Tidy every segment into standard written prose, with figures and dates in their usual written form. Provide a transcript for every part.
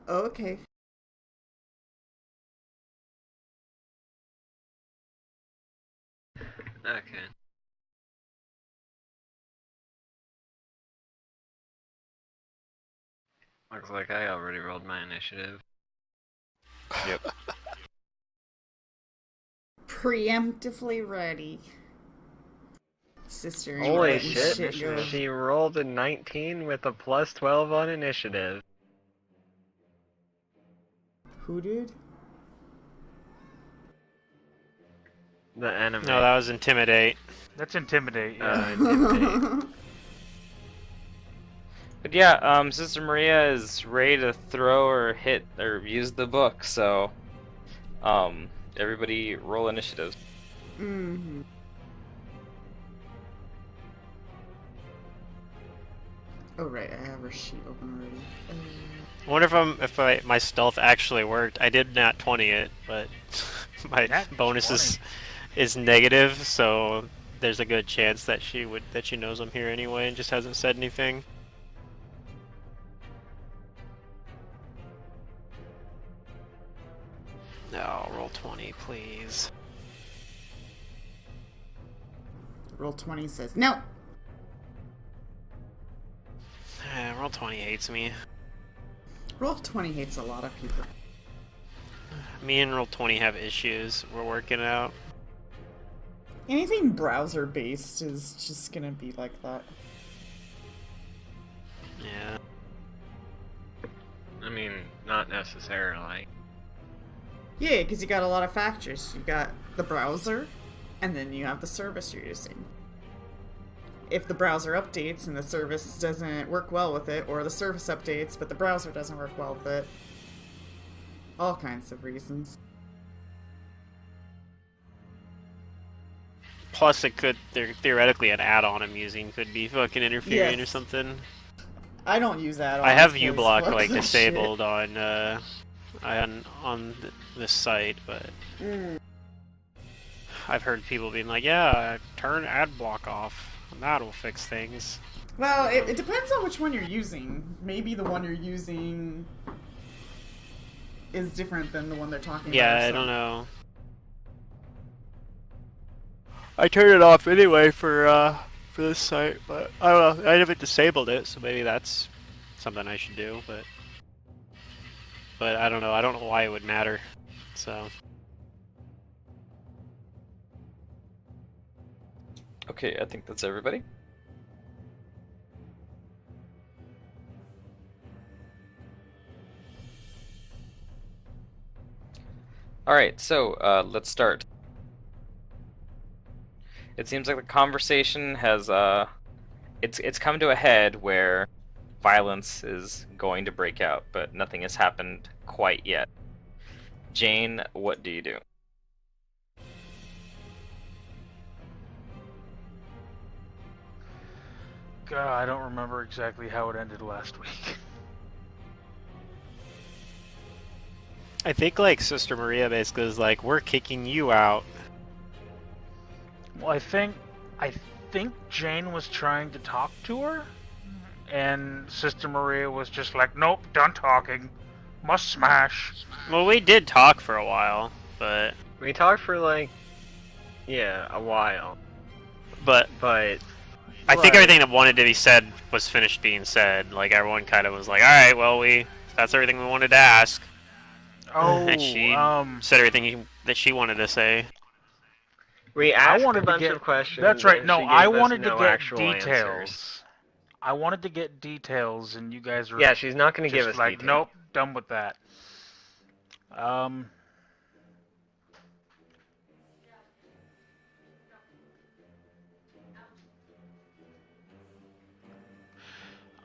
Okay. Okay. Looks like I already rolled my initiative. Yep. Preemptively ready. Sister ain't Holy letting shit, shit go. she rolled a 19 with a plus 12 on initiative. Who did? The enemy. No, that was intimidate. That's intimidate, yeah. Intimidate. But yeah, Sister Maria is ready to throw or hit or use the book, so everybody roll initiative. Mm-hmm. Oh right, I have her sheet open already. I wonder if my stealth actually worked. I did not 20 it, but my Nat bonus 20. is negative, so there's a good chance that she knows I'm here anyway and just hasn't said anything. No, roll 20, please. Roll 20 says no. Roll 20 hates me. Roll 20 hates a lot of people. Me and roll 20 have issues. We're working out. Anything browser based is just gonna be like that. Yeah. I mean, not necessarily. Yeah, because you got a lot of factors. You got the browser, and then you have the service you're using. If the browser updates and the service doesn't work well with it, or the service updates but the browser doesn't work well with it. All kinds of reasons. Plus, theoretically an add-on I'm using could be fucking interfering or Yes. something. I don't use add-ons. I have 'cause uBlock fuck like that disabled on this site, but I've heard people being like, "Yeah, turn ad block off, and that'll fix things." Well, it depends on which one you're using. Maybe the one you're using is different than the one they're talking about. Yeah, I don't know. I turned it off anyway for this site, but I don't know. I haven't disabled it, so maybe that's something I should do. But I don't know. I don't know why it would matter. So Okay, I think that's everybody. Alright, so let's start. It seems like the conversation has it's come to a head where violence is going to break out, but nothing has happened quite yet. Jane, what do you do? God, I don't remember exactly how it ended last week. I think like Sister Maria basically is like, "We're kicking you out." Well, I think Jane was trying to talk to her, and Sister Maria was just like, "Nope, done talking. Must smash." Well, we did talk for a while, but We talked for like, yeah, a while. but But I think everything that wanted to be said was finished being said. Like everyone kind of was like, "All right, well, that's everything we wanted to ask," Oh, and she said everything that she wanted to say. we I asked wanted a to bunch get. of questions. That's right. And No, she I gave us wanted to no get actual answers. details. I wanted to get details, and you guys were Yeah, she's not going to give just us like, details. "Nope, done with that."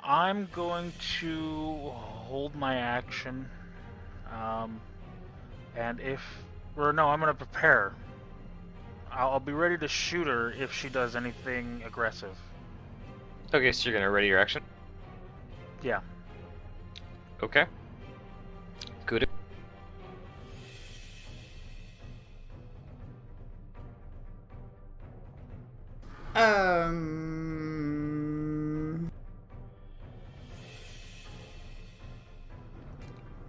I'm going to hold my action, and I'm going to prepare. I'll be ready to shoot her if she does anything aggressive. Okay, so you're gonna ready your action. Yeah. Okay. Good. Um,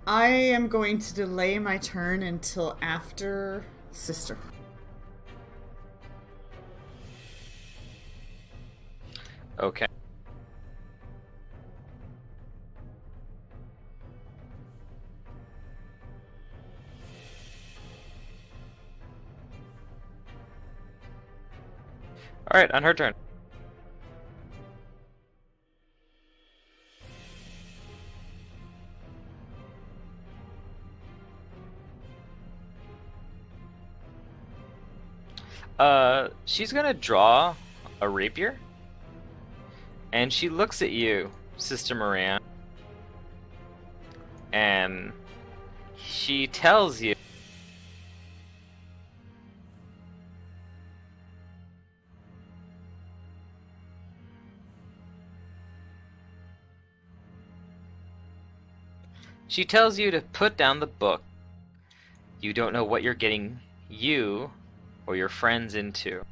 I am going to delay my turn until after Sister. Okay. Alright, on her turn. She's gonna draw a rapier. And she looks at you, Sister Maria. And she tells you, to put down the book. You don't know what you're getting you or your friends into.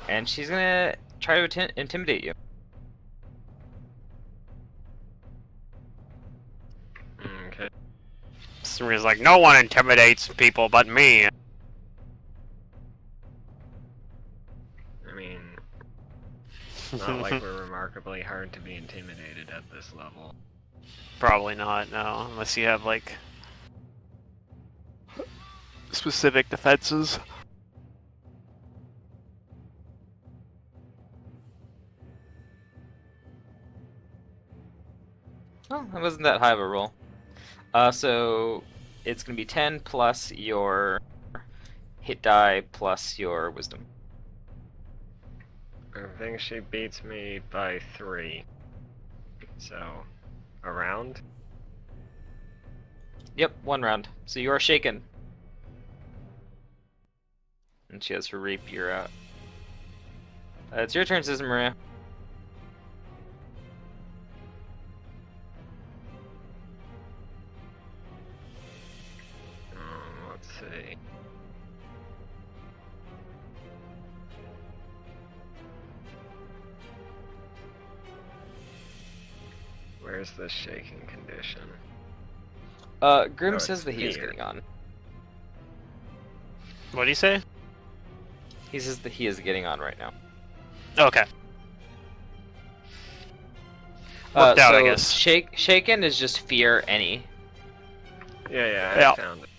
And she's gonna try to intimidate you. Okay. Somebody's like, no one intimidates people but me. I mean, it's not like we're remarkably hard to be intimidated at this level. Probably not, no. Unless you have, like, specific defenses. Oh, that wasn't that high of a roll. So it's gonna be 10 plus your hit die plus your wisdom. I think she beats me by 3. So, a round? Yep, 1 round. So you are shaken. And she has her rapier out. It's your turn, Sister Maria. Let's see. Where's the shaking condition? Grim Oh, says it's that he is fear. getting on. What do you say? He says that he is getting on right now. Okay. Worked out, so I guess. Shaken is just fear any. Yeah, Yeah. I found it.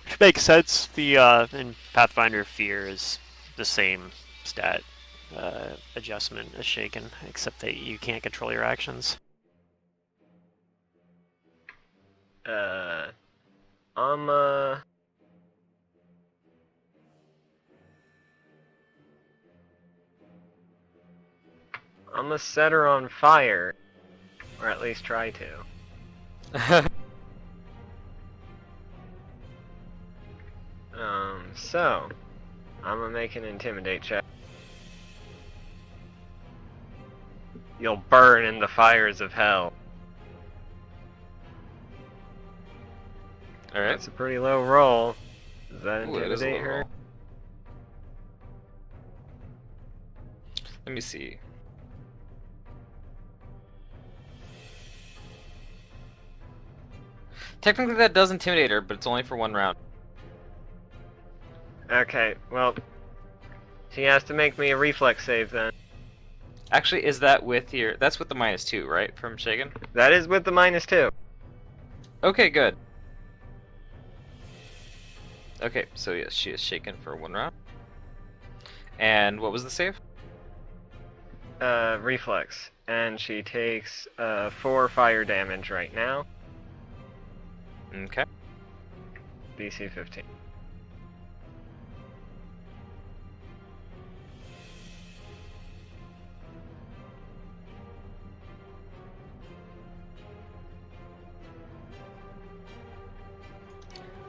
Which makes sense. The in Pathfinder, fear is the same stat adjustment as shaken, except that you can't control your actions. I'm gonna set her on fire, or at least try to. So I'm gonna make an intimidate check. You'll burn in the fires of hell. Alright. That's a pretty low roll. Does that Ooh, that is a intimidate low her? roll. Let me see. Technically that does intimidate her, but it's only for 1 round. Okay, well, she has to make me a reflex save then. Actually, is that with your... That's with the -2, right? From Shaken? That is with the -2. Okay, good. Okay, so yes, she is shaken for 1 round. And what was the save? Reflex. And she takes 4 fire damage right now. Okay. DC 15.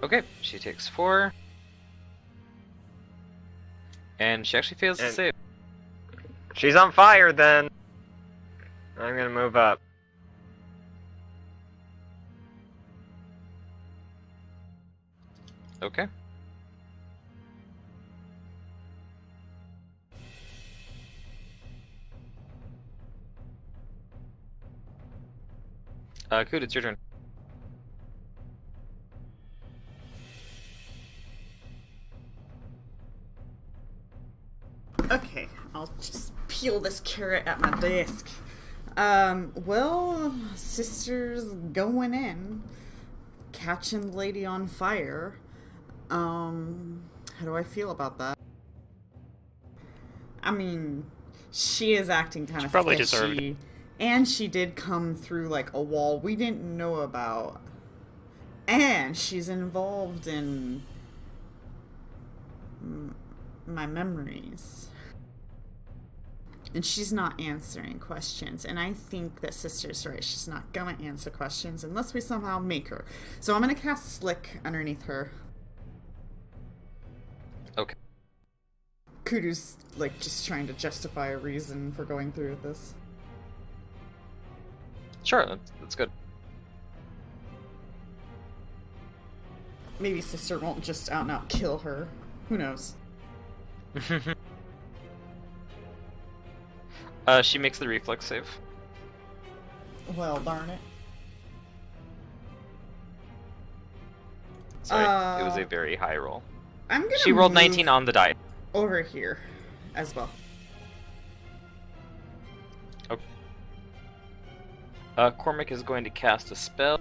Okay, she takes 4. And she actually fails to And- save. She's on fire then. I'm gonna move up. Okay. Coot, it's your turn. Okay, I'll just peel this carrot at my desk. Well, sister's going in, catching the lady on fire. How do I feel about that? I mean, she is acting kind of probably sketchy, deserved. and she did come through like a wall we didn't know about, and she's involved in my memories. And she's not answering questions. And I think that sister's right. She's not gonna answer questions unless we somehow make her. So I'm gonna cast Slick underneath her. Okay. Kudu's like just trying to justify a reason for going through with this. Sure, that's good. Maybe sister won't just out and out kill her. Who knows? She makes the reflex save. Well, darn it. Sorry, it was a very high roll. I'm gonna She rolled move 19 on the die. over here as well. Cormac is going to cast a spell.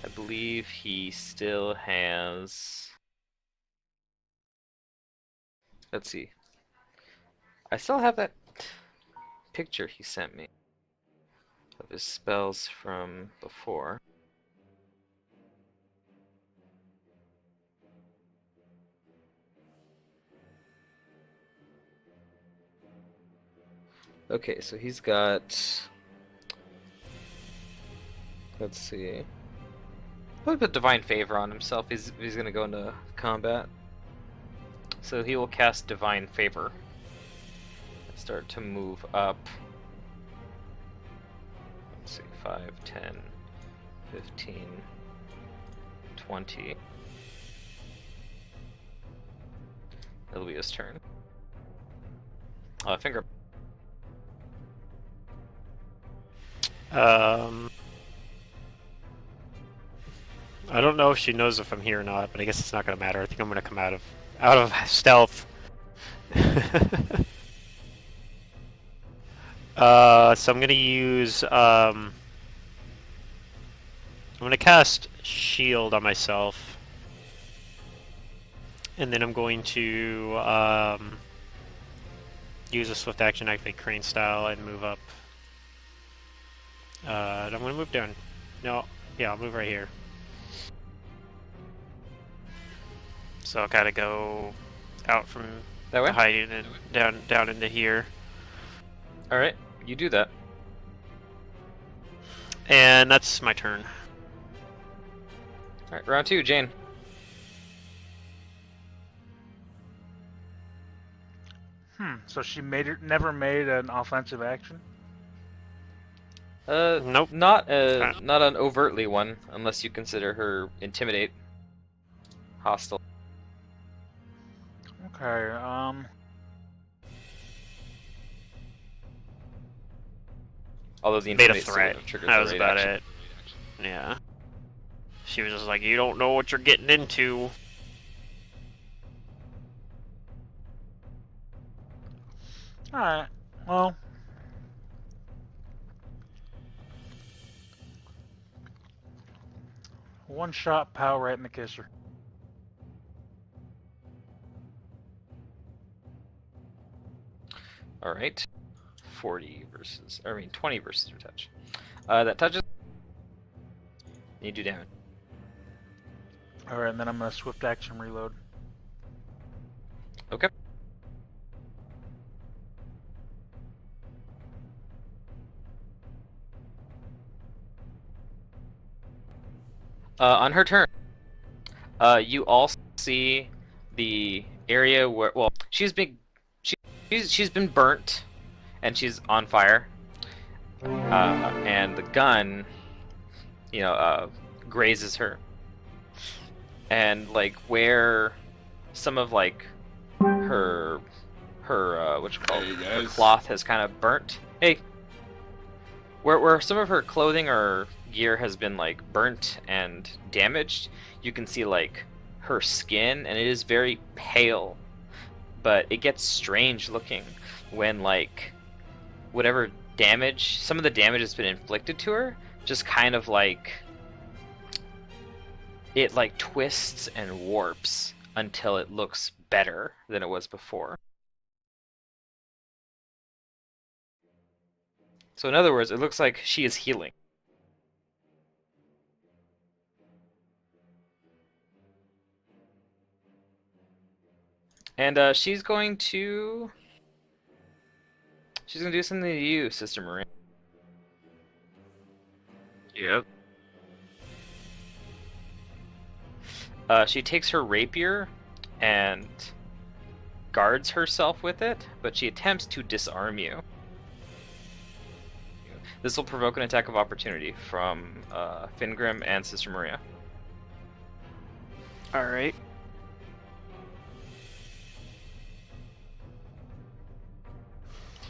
I believe he still has... Let's see. I still have that picture he sent me of his spells from before. Okay, so he's got... Let's see. I'll put Divine Favor on himself. He's gonna go into combat. So he will cast Divine Favor. Start to move up. Let's see, 5, 10, 15, 20. It'll be his turn. Finger. I don't know if she knows if I'm here or not, but I guess it's not gonna matter. I think I'm gonna come out of stealth. So I'm gonna use I'm gonna cast Shield on myself, and then I'm going to use a swift action, activate Crane style, and move up. And I'm gonna move down. No, yeah, I'll move right here. So I'll kind of go out from That way? hiding and down into here. Alright, you do that. And that's my turn. Alright, round 2, Jane. So she never made an offensive action? Nope. Not an overtly one, unless you consider her intimidate hostile. Okay, Although the Made a intimidate still threat. would've triggered That the was raid about action. it. Yeah. She was just like, you don't know what you're getting into. alright, well. One shot, pow, right in the kisser. Alright. 20 versus your touch. That touches. You do damage. Alright, and then I'm gonna swift action reload. Okay. On her turn, you also see the area where, well, she's been burnt, and she's on fire, and the gun, grazes her, and like where some of like her her cloth has kind of burnt. Hey, where some of her clothing or gear has been like burnt and damaged, you can see like her skin, and it is very pale, but it gets strange looking when like whatever damage, some of the damage that's been inflicted to her, just kind of like it like twists and warps until it looks better than it was before. So in other words, it looks like she is healing. And she's going to do something to you, Sister Marie. Yep. She takes her rapier and guards herself with it, but she attempts to disarm you. This will provoke an attack of opportunity from Fingrim and Sister Maria. Alright.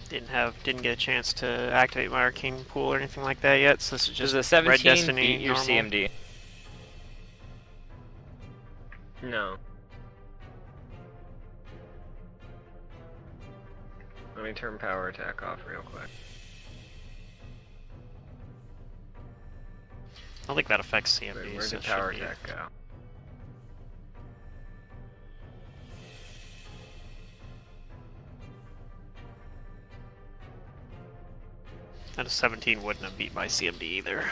Didn't get a chance to activate my arcane pool or anything like that yet, so this is Does just a 17 Red Destiny beat your normal. CMD? No. Let me turn power attack off real quick. I don't think that affects CMD. Where so did it power should be- attack go? And a 17 wouldn't have beat my CMD either.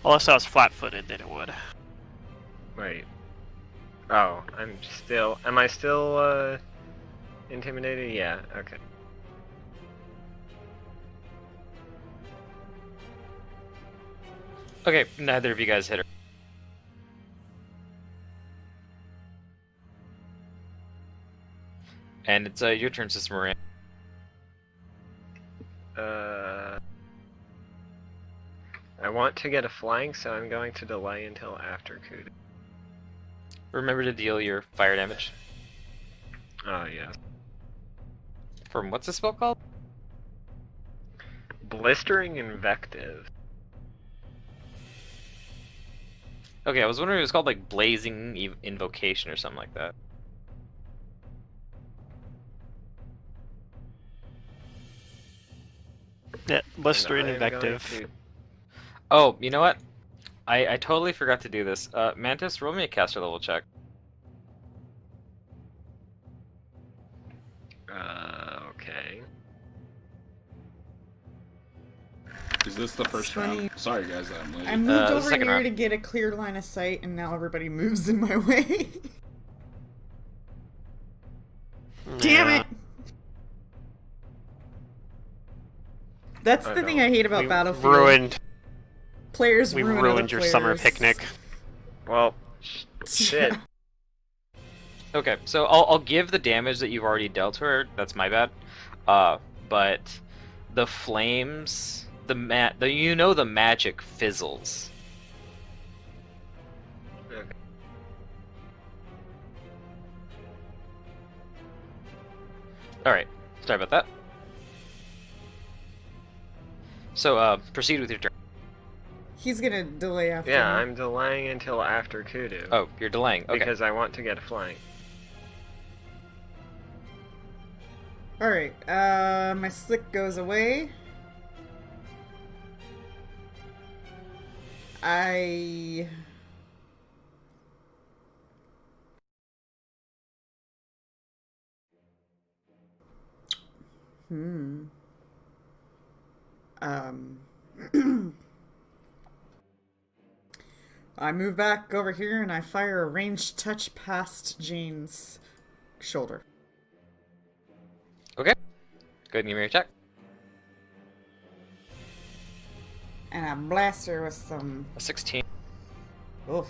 Unless I was flat-footed, then it would. Wait. Oh, am I still, intimidated? Yeah, okay. Okay, neither of you guys hit her. And it's your turn, Sister Maria. I want to get a flank, so I'm going to delay until after Kudu. Remember to deal your fire damage. Oh, yes. From what's the spell called? Blistering Invective. Okay, I was wondering if it was called like Blazing Invocation or something like that. Yeah, blistering And I am going invective. to- Oh, you know what? I totally forgot to do this. Mantis, roll me a caster level check. Okay. Is this the first funny. round? Sorry guys, I'm late. I moved the over second here round. to get a clear line of sight, and now everybody moves in my way. Damn Yeah. it! That's I the thing know. I hate about We Battlefield. ruined. Players We ruin other ruined your summer players. picnic. Well, shit. Okay, so I'll give the damage that you've already dealt to her. That's my bad. But the flames, the magic fizzles. Okay. All right, sorry about that. So proceed with your turn. He's gonna delay after Yeah, me. I'm delaying until after Kudu. Oh, you're delaying. Okay. Because I want to get a flank. Alright, my slick goes away. I... I move back over here and I fire a ranged touch past Jane's shoulder. Okay. Go ahead and give me your check. And I blast her with some... A 16. Oof.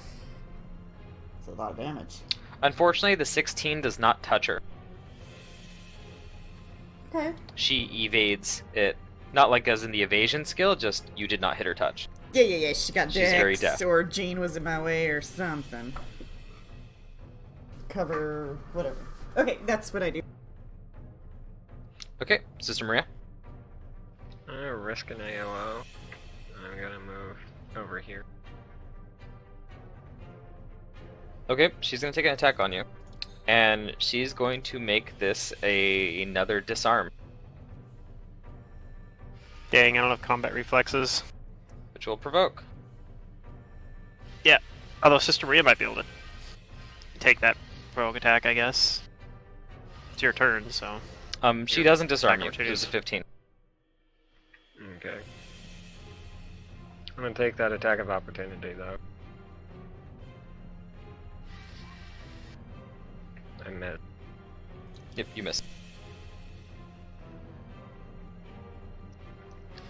That's a lot of damage. Unfortunately, the 16 does not touch her. Okay. She evades it. Not like as in the evasion skill, just you did not hit her touch. Yeah, she got She's very Dex, deaf. or Jane was in my way, or something. Cover, whatever. Okay, that's what I do. Okay, Sister Maria. I'm gonna risk an AOO. I'm gonna move over here. Okay, she's gonna take an attack on you, and she's going to make this another disarm, Dang, I don't have combat reflexes. which will provoke. Yeah, although Sister Maria might be able to take that provoke attack, I guess. It's your turn, so. She doesn't disarm Attack you. opportunities. She's a 15. Okay. I'm gonna take that attack of opportunity though. I missed. Yep, you miss.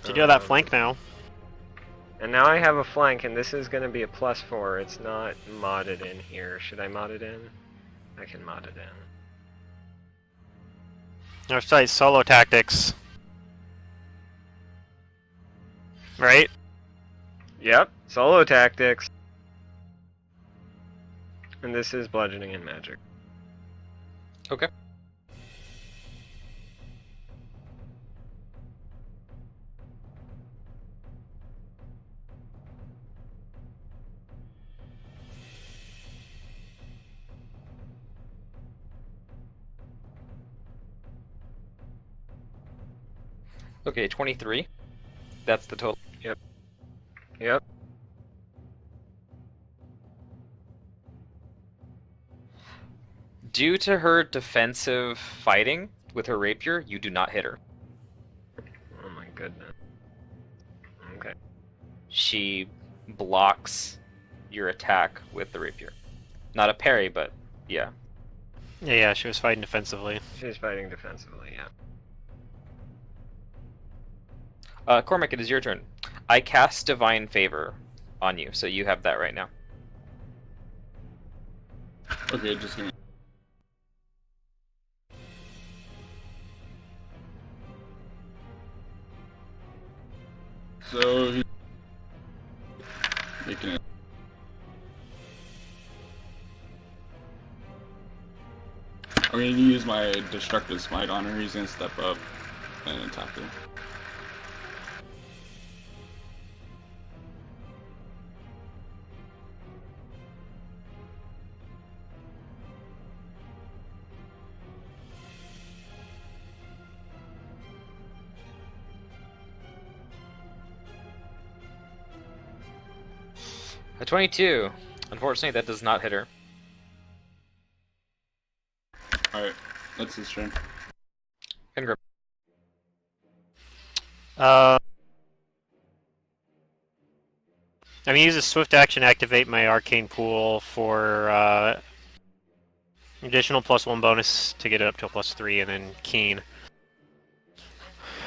So you have that flank now. And now I have a flank, and this is gonna be a +4. It's not modded in here. Should I mod it in? I can mod it in. There's like solo tactics. Right? Yep, solo tactics. And this is bludgeoning and magic. Okay. Okay, 23. That's the total. Yep. Due to her defensive fighting with her rapier, you do not hit her. Oh my goodness. Okay. She blocks your attack with the rapier. Not a parry, but yeah. Yeah, she was fighting defensively. She's fighting defensively, yeah. Cormac, it is your turn. I cast Divine Favor on you, so you have that right now. Okay, just gonna. So he's making it. I'm gonna use my destructive smite on her. He's gonna step up and attack her. A 22. Unfortunately, that does not hit her. Alright, that's his turn. Ingram. I'm gonna use a swift action to activate my arcane pool for additional +1 bonus to get it up to a +3, and then keen.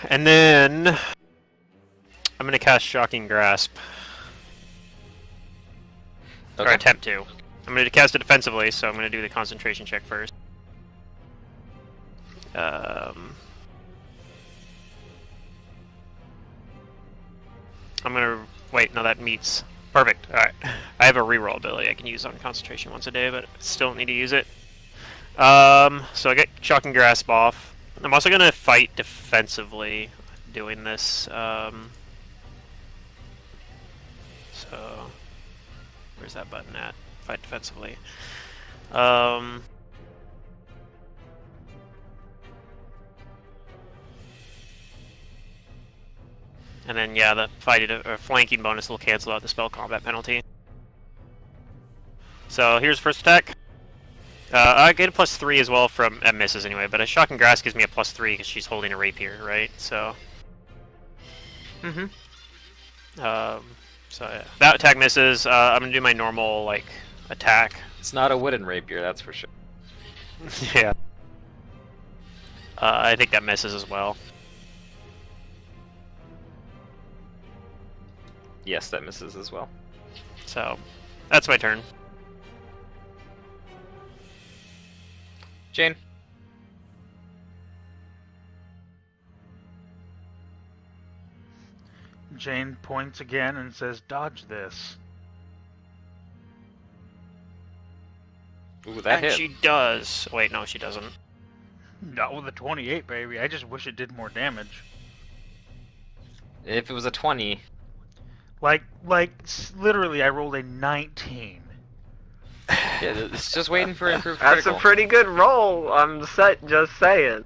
And then I'm gonna cast Shocking Grasp. Or Okay. attempt to. I'm gonna cast it defensively, so I'm gonna do the concentration check first. I'm gonna wait. No, that meets. Perfect. All right. I have a reroll ability I can use on concentration once a day, but still don't need to use it. So I get Shocking Grasp off. I'm also gonna fight defensively doing this. So where's that button at? Fight defensively. And then, yeah, the fighting or flanking bonus will cancel out the spell combat penalty. So here's first attack. I get a +3 as well from misses anyway, but a Shocking Grasp gives me a +3 because she's holding a rapier, right? So. So yeah. That attack misses. I'm gonna do my normal like attack. It's not a wooden rapier, that's for sure. Yeah. I think that misses as well. Yes, that misses as well. So that's my turn. Jane. Jane points again and says, "Dodge this." Ooh, that And hit. she does. Wait, no, she doesn't. Not with a 28, baby. I just wish it did more damage. If it was a 20, Literally, I rolled a 19. yeah, it's just waiting for improved That's critical. a pretty good roll. I'm just saying.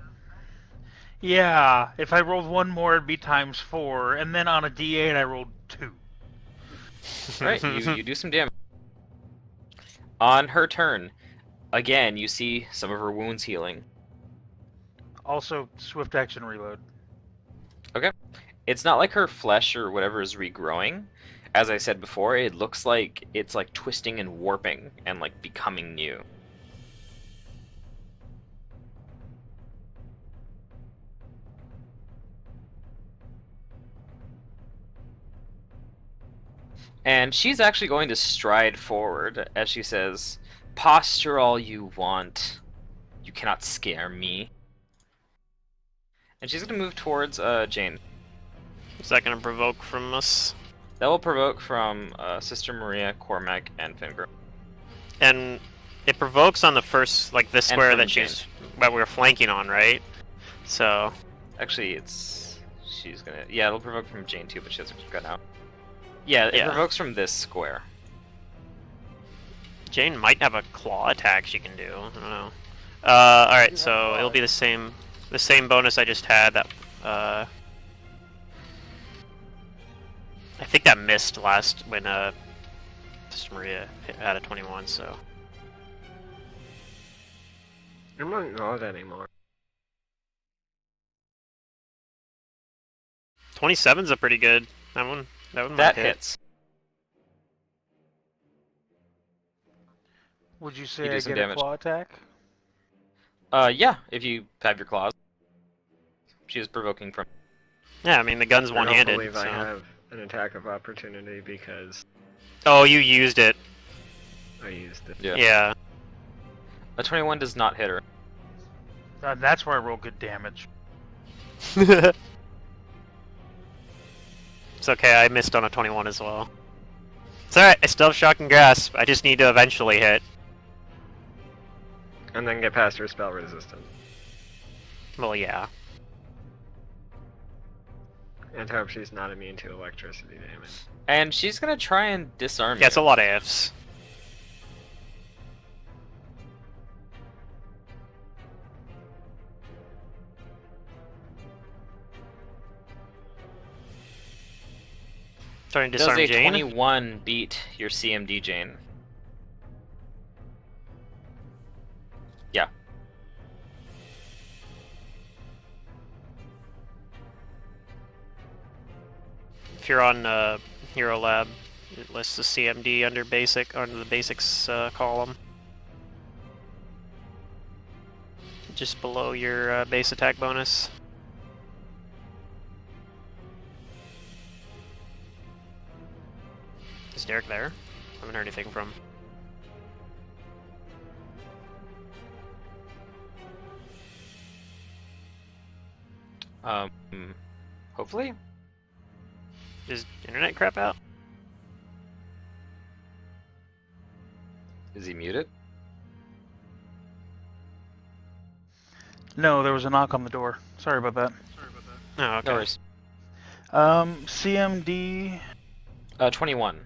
Yeah, if I rolled one more, it'd be times 4, and then on a D8, I rolled 2. Alright, you do some damage. On her turn, again, you see some of her wounds healing. Also, swift action reload. It's not like her flesh or whatever is regrowing. As I said before, it looks like it's like twisting and warping and like becoming new. And she's actually going to stride forward as she says, "Posture all you want. You cannot scare me." And she's going to move towards Jane. Is that gonna provoke from us? That will provoke from Sister Maria, Cormac, and Fingrim. And it provokes on the first, like this And square from that that we're flanking on, right? So Actually, she's gonna. Yeah, it'll provoke from Jane too, but she hasn't got out. Yeah, it provokes from this square. Jane might have a claw attack she can do. I don't know. All right, so it'll be the same bonus I just had. That I think that missed last when Sister Maria had a 21. So I'm not going anymore. 27's a pretty good. That one might That hit. hits. Would you say You do I some get damage. a claw attack? Yeah, if you have your claws. She is provoking from. Yeah, I mean the gun's I don't one-handed. believe So. I have an attack of opportunity because Oh, you used it. I used it. Yeah. Yeah. A 21 does not hit her. That's where I roll good damage. It's okay, I missed on a 21 as well. It's alright, I still have Shock and Grasp. I just need to eventually hit. And then get past her spell resistance. Well, yeah. And hope she's not immune to electricity damage. And she's gonna try and disarm Yeah, it's a you. lot of ifs. Trying to Does disarm a Jane? 21 beat your CMD, Jane? Yeah. If you're on Hero Lab, it lists the CMD under the basics column. Just below your base attack bonus. Is Derek there? I haven't heard anything from. Hopefully. Is internet crap out? Is he muted? No, there was a knock on the door. Sorry about that. Oh, okay. No worries. CMD. 21.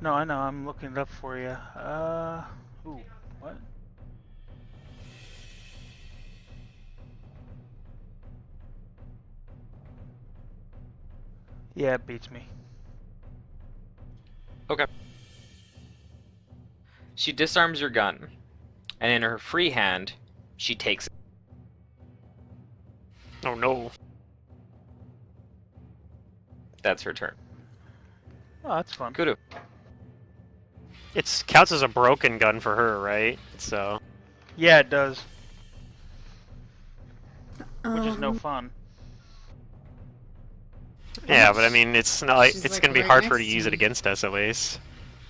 No, I know. I'm looking it up for you. Ooh, what? Yeah, it beats me. Okay. She disarms your gun, and in her free hand, she takes it. Oh no. That's her turn. Oh, that's fun. Kudu. It counts as a broken gun for her, right? So. Yeah, it does. Which is no Um, fun. Yeah, but I mean, it's not like She's, it's like, gonna be right hard for her to next to use it me. against us at least.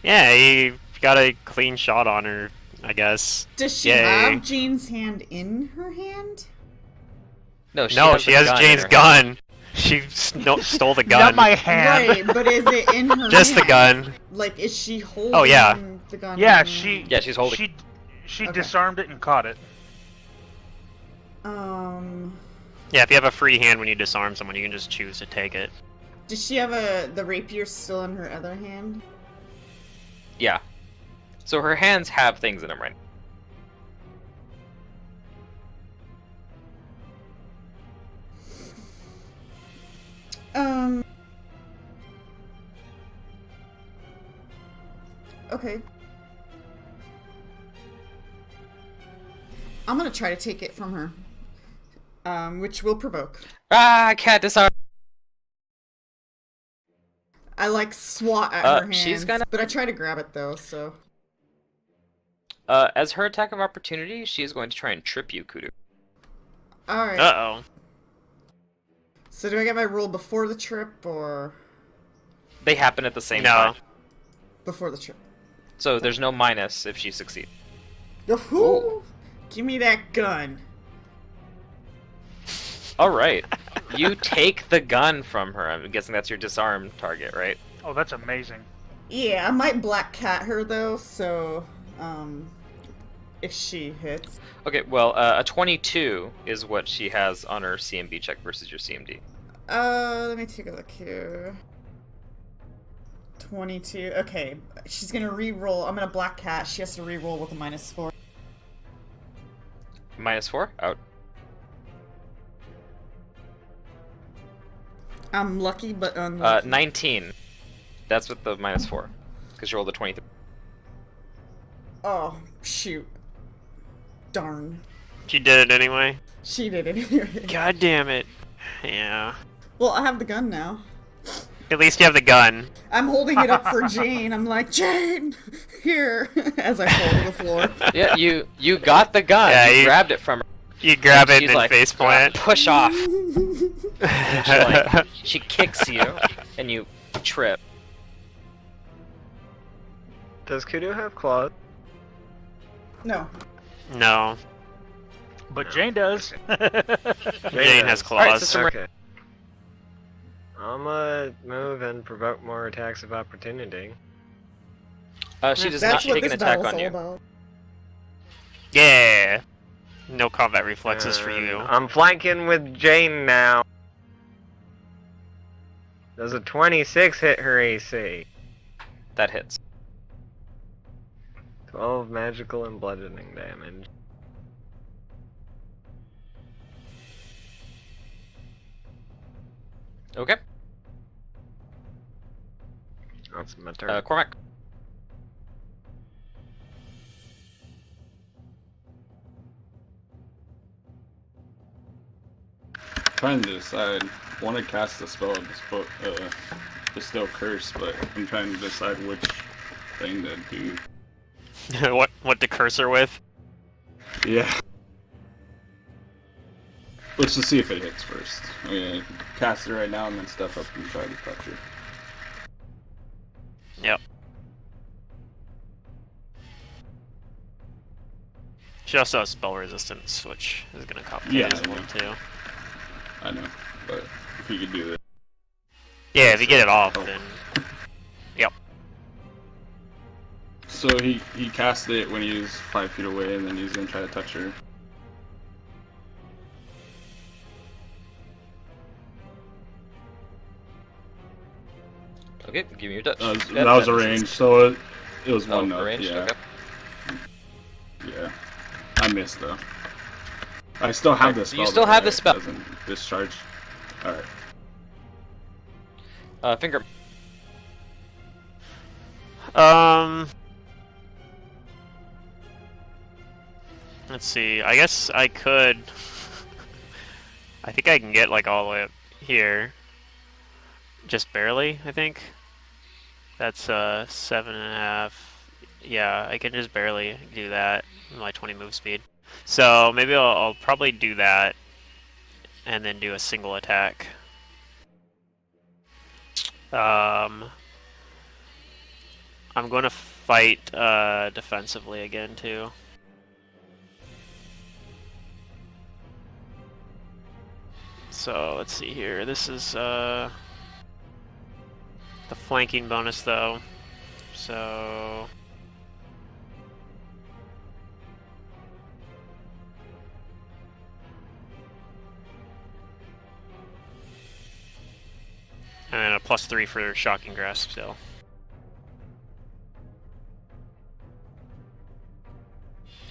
Yeah, you got a clean shot on her, I guess. Does she Yay. have Jane's hand in her hand? No, No, she the has gun in Jane's her hand. gun. She stole the gun. Not my hand. Right, but is it in her Just the hand? gun. Like, is she holding Oh, yeah. The gun. Yeah, she. Yeah, she's holding. She Okay. disarmed it and caught it. Yeah, if you have a free hand when you disarm someone, you can just choose to take it. Does she have the rapier still in her other hand? Yeah. So her hands have things in them right Um. Okay. I'm gonna try to take it from her. Which will provoke. Ah, can't disarm. I like swat at her hands, she's gonna- but I try to grab it though, so. As her attack of opportunity, she is going to try and trip you, Kudu. Alright. Uh-oh. So do I get my roll before the trip or They happen at the same No. time. before the trip? So there's no minus if she succeeds. Ooh. Give me that gun. Alright. You take the gun from her. I'm guessing that's your disarmed target, right? Oh, that's amazing. Yeah, I might black cat her though, so if she hits. Okay, well, a 22 is what she has on her CMB check versus your CMD. Let me take a look here. 22. Okay, she's gonna re-roll. I'm gonna black cat. She has to re-roll with a -4. -4? Out. I'm lucky, but unlucky. 19. That's with the -4. Because you rolled a 23. Oh, shoot. Darn. She did it anyway. She did it anyway. God damn it. Yeah. Well, I have the gun now. At least you have the gun. I'm holding it up for Jane. I'm like, Jane, here, as I fall to the floor. Yeah, you got the gun. Yeah, you you- grabbed it from her. You grab it She's and like, face plant. push off. She kicks you, and you trip. Does Kudu have claws? No. No. But Jane does. Jane has Alright, claws. Sister Maria. Okay. I'm gonna move and provoke more attacks of opportunity. She does That's not what take an this attack battle's on all you. about. Yeah. No combat reflexes for And you. I'm flanking with Jane now. Does a 26 hit her AC? That hits. 12 magical and bludgeoning damage. Okay. That's my turn. Cormac. Trying to decide. I want to cast a spell, Bestow Curse, but I'm trying to decide which thing to do. what to curse her with? Yeah. Let's just see if it hits first. I'm gonna cast it right now and then step up and try to touch her. Yep. She also has spell resistance, which is going to complicate Yeah, this I one know. too. I know, but if you could do this. Yeah, if you get it off, Oh. then... Yep. So he cast it when he was 5 feet away, and then he's gonna try to touch her. Okay, give me your touch. That was a range, so it was one up. range. Yeah, Okay. yeah. I missed though. I still have Okay, the so spell. you still though, have the right? spell. It doesn't discharge. All right. Finger. Let's see. I guess I could... I think I can get, like, all the way up here. Just barely, I think. That's, 7.5. Yeah, I can just barely do that with my 20 move speed. So, maybe I'll probably do that. And then do a single attack. I'm going to fight, defensively again, too. So let's see here. This is the flanking bonus though. So +3 for Shocking Grasp still.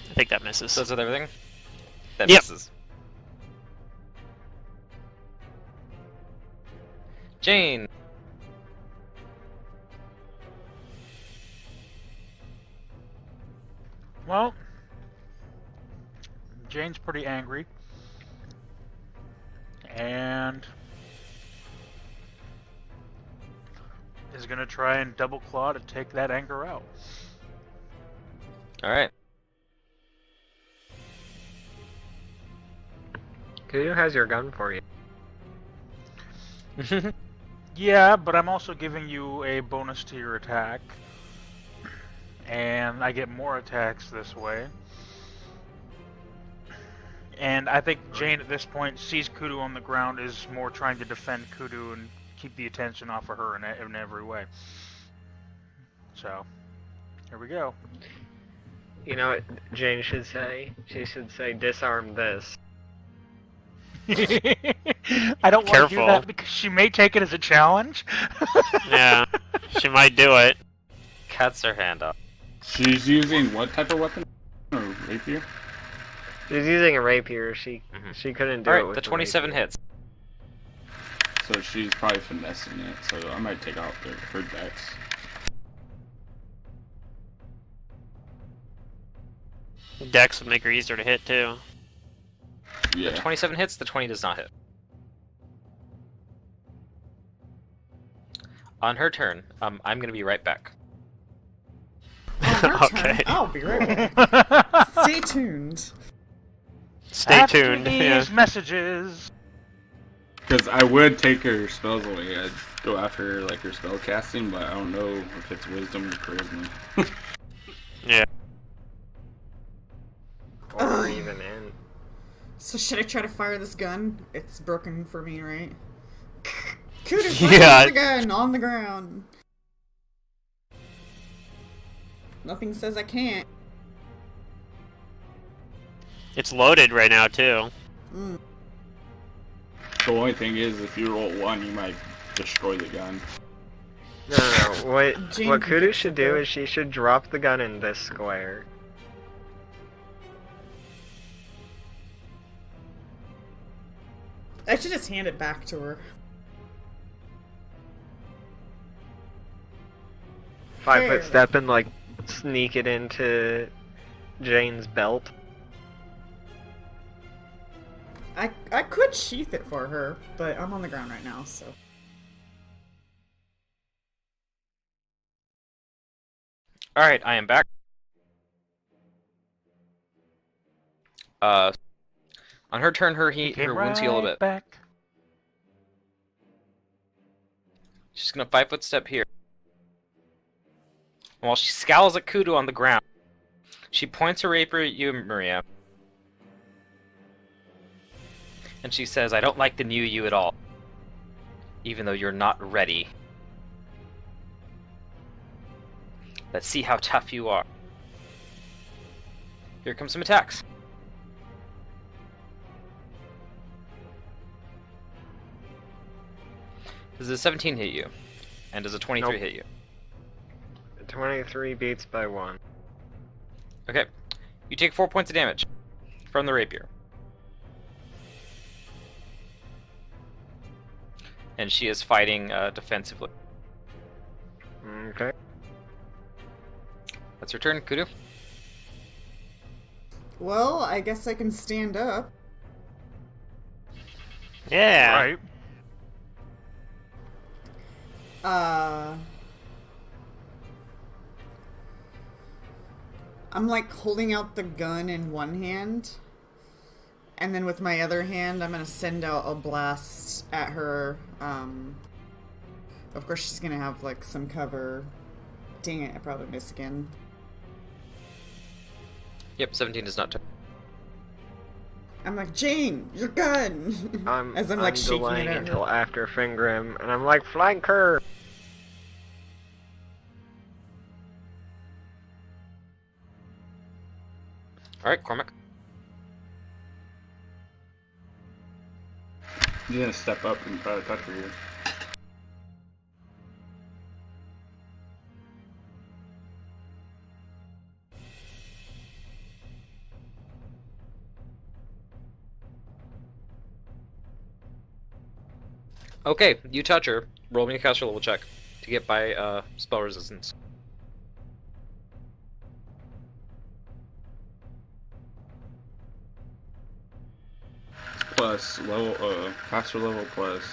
I think that misses. So is that everything? That Yep. misses. Jane. Well, Jane's pretty angry. And is going to try and double claw to take that anger out. Alright. Who has your gun for you? Yeah, but I'm also giving you a bonus to your attack. And I get more attacks this way. And I think Jane at this point sees Kudu on the ground, is more trying to defend Kudu and keep the attention off of her in every way. So, here we go. You know what Jane should say? She should say, disarm this. I don't want to do Careful. that because she may take it as a challenge. Yeah, she might do it. Cuts her hand off. She's using what type of weapon? Or rapier? She's using a rapier. She couldn't do it Alright, with the 27 rapier. hits. So she's probably finessing it, so I might take out her dex. Dex would make her easier to hit too. Yeah. The 27 hits, the 20 does not hit. On her turn, I'm gonna be right back. On her Okay. turn, I'll be right back. Stay tuned. Stay After tuned. these Yeah. messages. Because I would take her spells away. I'd go after like her spell casting, but I don't know if it's wisdom or charisma. Yeah. Or even in. So should I try to fire this gun? It's broken for me, right? Kudu, Yeah. fire the gun on the ground. Nothing says I can't. It's loaded right now too. Mm. The only thing is, if you roll 1, you might destroy the gun. No. What Jane what can Kudu fix should it, do though. is she should drop the gun in this square. I should just hand it back to her. 5 Here. foot step and like sneak it into Jane's belt. I could sheath it for her, but I'm on the ground right now, so. Alright, I am back. On her turn, her Came wounds heal a bit. back. She's gonna 5 foot step here. And while she scowls at Kudu on the ground, she points her rapier at you, Maria. And she says, I don't like the new you at all. Even though you're not ready. Let's see how tough you are. Here come some attacks. Does a 17 hit you? And does a 23 Nope. hit you? 23 beats by 1. Okay. You take 4 points of damage from the rapier. And she is fighting defensively. Okay. That's her turn, Kudu. Well, I guess I can stand up. Yeah. Right. I'm like holding out the gun in one hand, and then with my other hand, I'm gonna send out a blast at her. Of course, she's gonna have like some cover. Dang it, I probably missed again. Yep, 17 does not touch. I'm like, Jane, your gun! As I'm like shaking it delaying at her. until after Fingrim, and I'm like, flank her! Alright, Cormac. He's gonna step up and try to touch her here. Okay, you touch her. Roll me a caster level check to get by spell resistance. Plus level, caster level plus.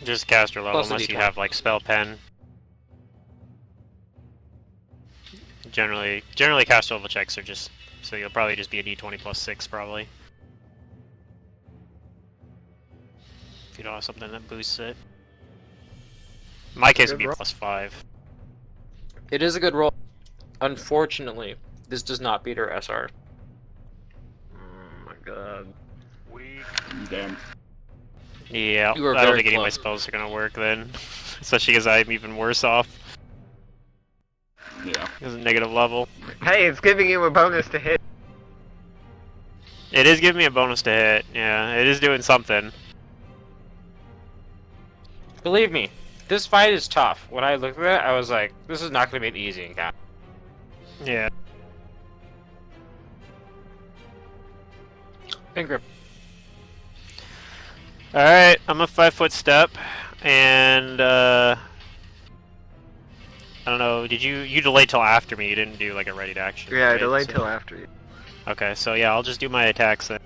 Just caster level, Plus a unless you D20. have like spell pen. Generally caster level checks are just so you'll probably just be a D20 plus 6 probably. If you don't have something that boosts it. In my case, it would be roll. plus 5. It is a good roll. Unfortunately, this does not beat her SR. Oh my god. Weak. Damn. Yeah, You were I don't very think any of my close. spells are gonna work then. Especially because I'm even worse off. Yeah. Because of negative level. Hey, it's giving you a bonus to hit. It is giving me a bonus to hit. Yeah, it is doing something. Believe me, this fight is tough. When I looked at it, I was like, this is not going to be an easy encounter. Yeah. Finger. Alright, I'm a 5-foot step, and I don't know, did you delayed till after me, you didn't do like a ready to action. Yeah, right? delay So- till after you. Okay, so yeah, I'll just do my attacks then.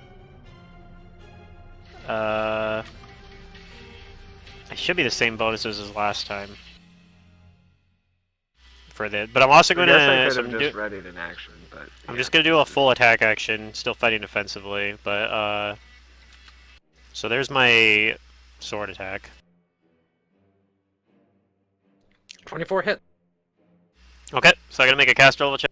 It should be the same bonuses as last time. For the, but I'm also I going guess I to. could have just readied an action, but I'm yeah. just gonna do a full attack action, still fighting defensively, but so there's my sword attack. 24 hit. Okay, so I gotta make a caster level check.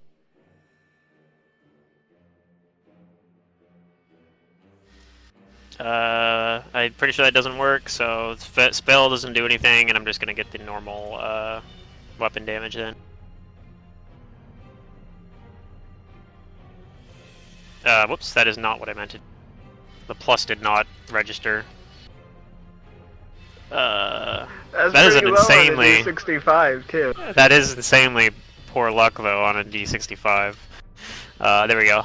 I'm pretty sure that doesn't work, so spell doesn't do anything, and I'm just gonna get the normal weapon damage then. Whoops, that is not what I meant to. The plus did not register. That's that is pretty an low insanely- on a D65 too. That is insanely poor luck, though, on a D65. There we go.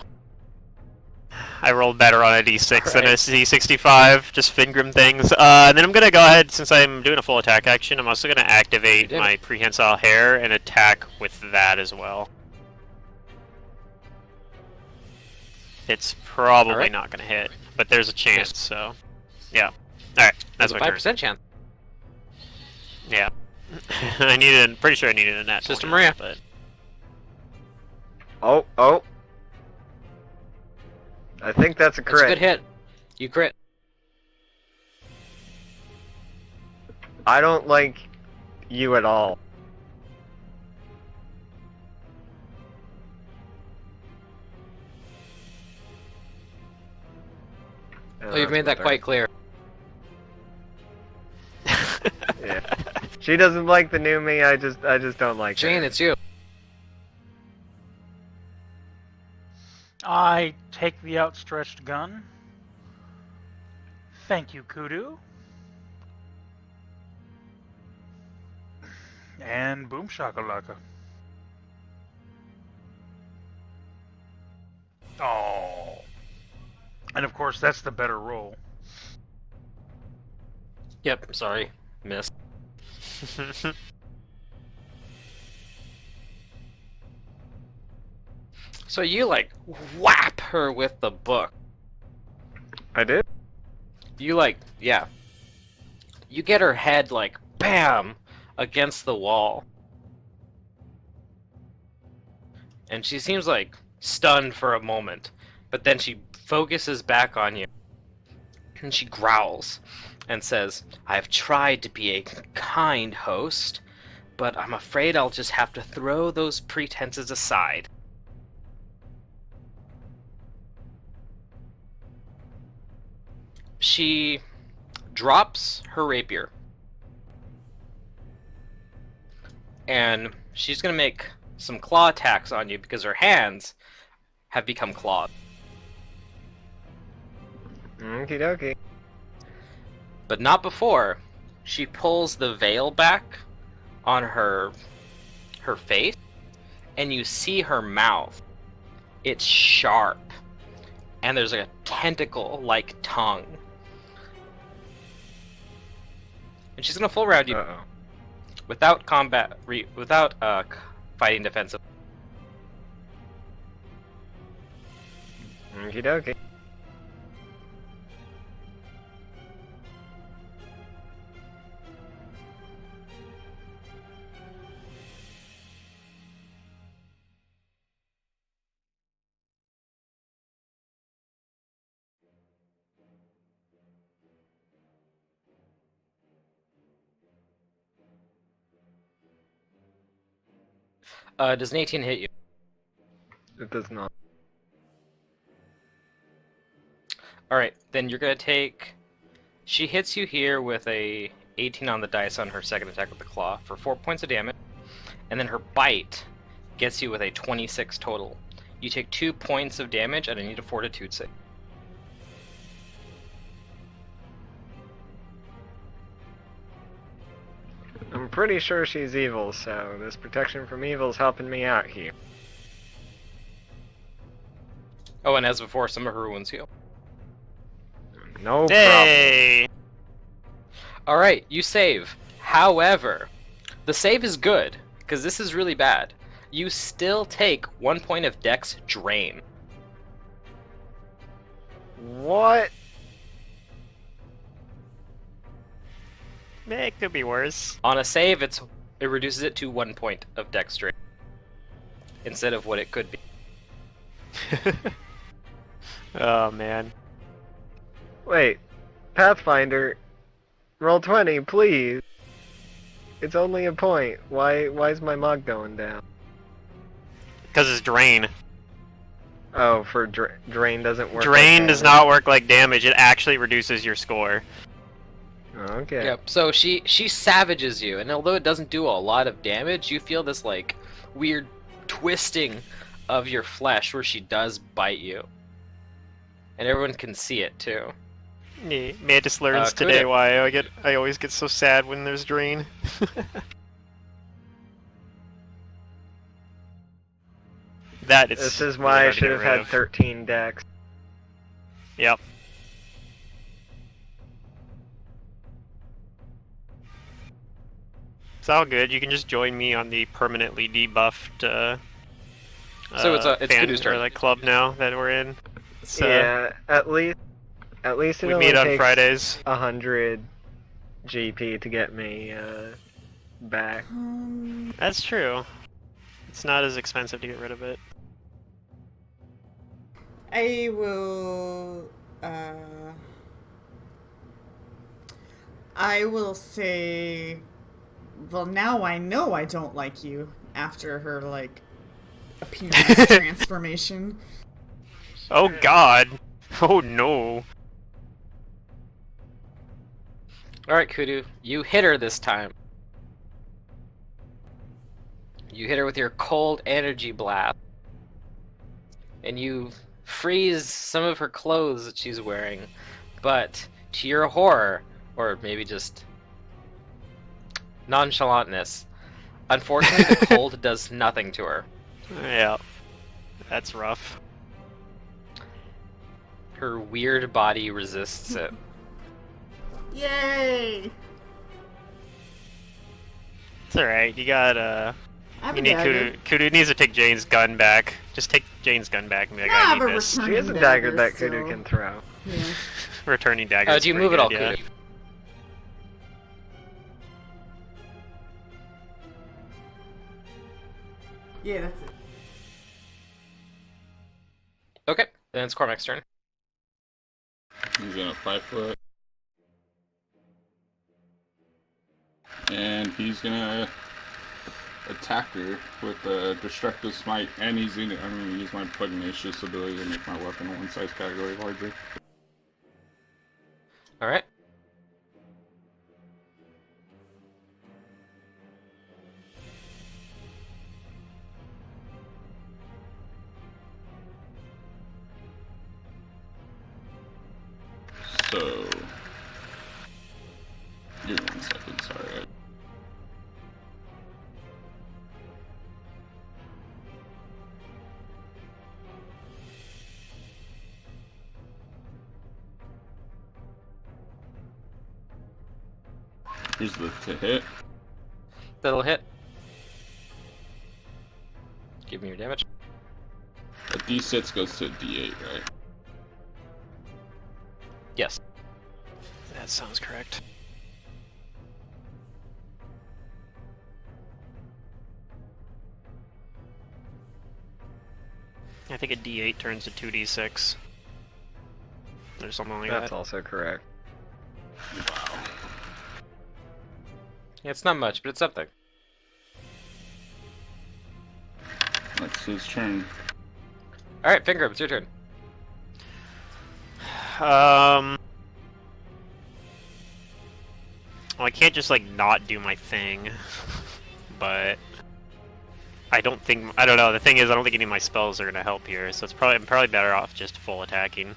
I rolled better on a D6 than a Alright. D65, just Fingrim things. And then I'm gonna go ahead, since I'm doing a full attack action, I'm also gonna activate You did my prehensile hair and attack with that as well. It's probably Alright. not gonna hit, but there's a chance, so... Yeah. Alright, that's There's my a turn. 5% chance. Yeah. I needed, pretty sure I needed a nat Sister 20, Maria. but... Oh. I think that's a That's crit. a good hit. You crit. I don't like you at all. Oh, you've made that quite clear. Yeah. She doesn't like the new me. I just don't like Jane, her. it's you. I take the outstretched gun. Thank you, Kudu. And boom shakalaka. Oh. And of course, that's the better roll. Yep, sorry. Missed. So you, like, whap her with the book. I did. You, like, yeah. You get her head, like, bam! Against the wall. And she seems, like, stunned for a moment. But then she focuses back on you. And she growls and says, I've tried to be a kind host, but I'm afraid I'll just have to throw those pretenses aside. She drops her rapier. And she's going to make some claw attacks on you because her hands have become clawed. Okie dokie. But not before she pulls the veil back on her face, and you see her mouth. It's sharp, and there's like a tentacle-like tongue. and she's gonna full round you Uh-oh. without combat, without fighting defensive. Okie dokie. Does an 18 hit you? It does not. Alright, then you're gonna take... She hits you here with a 18 on the dice on her second attack with the claw for 4 points of damage, and then her bite gets you with a 26 total. You take 2 points of damage, and I need a fortitude save. I'm pretty sure she's evil, so this protection from evil's helping me out here. Oh, and as before, some of her wounds heal. No problem. Hey! Alright, you save. However, the save is good, because this is really bad. You still take 1 point of dex drain. What? It could be worse. On a save, it reduces it to 1 point of dex drain. Instead of what it could be. Oh, man. Wait. Pathfinder. Roll 20, please. It's only a point. Why's my mug going down? Because it's drain. Oh, for drain doesn't work. Drain like does damage? not work like damage, it actually reduces your score. Okay. Yep. So she savages you, and although it doesn't do a lot of damage, you feel this like weird twisting of your flesh where she does bite you, and everyone can see it too. Yeah, Mantis learns could today it- why I always get so sad when there's drain. That it's This is really why I hard to should get have rid had of. 13 decks. Yep. It's all good. You can just join me on the permanently debuffed So it's Kudu's turn. or like club now that we're in. So Yeah, at least it we only meet on takes Fridays. 100 GP to get me back. That's true. It's not as expensive to get rid of it. I will. I will say. Well, now I know I don't like you after her like appearance transformation. Oh God! Oh no! Alright, Kudu, you hit her this time. You hit her with your cold energy blast. And you freeze some of her clothes that she's wearing. But to your horror, or maybe just nonchalantness, unfortunately the cold does nothing to her. Yeah, that's rough. Her weird body resists it. Yay! It's all right. You got I have You a need dagger. Kudu needs to take Jane's gun back. Just take Jane's gun back and be like, No, I I have need a this. return. She has a Turning dagger dagger that Kudu still. can throw. Yeah. Returning dagger. Do you move it all, Kudu? Yeah, that's it. Okay, then it's Cormac's turn. He's gonna 5 foot. And he's gonna attack her with a destructive smite, and I'm gonna use my pugnacious ability to make my weapon one size category larger. Alright. So, give me 1 second, sorry. Here's the to hit. That'll hit. Give me your damage. A D6 goes to a D8, right? Yes. That sounds correct. I think a D8 turns to 2D6. Or something like That's that. also correct. Wow. Yeah, it's not much, but it's something. That's his turn. Alright, Finger, it's your turn. Well, I can't just like not do my thing, but I don't know. The thing is, I don't think any of my spells are gonna help here, so I'm probably better off just full attacking.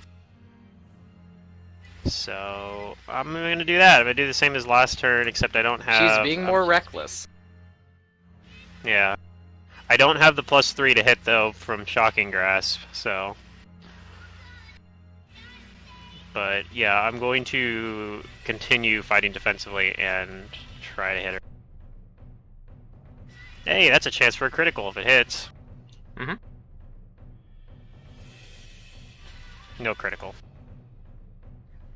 So I'm gonna do that. I'm gonna do the same as last turn, except I don't have. She's being more reckless. Yeah, I don't have the +3 to hit though from Shocking Grasp, so. But yeah, I'm going to continue fighting defensively and try to hit her. Hey, that's a chance for a critical if it hits. Mm-hmm. No critical.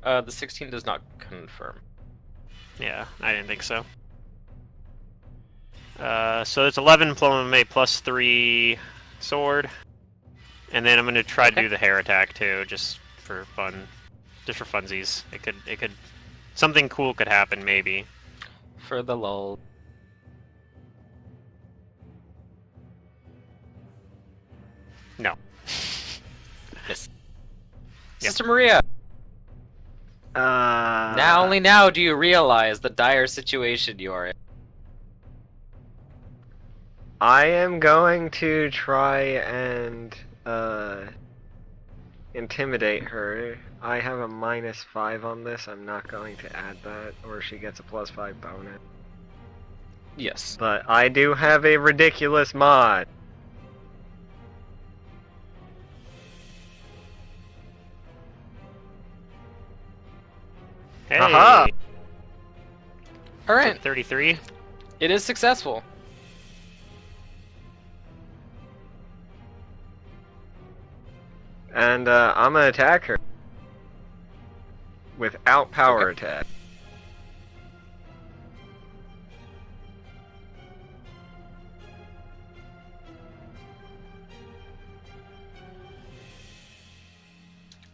The 16 does not confirm. Yeah, I didn't think so. So it's 11 from a +3 sword. And then I'm going to try to do the hair attack too, just for fun. Just for funsies. It could something cool could happen maybe. For the lull. No. Yes. Yep. Sister Maria! Only now do you realize the dire situation you are in. I am going to try and intimidate her. I have a -5 on this. I'm not going to add that, or she gets a +5 bonus. Yes. But I do have a ridiculous mod. Hey. Aha! Alright, 33. it is successful. And I'm gonna attack her. Without power Okay. attack.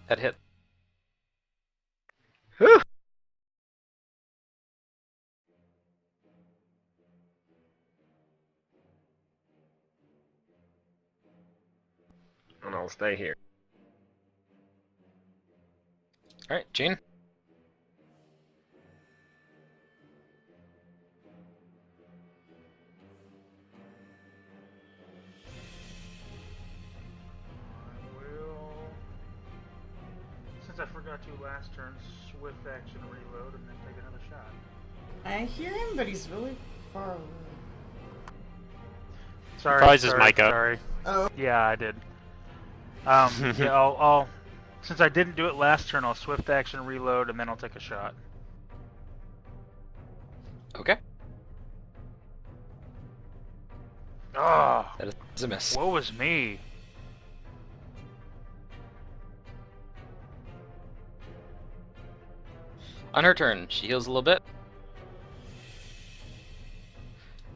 That hit. Whew. And I'll stay here. Alright, Jane. I will. Since I forgot to last turn, swift action reload and then take another shot. I hear him, but he's really far away. Sorry. Probably his sorry, mic up. Sorry. Oh. Yeah, I did. Yeah, I'll. Since I didn't do it last turn, I'll swift action reload and then I'll take a shot. Okay. Oh, That is a miss. woe is me. On her turn, she heals a little bit.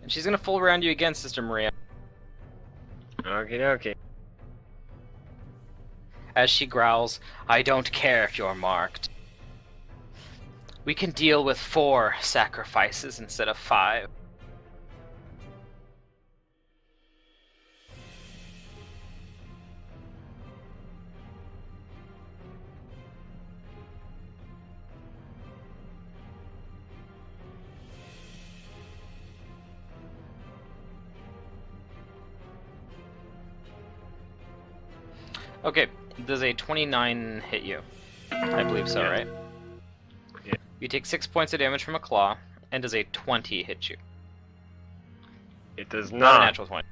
And she's gonna full around you again, Sister Maria. Okie dokie. As she growls, I don't care if you're marked. We can deal with 4 sacrifices instead of 5. Okay, does a 29 hit you? I believe so, Yeah. right? Yeah. You take 6 points of damage from a claw, and does a 20 hit you? It does Not a not. natural 20.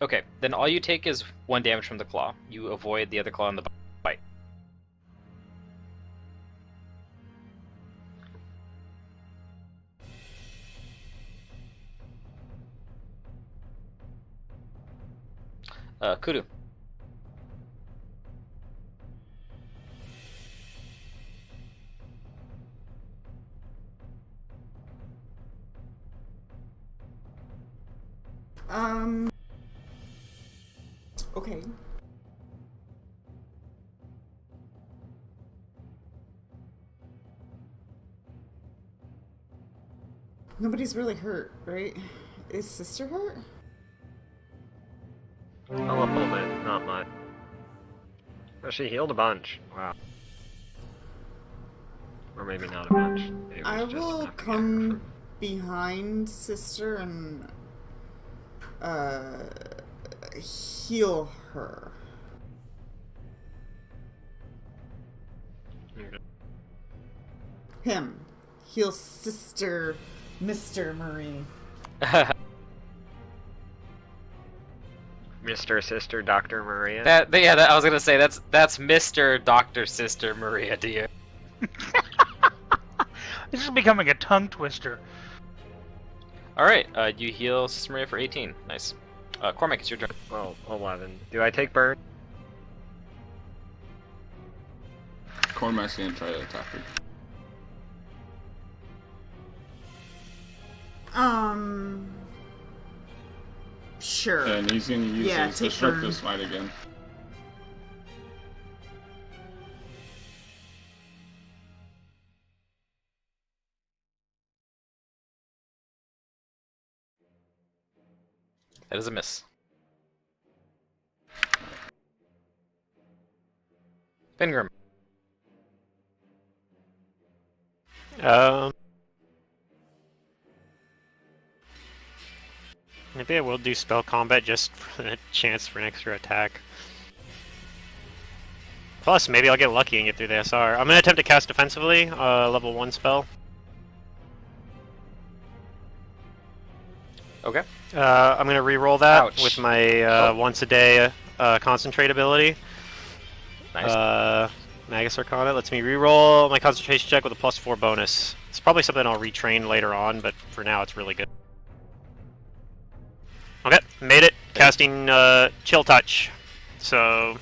Okay, then all you take is 1 damage from the claw. You avoid the other claw and the bite. Kudu. Okay. Nobody's really hurt, right? Is Sister hurt? A little bit, not much. Oh, she healed a bunch. Wow. Or maybe not a bunch. It was I just will enough to get her come behind Sister and heal her. Okay. Him. Heal Sister Mr. Marie. Mr. Sister Dr. Maria. I was gonna say that's Mr. Dr. Sister Maria Dear. This is becoming a tongue twister. All right, you heal Sister Maria for 18. Nice. Cormac, it's your turn. Well, 11. Do I take burn? Cormac's gonna try to attack her. Sure. And he's gonna use his take destructive burn. smite again. That is a miss. Pengram. Maybe I will do spell combat just for the chance for an extra attack. Plus, maybe I'll get lucky and get through the SR. I'm gonna attempt to cast defensively, level 1 spell. Okay. I'm gonna re-roll that Ouch. with my once a day concentrate ability. Nice. Magus Arcana lets me re-roll my concentration check with a +4 bonus. It's probably something I'll retrain later on, but for now it's really good. Okay, made it. Casting Chill Touch. So,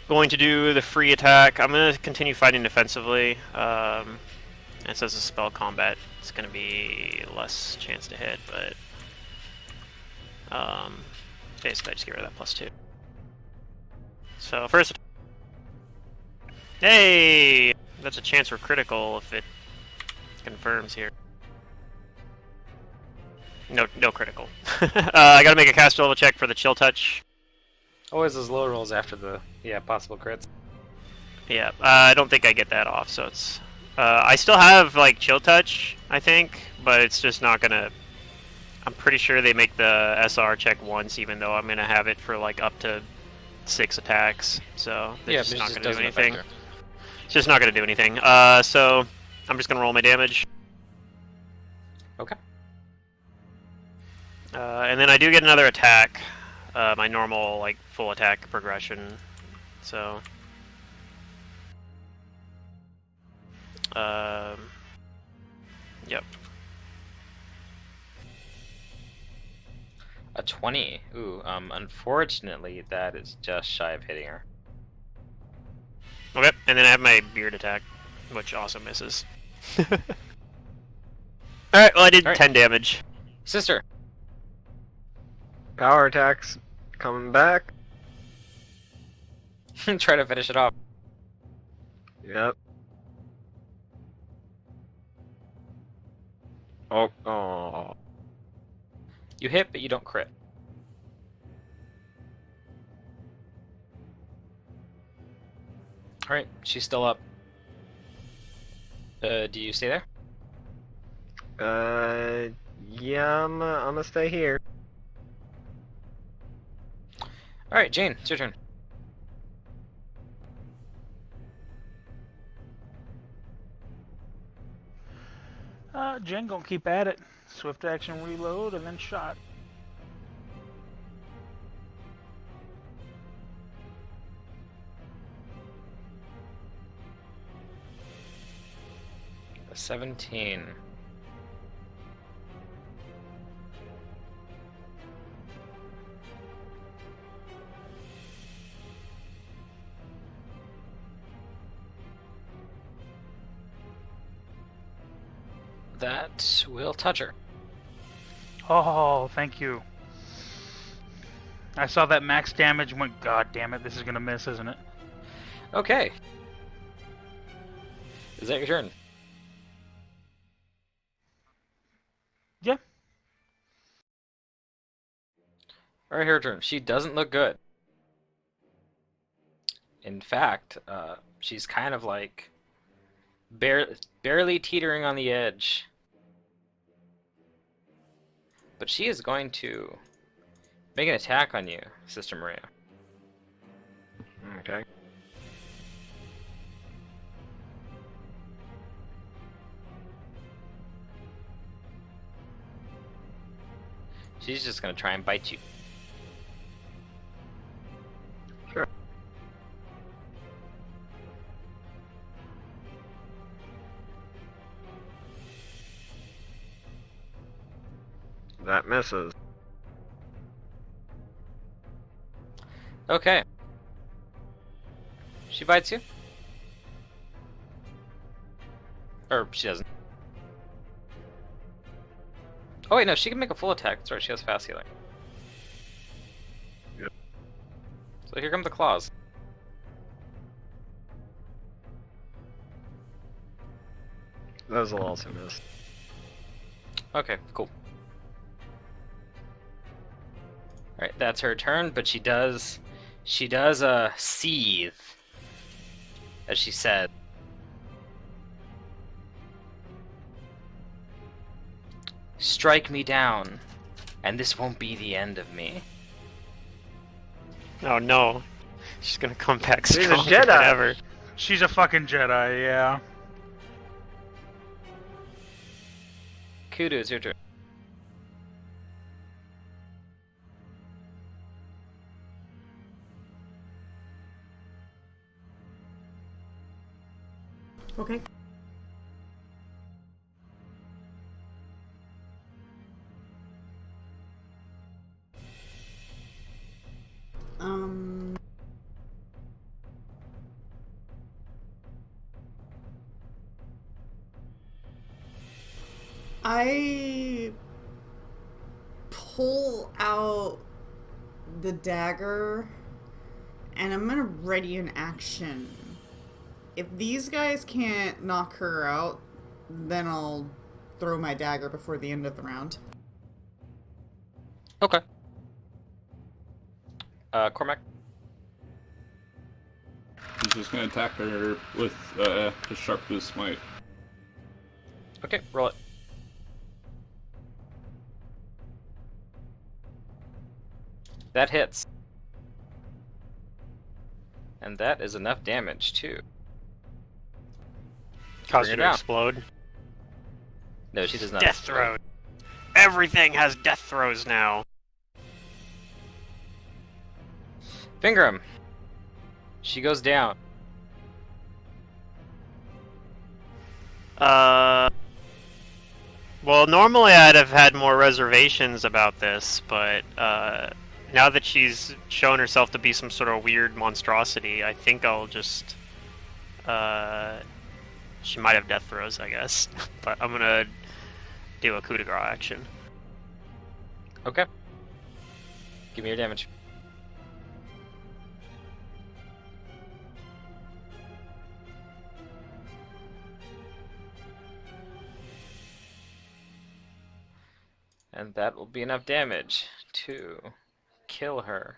going to do the free attack. I'm going to continue fighting defensively. It says a spell combat. It's going to be less chance to hit, but basically I just get rid of that +2. So first, hey, that's a chance for critical if it confirms here. No critical. I gotta make a cast level check for the Chill Touch. Always those low rolls after the possible crits. Yeah, I don't think I get that off, so it's... I still have, like, Chill Touch, I think, but it's just not gonna... I'm pretty sure they make the SR check once, even though I'm gonna have it for, like, up to 6 attacks, so they're just not gonna do anything. It's just not gonna do anything. So, I'm just gonna roll my damage. Okay. And then I do get another attack, my normal, like, full attack progression, so... Yep. A 20. Ooh, unfortunately, that is just shy of hitting her. Okay, and then I have my beard attack, which also misses. Alright, well I did 10 damage. Sister! Power attacks coming back. Try to finish it off. Yep. Oh. You hit, but you don't crit. Alright, she's still up. Do you stay there? Yeah, I'm gonna stay here. Alright, Jane, it's your turn. Jen gonna keep at it. Swift action reload and then shot. A 17. that will touch her. Oh, thank you. I saw that max damage and went, God damn it, this is gonna miss, isn't it? Okay. Is that your turn? Yeah. Alright, her turn. She doesn't look good. In fact, she's kind of like barely teetering on the edge. But she is going to make an attack on you, Sister Maria. Okay. She's just going to try and bite you. Sure. That misses. Okay. She bites you? Or she doesn't. Oh wait, no, she can make a full attack. That's right, she has fast healing. Yep. So here come the claws. Those will also miss. Okay, cool. Alright, that's her turn, but she does seethe, as she said. Strike me down, and this won't be the end of me. Oh no. She's gonna come back She's a stronger Jedi. than ever. She's a fucking Jedi, yeah. Kudu, it's your turn. Okay. Um. I pull out the dagger and I'm gonna ready an action. If these guys can't knock her out, then I'll throw my dagger before the end of the round. Okay. Cormac. He's just gonna attack her with his sharpest smite. Okay, roll it. That hits. And that is enough damage, too. Cause Bring you her to down. explode. No, she does not. Death throw. Everything has death throws now. Fingram. She goes down. Well, normally I'd have had more reservations about this, but now that she's shown herself to be some sort of weird monstrosity, I think I'll just she might have death throws, I guess. But I'm gonna do a coup de grace action. Okay. Give me your damage. And that will be enough damage to kill her.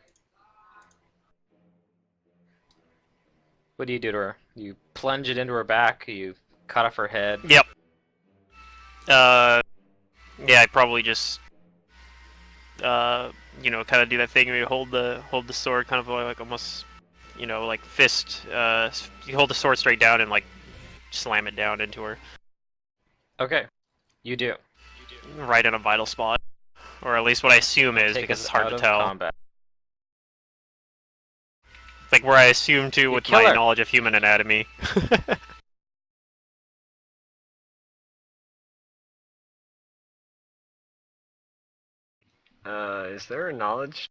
What do you do to her? You plunge it into her back, you cut off her head. Yep. Yeah, I probably just you know, kind of do that thing where you hold the sword kind of like almost, you know, like fist. You hold the sword straight down and like slam it down into her. Okay, you do. Right in a vital spot, or at least what I assume is, Take because us it's hard out to of tell. combat. Like where I assume to with kill my her. knowledge of human anatomy. Is there a knowledge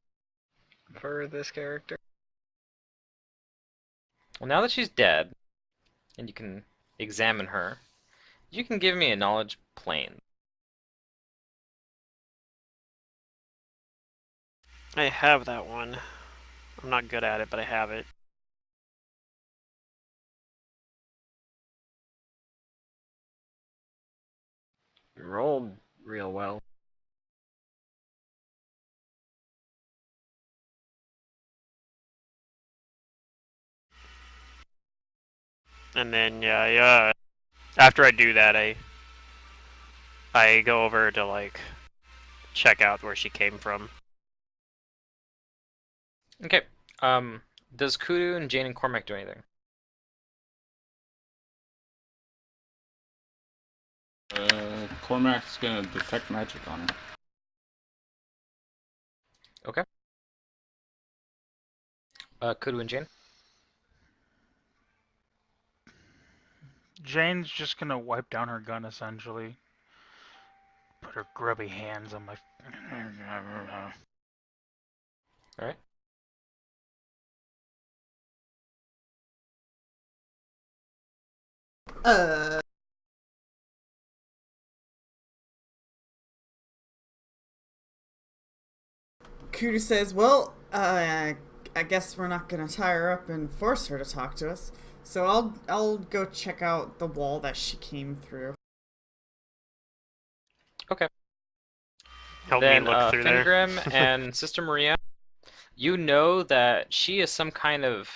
for this character? Well, now that she's dead, and you can examine her, you can give me a knowledge plane. I have that one. I'm not good at it, but I have it. You rolled real well. And then yeah. After I do that, I go over to like check out where she came from. Okay. Does Kudu and Jane and Cormac do anything? Cormac's gonna detect magic on her. Okay. Kudu and Jane? Jane's just gonna wipe down her gun essentially. Put her grubby hands on my. Alright. Kudu says, well, I guess we're not gonna tie her up and force her to talk to us. So I'll go check out the wall that she came through. Okay. Help Then me look through there. Fingrim and Sister Maria, you know that she is some kind of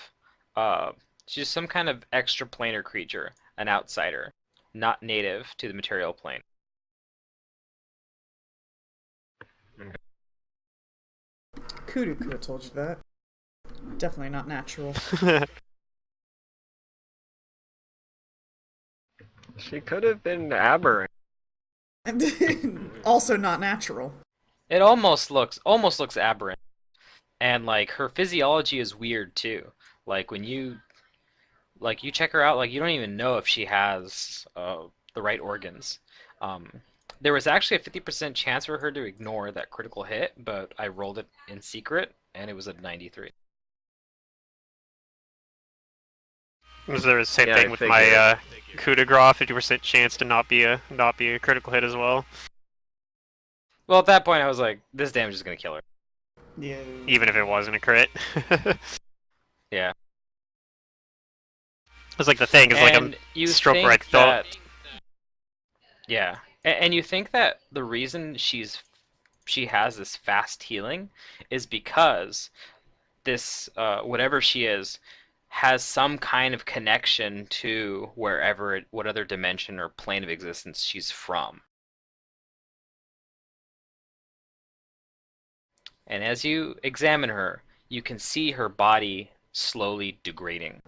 extraplanar creature, an outsider, not native to the material plane. Kudu could have told you that. Definitely not natural. She could have been aberrant. Also not natural. It almost looks aberrant, and like her physiology is weird too. Like when you check her out, like you don't even know if she has the right organs. There was actually a 50% chance for her to ignore that critical hit, but I rolled it in secret, and it was a 93. Was there the same Yeah, thing I with figured. my coup de grace? 50% chance to not be a critical hit as well, Well, at that point, I was like, this damage is gonna kill her. Yeah. even if it wasn't a crit. Yeah. It's like the thing is like And a you stroke where I think thought. that, yeah, and you think that the reason she has this fast healing is because this whatever she is has some kind of connection to what other dimension or plane of existence she's from. And as you examine her, you can see her body slowly degrading.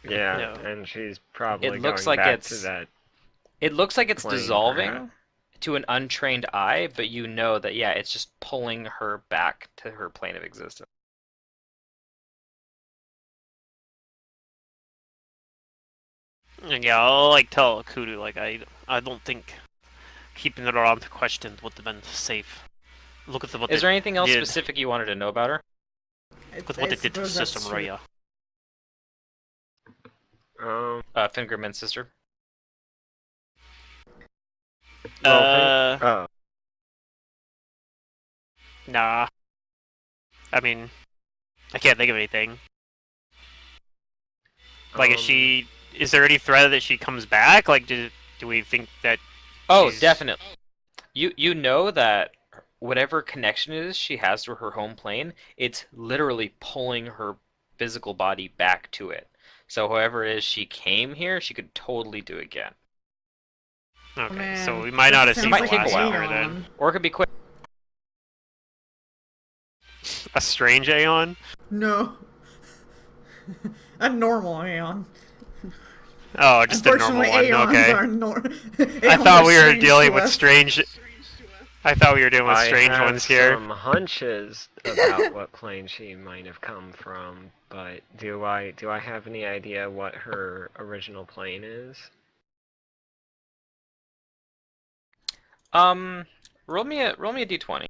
Yeah, No. and she's probably It looks going like back to it's that. it looks like it's plane, dissolving perhaps. to an untrained eye, but you know that yeah, it's just pulling her back to her plane of existence. And yeah, I'll like tell Kudu like I don't think keeping it around to questions would have been safe. Look at what Is they there anything else did specific you wanted to know about her? with what they did to suppose that's Sister true. Maria. Fingerman's sister. Well, Nah. I mean, I can't think of anything. Like, is there any threat that she comes back? Like, do we think that? Oh, she's... definitely. You know that whatever connection it is she has to her home plane, it's literally pulling her physical body back to it. So whoever it is she came here, she could totally do again. Okay, Man, so we might not have this seen might the sounds take a last while. of her then. Aeon. Or it could be quick. A strange Aeon? No. A normal Aeon. Oh, just a normal Unfortunately, one. Aeons Okay. are I thought we were strange dealing to with us. strange. I thought we were dealing with strange I have ones here. some hunches about what plane she might have come from, but do I have any idea what her original plane is? Roll me a d20.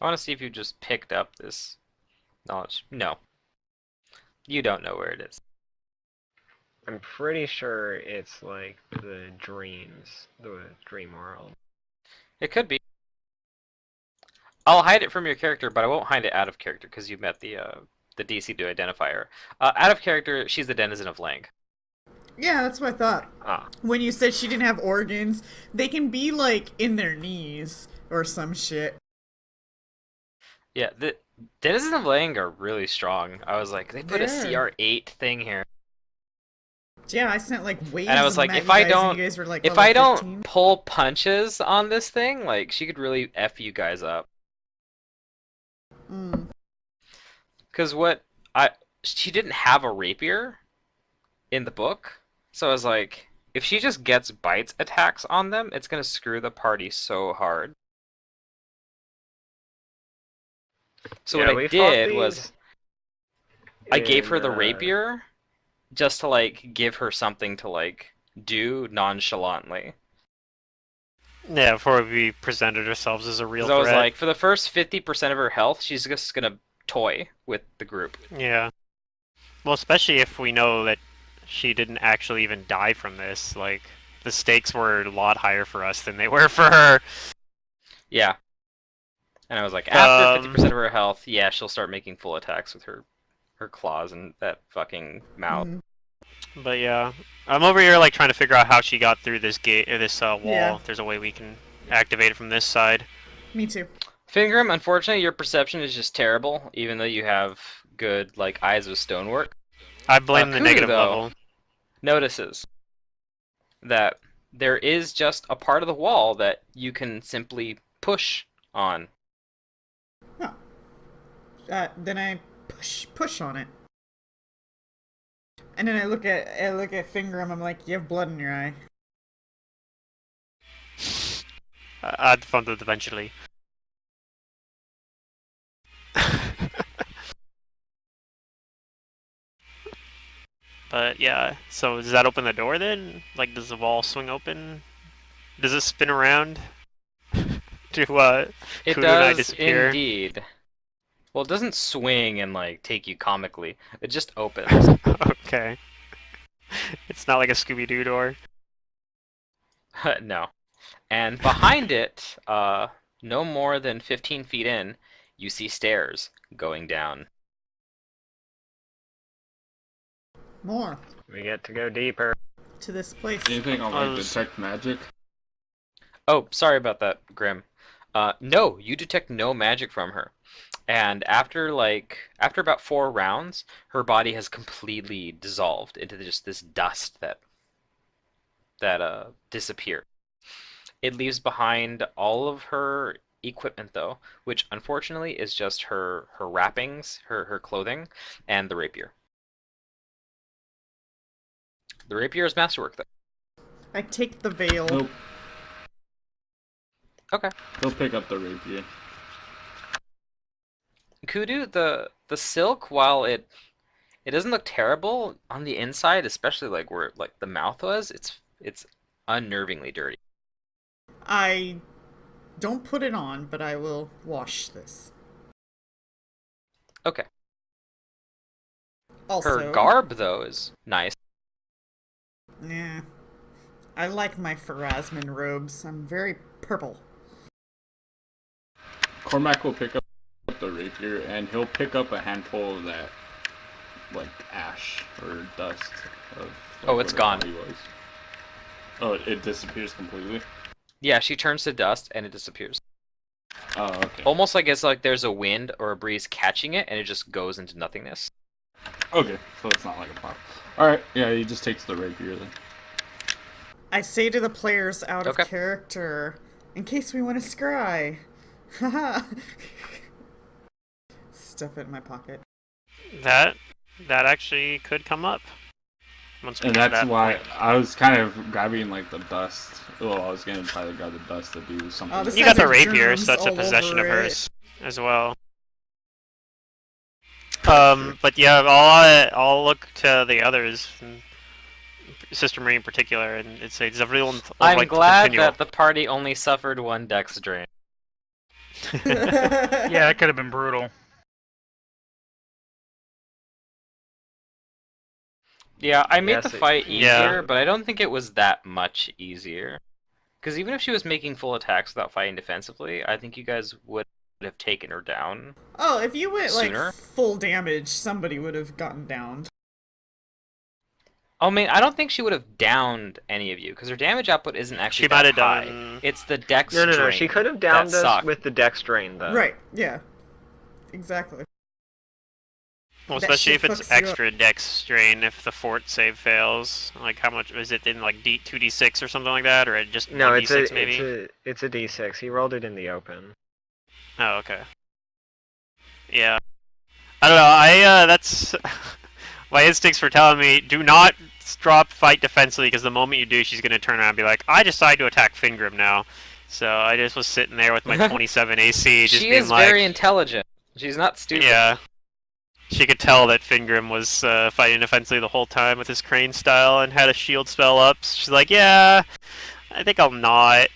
I want to see if you just picked up this knowledge. No. You don't know where it is. I'm pretty sure it's like the dream world. It could be. I'll hide it from your character, but I won't hide it out of character because you met the DC to identify her. Out of character, she's the denizen of Lang. Yeah, that's what I thought. Ah, When you said she didn't have organs, they can be like in their knees or some shit. Yeah, the denizens of Lang are really strong. I was like, they put a They're- CR8 thing here. Yeah, I sent like waves And I was of like, Matt if I you guys, and don't, you guys were like if level I don't 15. pull punches on this thing, like she could really f you guys up. Mm. Cause she didn't have a rapier in the book, so I was like, if she just gets bites attacks on them, it's gonna screw the party so hard. So yeah, what I we fought did was I gave her the in, rapier just to like give her something to like do nonchalantly. Yeah, before we presented ourselves as a real Because I was threat. like, for the first 50% of her health, she's just gonna toy with the group. Yeah. Well, especially if we know that she didn't actually even die from this. Like, the stakes were a lot higher for us than they were for her. Yeah. And I was like, after Um, 50% of her health, yeah, she'll start making full attacks with her claws and that fucking mouth. Mm. But yeah, I'm over here like trying to figure out how she got through this gate, this wall. Yeah. If there's a way we can activate it from this side. Me too. Fingram, unfortunately, your perception is just terrible, even though you have good, like, eyes of stonework. I blame the Kudu, negative though, level. notices that there is just a part of the wall that you can simply push on. Oh. Then I push on it. And then I look at Fingram, I'm like, you have blood in your eye. I'd fund it eventually. But yeah, so does that open the door then? Like, does the wall swing open? Does it spin around? Do It Kudu and I does disappear? indeed. Well, it doesn't swing and, like, take you comically. It just opens. Okay. It's not like a Scooby-Doo door. No. And behind it, no more than 15 feet in, you see stairs going down. More we get to go deeper. to this place. Anything on like detect magic? Oh, sorry about that, Grim. No, you detect no magic from her. And after about 4 rounds, her body has completely dissolved into just this dust that disappeared. It leaves behind all of her equipment though, which unfortunately is just her wrappings, her clothing, and the rapier. The rapier is masterwork though. I take the veil. Nope. Okay. He'll pick up the rapier. Kudu, the silk, while it doesn't look terrible on the inside, especially like where like the mouth was, it's unnervingly dirty. I don't put it on, but I will wash this. Okay. Also, Her garb though is nice. yeah, I like my Pharasman robes. I'm very purple. Cormac will pick up the rapier and he'll pick up a handful of that, like ash or dust. Of, like, Oh, it's where the gone. body was. Oh, it disappears completely. Yeah, she turns to dust and it disappears. Oh, okay. Almost like it's like there's a wind or a breeze catching it and it just goes into nothingness. Okay, so it's not like a pop. All right, yeah, he just takes the rapier then. I say to the players out Okay. of character, in case we want to scry. Haha. Stuff it in my pocket. That actually could come up. Once we And get to that's that why point. I was kind of grabbing like the dust. Well, I was gonna try to grab the dust to do something. Oh, this You has got the a rapier, germs so that's a all possession of over it. hers as well. But yeah, I'll look to the others, and Sister Marie in particular, and say, does everyone I'm like glad to continue? that the party only suffered 1 dex drain. Yeah, that could have been brutal. Yeah, I made Yes, the fight yeah. easier, but I don't think it was that much easier. Because even if she was making full attacks without fighting defensively, I think you guys would have taken her down. Oh, if you went like Sooner? full damage, somebody would have gotten downed. Oh man, I don't think she would have downed any of you, because her damage output isn't actually She that might have high. done. It's the dex No, drain. she could have downed that us sucked. with the dex drain, though. Right, yeah. Exactly. Well, That especially shit if it's fucks you up. extra dex strain if the fort save fails. Like, how much is it in, like, 2d6 or something like that? Or just No, 1d6 maybe? it's a d6. He rolled it in the open. Oh, okay. Yeah. I don't know, that's... My instincts were telling me, do not drop fight defensively, because the moment you do, she's going to turn around and be like, I decide to attack Fingrim now. So I just was sitting there with my 27 AC, just She being is like... very intelligent. She's not stupid. Yeah. She could tell that Fingrim was fighting defensively the whole time with his crane style and had a shield spell up. So she's like, yeah, I think I'll not.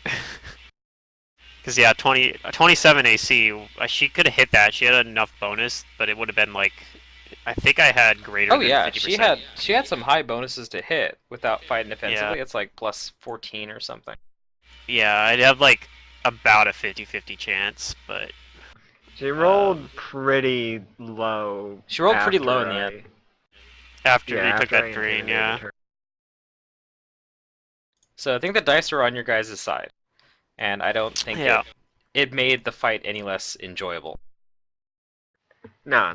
Because, yeah, 27 AC, she could have hit that. She had enough bonus, but it would have been like, I think I had greater Oh than yeah, 50%. she had some high bonuses to hit without fighting defensively. Yeah. It's like plus 14 or something. Yeah, I'd have like about a 50-50 chance, but... She rolled pretty low. She rolled pretty low after in the end. After Yeah, they took after I that drain, intimidated yeah. her. So I think the dice are on your guys' side, and I don't think Yeah. it made the fight any less enjoyable. No.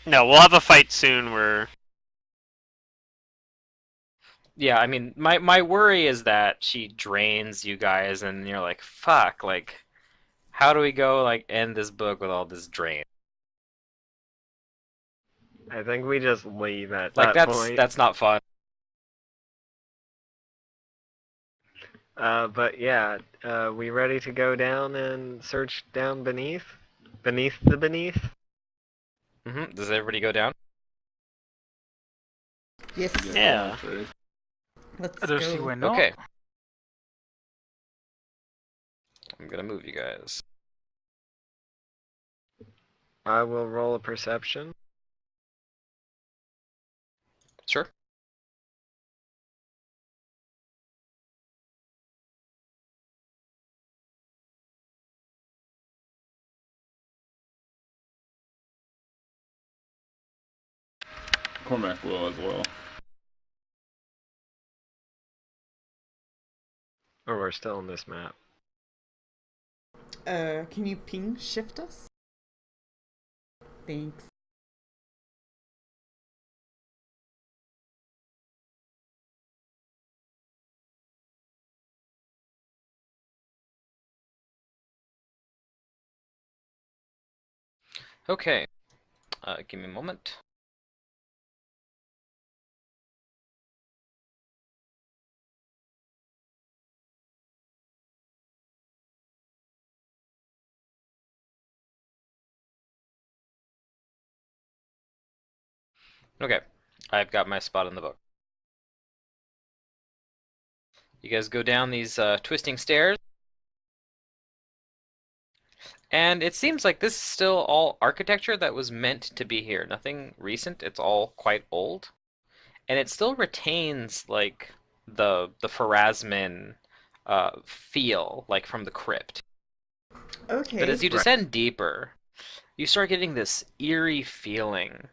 No, we'll have a fight soon where... Yeah, I mean, my worry is that she drains you guys, and you're like, fuck, like, how do we go, like, end this book with all this drain? I think we just leave at Like, that point. that's not fun. But yeah, we ready to go down and search down beneath? Beneath the beneath? Does everybody go down? Yes. Yeah. Let's Does she go. win? No. Okay. I'm gonna move you guys. I will roll a perception. Sure. Cormac will as well. Oh, we're still on this map. Can you ping shift us? Thanks. Okay. Give me a moment. Okay. I've got my spot in the book. You guys go down these twisting stairs. And it seems like this is still all architecture that was meant to be here. Nothing recent. It's all quite old. And it still retains like the Pharasmin feel, like from the crypt. Okay. But as you descend deeper, you start getting this eerie feeling.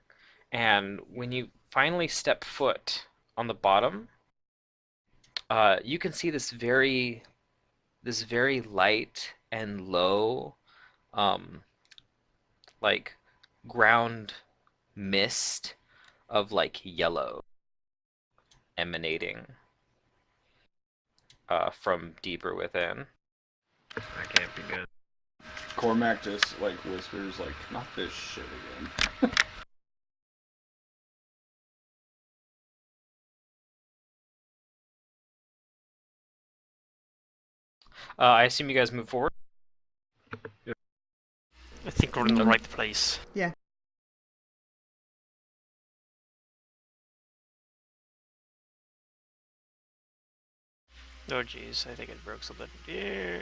And when you finally step foot on the bottom, you can see this very light and low, like ground mist of like yellow emanating from deeper within. That can't be good. Cormac just like whispers like, not this shit again. I assume you guys move forward. I think we're in the right place. Yeah. Oh jeez, I think it broke something. Yeah.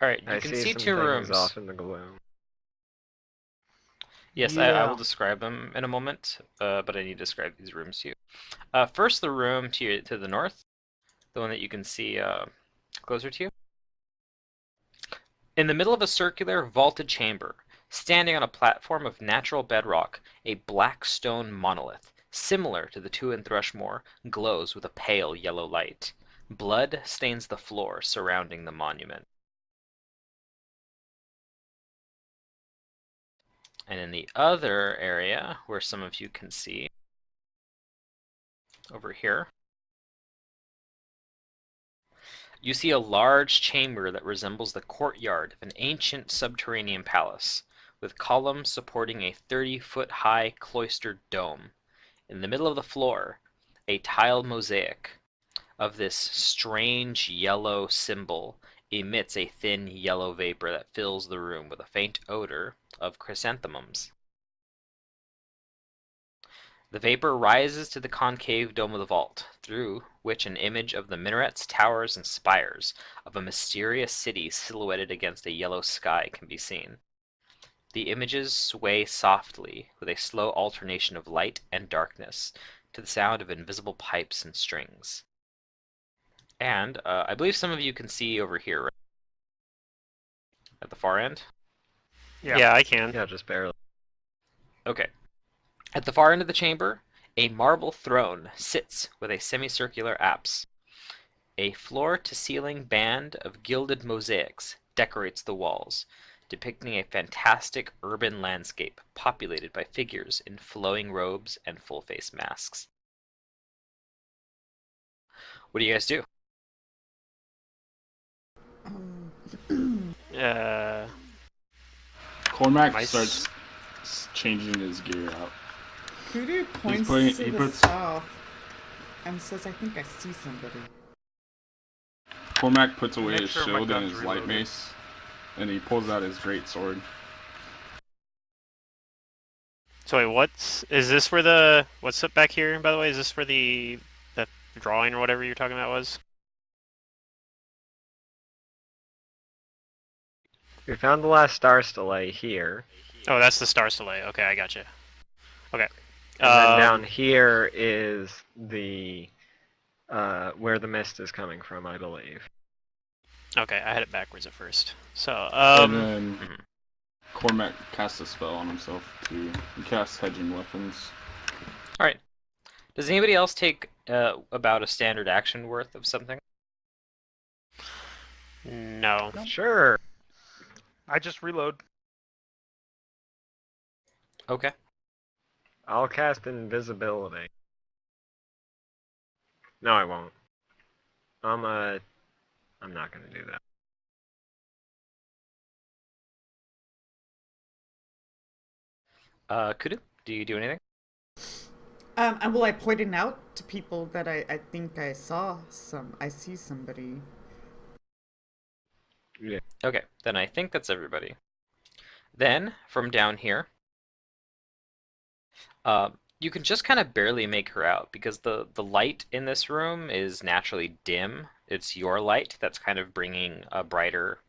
Alright, I you can see see some two things rooms. off in the gloom. Yes, I will describe them in a moment, but I need to describe these rooms to you. First, the room to the north, the one that you can see closer to you. In the middle of a circular, vaulted chamber, standing on a platform of natural bedrock, a black stone monolith, similar to the two in Thrushmoor, glows with a pale yellow light. Blood stains the floor surrounding the monument. And in the other area, where some of you can see, over here, you see a large chamber that resembles the courtyard of an ancient subterranean palace, with columns supporting a 30-foot-high cloistered dome. In the middle of the floor, a tiled mosaic of this strange yellow symbol emits a thin yellow vapor that fills the room with a faint odor of chrysanthemums. The vapor rises to the concave dome of the vault, through which an image of the minarets, towers, and spires of a mysterious city silhouetted against a yellow sky can be seen. The images sway softly, with a slow alternation of light and darkness, to the sound of invisible pipes and strings. And I believe some of you can see over here, right? At the far end? Yeah, I can. Yeah, just barely. Okay. At the far end of the chamber, a marble throne sits with a semicircular apse. A floor-to-ceiling band of gilded mosaics decorates the walls, depicting a fantastic urban landscape populated by figures in flowing robes and full-face masks. What do you guys do? Cormac Mice. starts changing his gear out. Kudu points putting- to he the puts- south and says, I think I see somebody. Cormac puts away Make his sure my shield and gun's his light reloaded. mace, and he pulls out his great sword. So wait, is this for what's up back here, by the way? Is this for the drawing or whatever you're talking about was? We found the last star stele here, Oh, that's the star soleil. Okay, I gotcha. Okay. and then down here is the where the mist is coming from, I believe. Okay, I had it backwards at first. So, And then mhm. Cormac casts a spell on himself too. He casts hedging weapons. Alright. Does anybody else take about a standard action worth of something? no. Sure. I just reload. Okay. I'll cast invisibility. No, I won't. I'm not gonna do that. Kudu, do you do anything? And will I point it out to people that I think I see somebody? Yeah. Okay, then I think that's everybody. Then, from down here, you can just kind of barely make her out because the light in this room is naturally dim. It's your light that's kind of bringing a brighter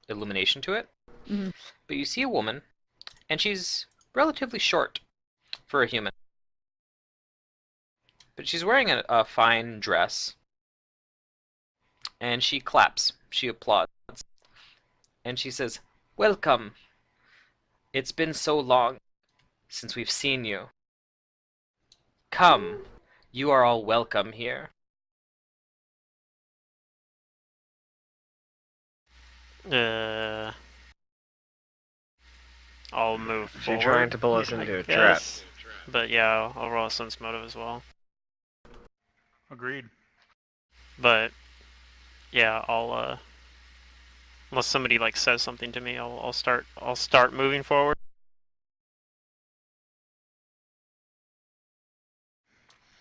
illumination to it. Mhm. But you see a woman, and she's relatively short for a human. But she's wearing a fine dress, and she claps, she applauds, and she says, "Welcome. It's been so long since we've seen you. Come, you are all welcome here." I'll move Is she forward. trying to pull us I into a trap? guess. But yeah, I'll roll a sense motive as well. Agreed. But yeah, I'll unless somebody like says something to me, I'll start moving forward.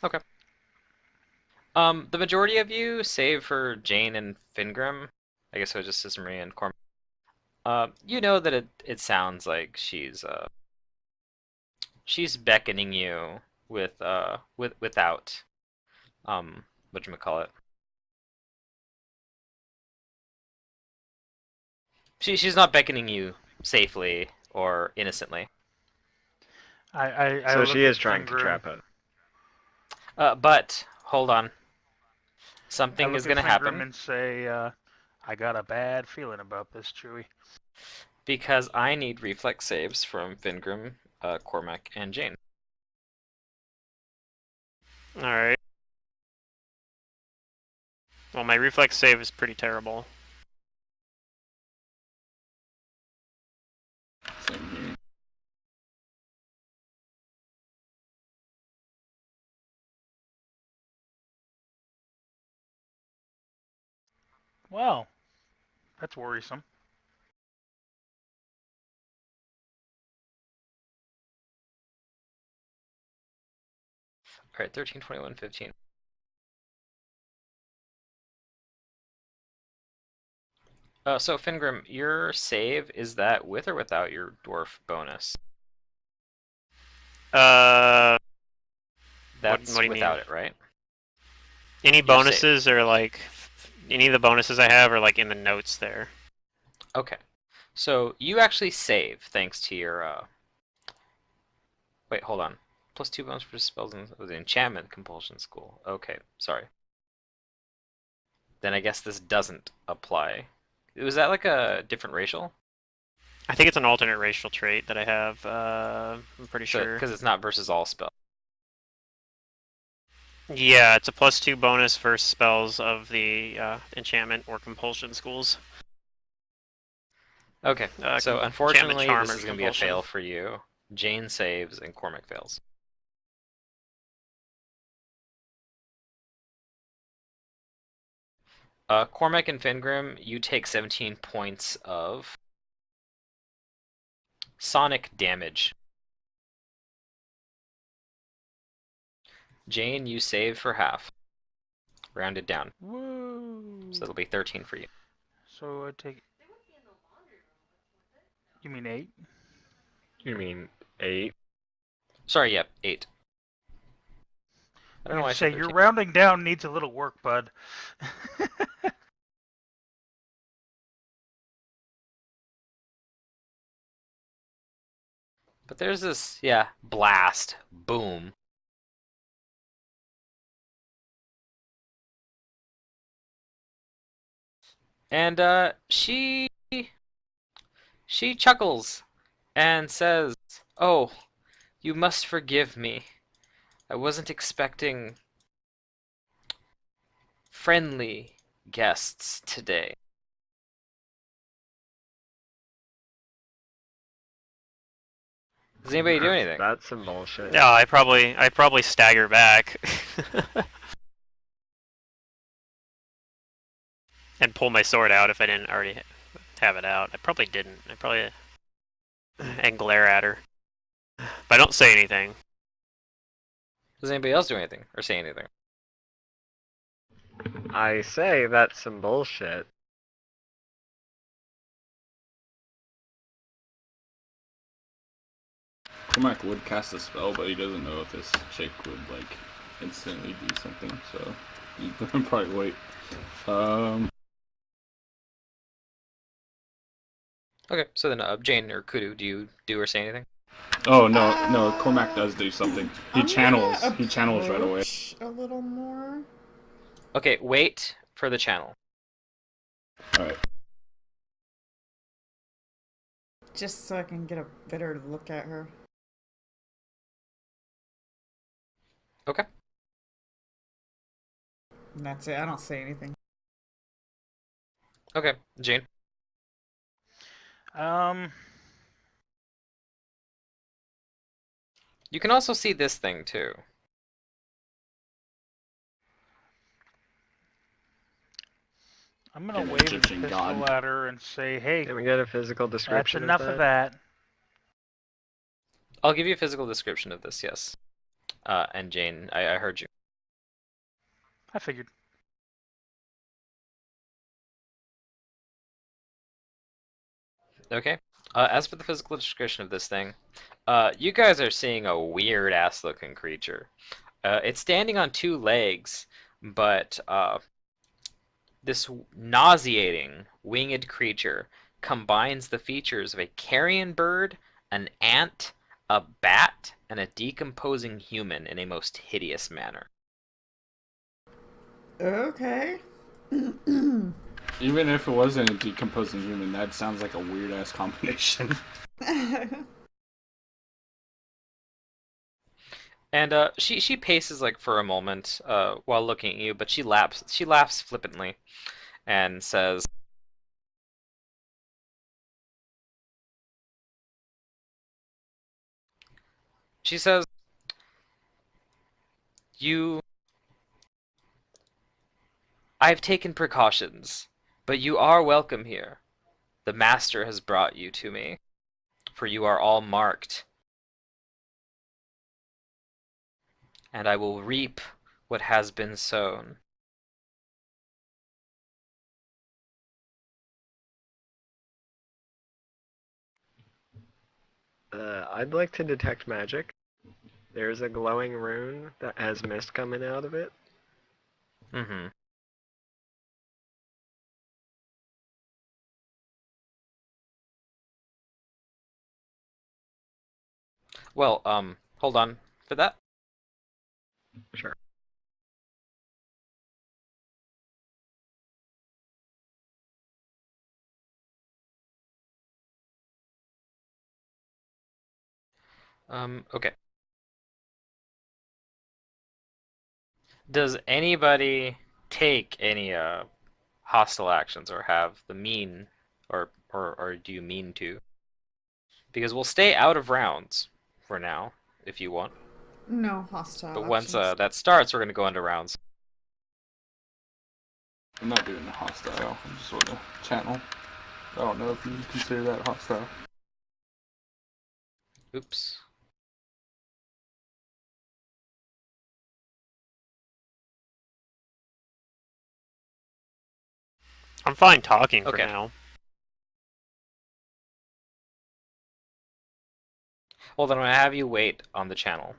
Okay. The majority of you, save for Jane and Fingrim, I guess it was just Sismarie and Cormac, you know that it sounds like she's beckoning you without whatchamacallit. She's not beckoning you safely or innocently. I So look she at is trying to Fingrim. trap us. But hold on, I something look is at gonna Fingrim happen and say, I got a bad feeling about this, Chewie. because I need reflex saves from Fingrim, Cormac, and Jane. Alright. Well, my reflex save is pretty terrible. Same here. Well, that's worrisome. All right, 13, 21, 15. So Fingrim, your save, is that with or without your dwarf bonus? That's what do you without mean? it, right? Any Your save. bonuses are like any of the bonuses I have are like in the notes there. Okay. So you actually save thanks to your wait, hold on. +2 bonus for spells in the enchantment compulsion school. Okay, sorry. Then I guess this doesn't apply. Was that like a different racial? I think it's an alternate racial trait that I have. I'm pretty So sure. because it's not versus all spell. Yeah, it's a +2 bonus for spells of the enchantment or compulsion schools. Okay. So Enchantment, unfortunately, charm, this or is going to be a compulsion. fail for you. Jane saves and Cormac fails. Cormac and Fingrim, you take 17 points of sonic damage. Jane, you save for half. Rounded down. Woo! So it'll be 13 for you. So I take. You mean 8? You mean 8? Sorry, yep, 8. I don't know why I say said your 13. rounding down needs a little work, bud. But there's this, yeah, blast. Boom. And she chuckles and says, "Oh, you must forgive me. I wasn't expecting friendly guests today." Does anybody do anything? That's some bullshit. No, I probably stagger back and pull my sword out if I didn't already have it out. I probably didn't. I probably and glare at her, but I don't say anything. Does anybody else do anything or say anything? I say that's some bullshit. Cormac would cast a spell, but he doesn't know if this chick would like instantly do something, so he's gonna probably wait. Okay, so then Jane or Kudu, do you do or say anything? Oh no, Cormac does do something. He I'm channels. gonna He channels right away. approach a little more. Okay, wait for the channel. All right. Just so I can get a better look at her. Okay. And that's it. I don't say anything. Okay, Jane. You can also see this thing too. I'm gonna An wave a Egyptian pistol god. at her and say, "Hey, Can we get a physical that's description enough of of that? that." I'll give you a physical description of this, yes. And Jane, I heard you. I figured. Okay. As for the physical description of this thing, you guys are seeing a weird ass looking creature. It's standing on 2 legs, but this nauseating winged creature combines the features of a carrion bird, an ant, a bat, and a decomposing human in a most hideous manner. Okay. Even if it wasn't a decomposing human, that sounds like a weird ass combination. And she paces like for a moment while looking at you, but she laughs flippantly and says, she says, "You, I've taken precautions, but you are welcome here. The master has brought you to me, for you are all marked, and I will reap what has been sown." I'd like to detect magic. There's a glowing rune that has mist coming out of it. Mm-hmm. Well, hold on for that. Sure. Okay. Does anybody take any hostile actions or have the mean, or do you mean to? Because we'll stay out of rounds for now, if you want. No hostile But once actions. that starts, we're gonna go into rounds. I'm not doing the hostile. I'm just sort of channel. I don't know if you consider that hostile. Oops. I'm fine talking for Okay. now. Well, then I'm gonna have you wait on the channel.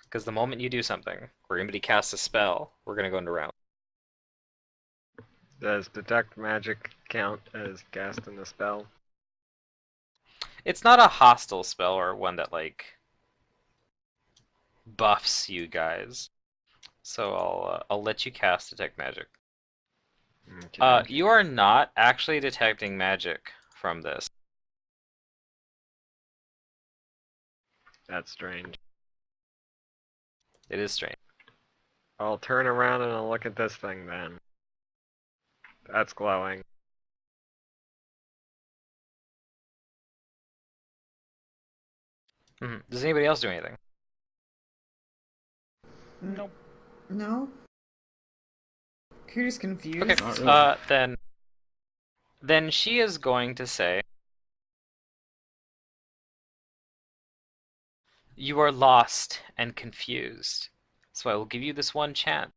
Because the moment you do something, or anybody casts a spell, we're gonna go into round. Does detect magic count as casting a spell? It's not a hostile spell or one that like buffs you guys. So I'll let you cast detect magic. Okay. You are not actually detecting magic from this. That's strange. It is strange. I'll turn around and I'll look at this thing then. That's glowing. Does anybody else do anything? Nope. No? Cootie's confused. Okay. Not really. Then she is going to say, "You are lost and confused, so I will give you this one chance.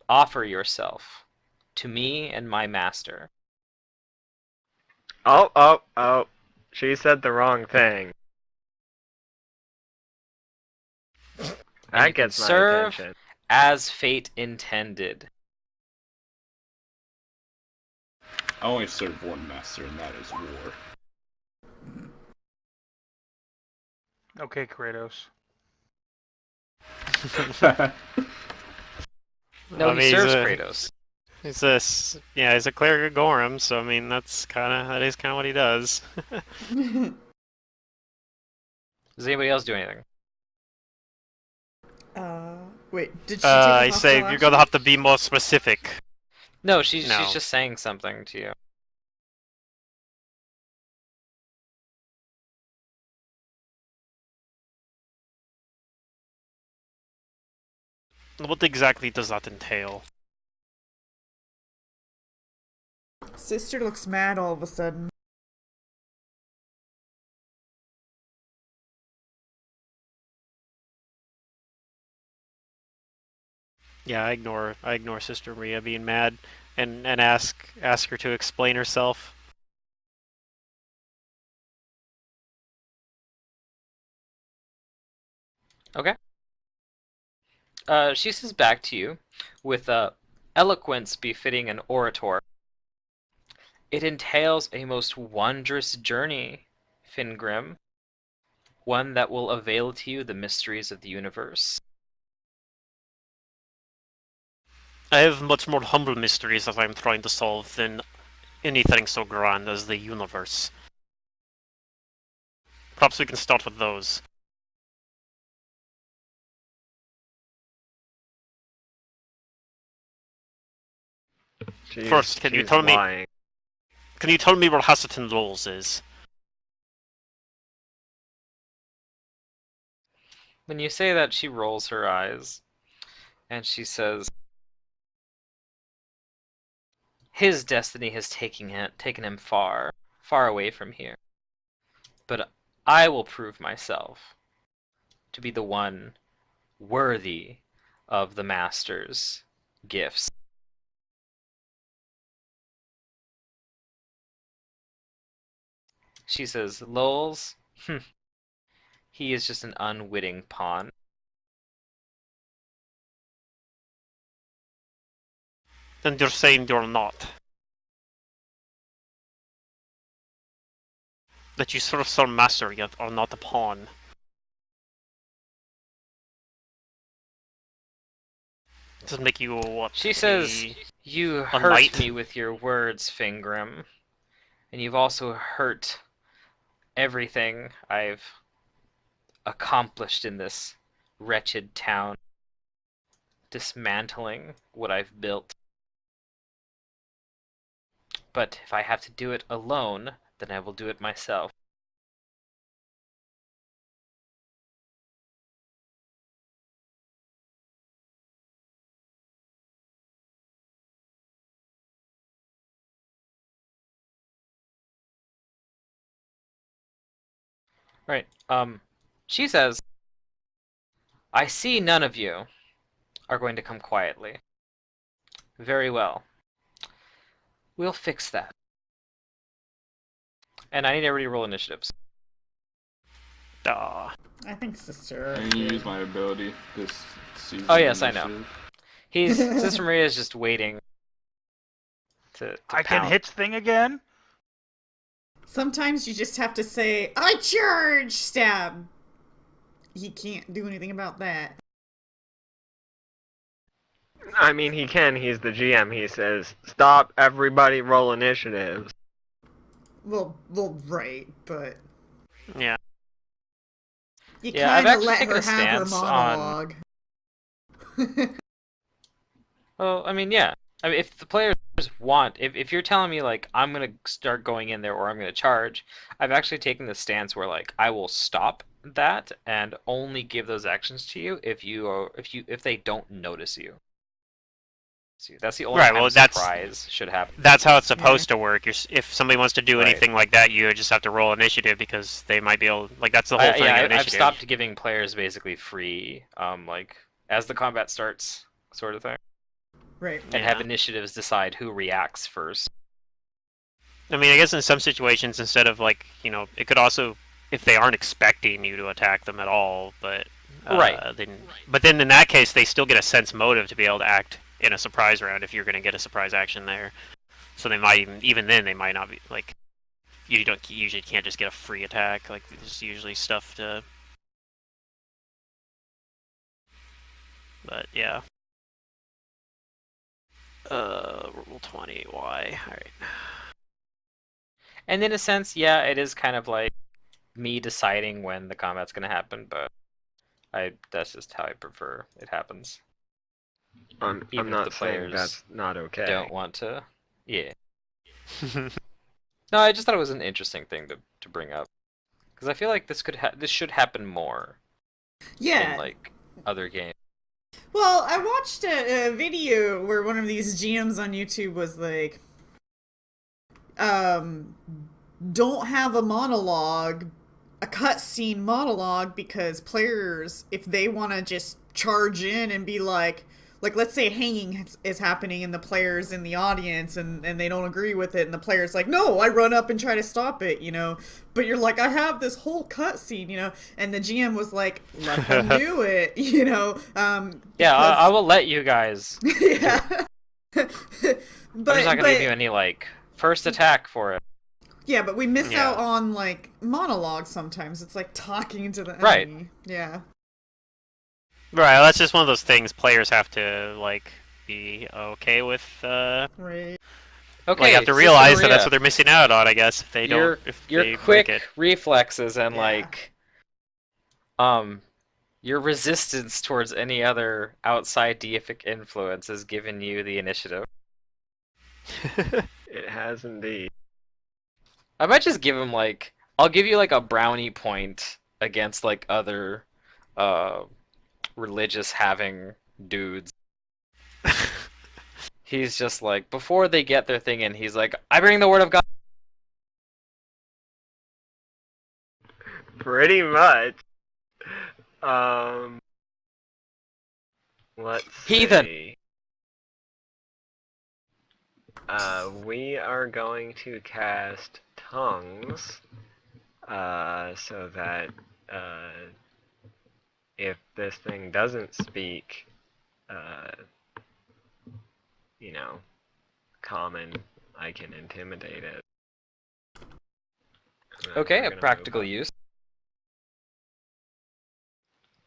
Offer yourself to me and my master." Oh, oh, oh. She said the wrong thing. And That you can gets my serve attention. as fate intended. I only serve one master, and that is war. Okay, Kratos. No, I he mean, serves Kratos. he's a cleric of Gorham, so I mean that is kind of what he does. Does anybody else do anything? Wait, did she take a I hostile say action? you're gonna have to be more specific. No, she's No. just saying something to you. What exactly does that entail? Sister looks mad all of a sudden. Yeah, I ignore Sister Maria being mad, and ask her to explain herself. Okay. She says back to you with eloquence befitting an orator. It entails a most wondrous journey, Fingrim, one that will avail to you the mysteries of the universe. I have much more humble mysteries that I'm trying to solve than anything so grand as the universe. Perhaps we can start with those. First, can you tell me where Hasselton Rolls is? When you say that, she rolls her eyes, and she says, his destiny has taken him far, far away from here. But I will prove myself to be the one worthy of the Master's gifts. She says, Lowell's, he is just an unwitting pawn. And you're saying you're not. That you sort of some master yet are not a pawn. Does it make you what? She says, you hurt knight? me with your words, Fingrim. And you've also hurt everything I've accomplished in this wretched town. Dismantling what I've built. But if I have to do it alone, then I will do it myself. Right. She says, I see none of you are going to come quietly. Very well. We'll fix that. And I need everybody to roll initiatives. Duh. I think sister. I can use my ability this season. Oh, yes, I know. Sister Maria is just waiting to I can pound. hit thing again? Sometimes you just have to say, I charge! Stab! He can't do anything about that. I mean, he can. He's the GM. He says, stop, everybody roll initiatives. Well, right, but Yeah. you Yeah, I've kind of actually let taken her a have her stance monologue. Well, I mean, yeah. I mean, if the players want, if you're telling me, like, I'm going to start going in there or I'm going to charge, I've actually taken the stance where, like, I will stop that and only give those actions to you if they don't notice you. See, that's the only Right, time well, a that's- surprise should happen. That's how it's supposed to work. If somebody wants to do Right. anything like that, you just have to roll initiative because they might be able. Like that's the whole thing of I've initiative. stopped giving players basically free, like, as the combat starts, sort of thing. Right. And have Yeah. initiatives decide who reacts first. I mean, I guess in some situations, instead of like it could also if they aren't expecting you to attack them at all, but Right. Then in that case, they still get a sense motive to be able to act in a surprise round if you're going to get a surprise action there. So they might even then they might not be like you usually can't just get a free attack. Like there's usually stuff to. But yeah. Roll 20. Why? All right. And in a sense, yeah, it is kind of like me deciding when the combat's going to happen, but that's just how I prefer it happens. I'm Even if not the saying players that's not okay. Don't want to. Yeah. No, I just thought it was an interesting thing to bring up. Because I feel like this should happen more Yeah. in, like, other games. Well, I watched a video where one of these GMs on YouTube was like, don't have a monologue, a cutscene monologue, because players, if they want to just charge in and be like, let's say hanging is happening and the players in the audience and they don't agree with it and the player's like, no, I run up and try to stop it, but you're like, I have this whole cutscene, and the GM was like, let them do it, Yeah, I will let you guys. yeah. but I'm just not gonna give you any like first attack for it. yeah, but we miss Yeah. out on like monologue sometimes. It's like talking to the Right. enemy. Yeah. Right, that's just one of those things players have to like be okay with. Right. Okay, Like, you have to Sister realize that Maria, that's what they're missing out on, I guess, if they your don't. If your they break quick it. reflexes and Yeah. like your resistance towards any other outside deific influence has given you the initiative. It has indeed. I might just give him like I'll give you like a brownie point against like other religious having dudes. He's just like before they get their thing in, he's like, I bring the word of God. Pretty much. Let's Heathen. see. We are going to cast tongues, so that if this thing doesn't speak, you know, common, I can intimidate it. And then Okay, we're a gonna practical move up use.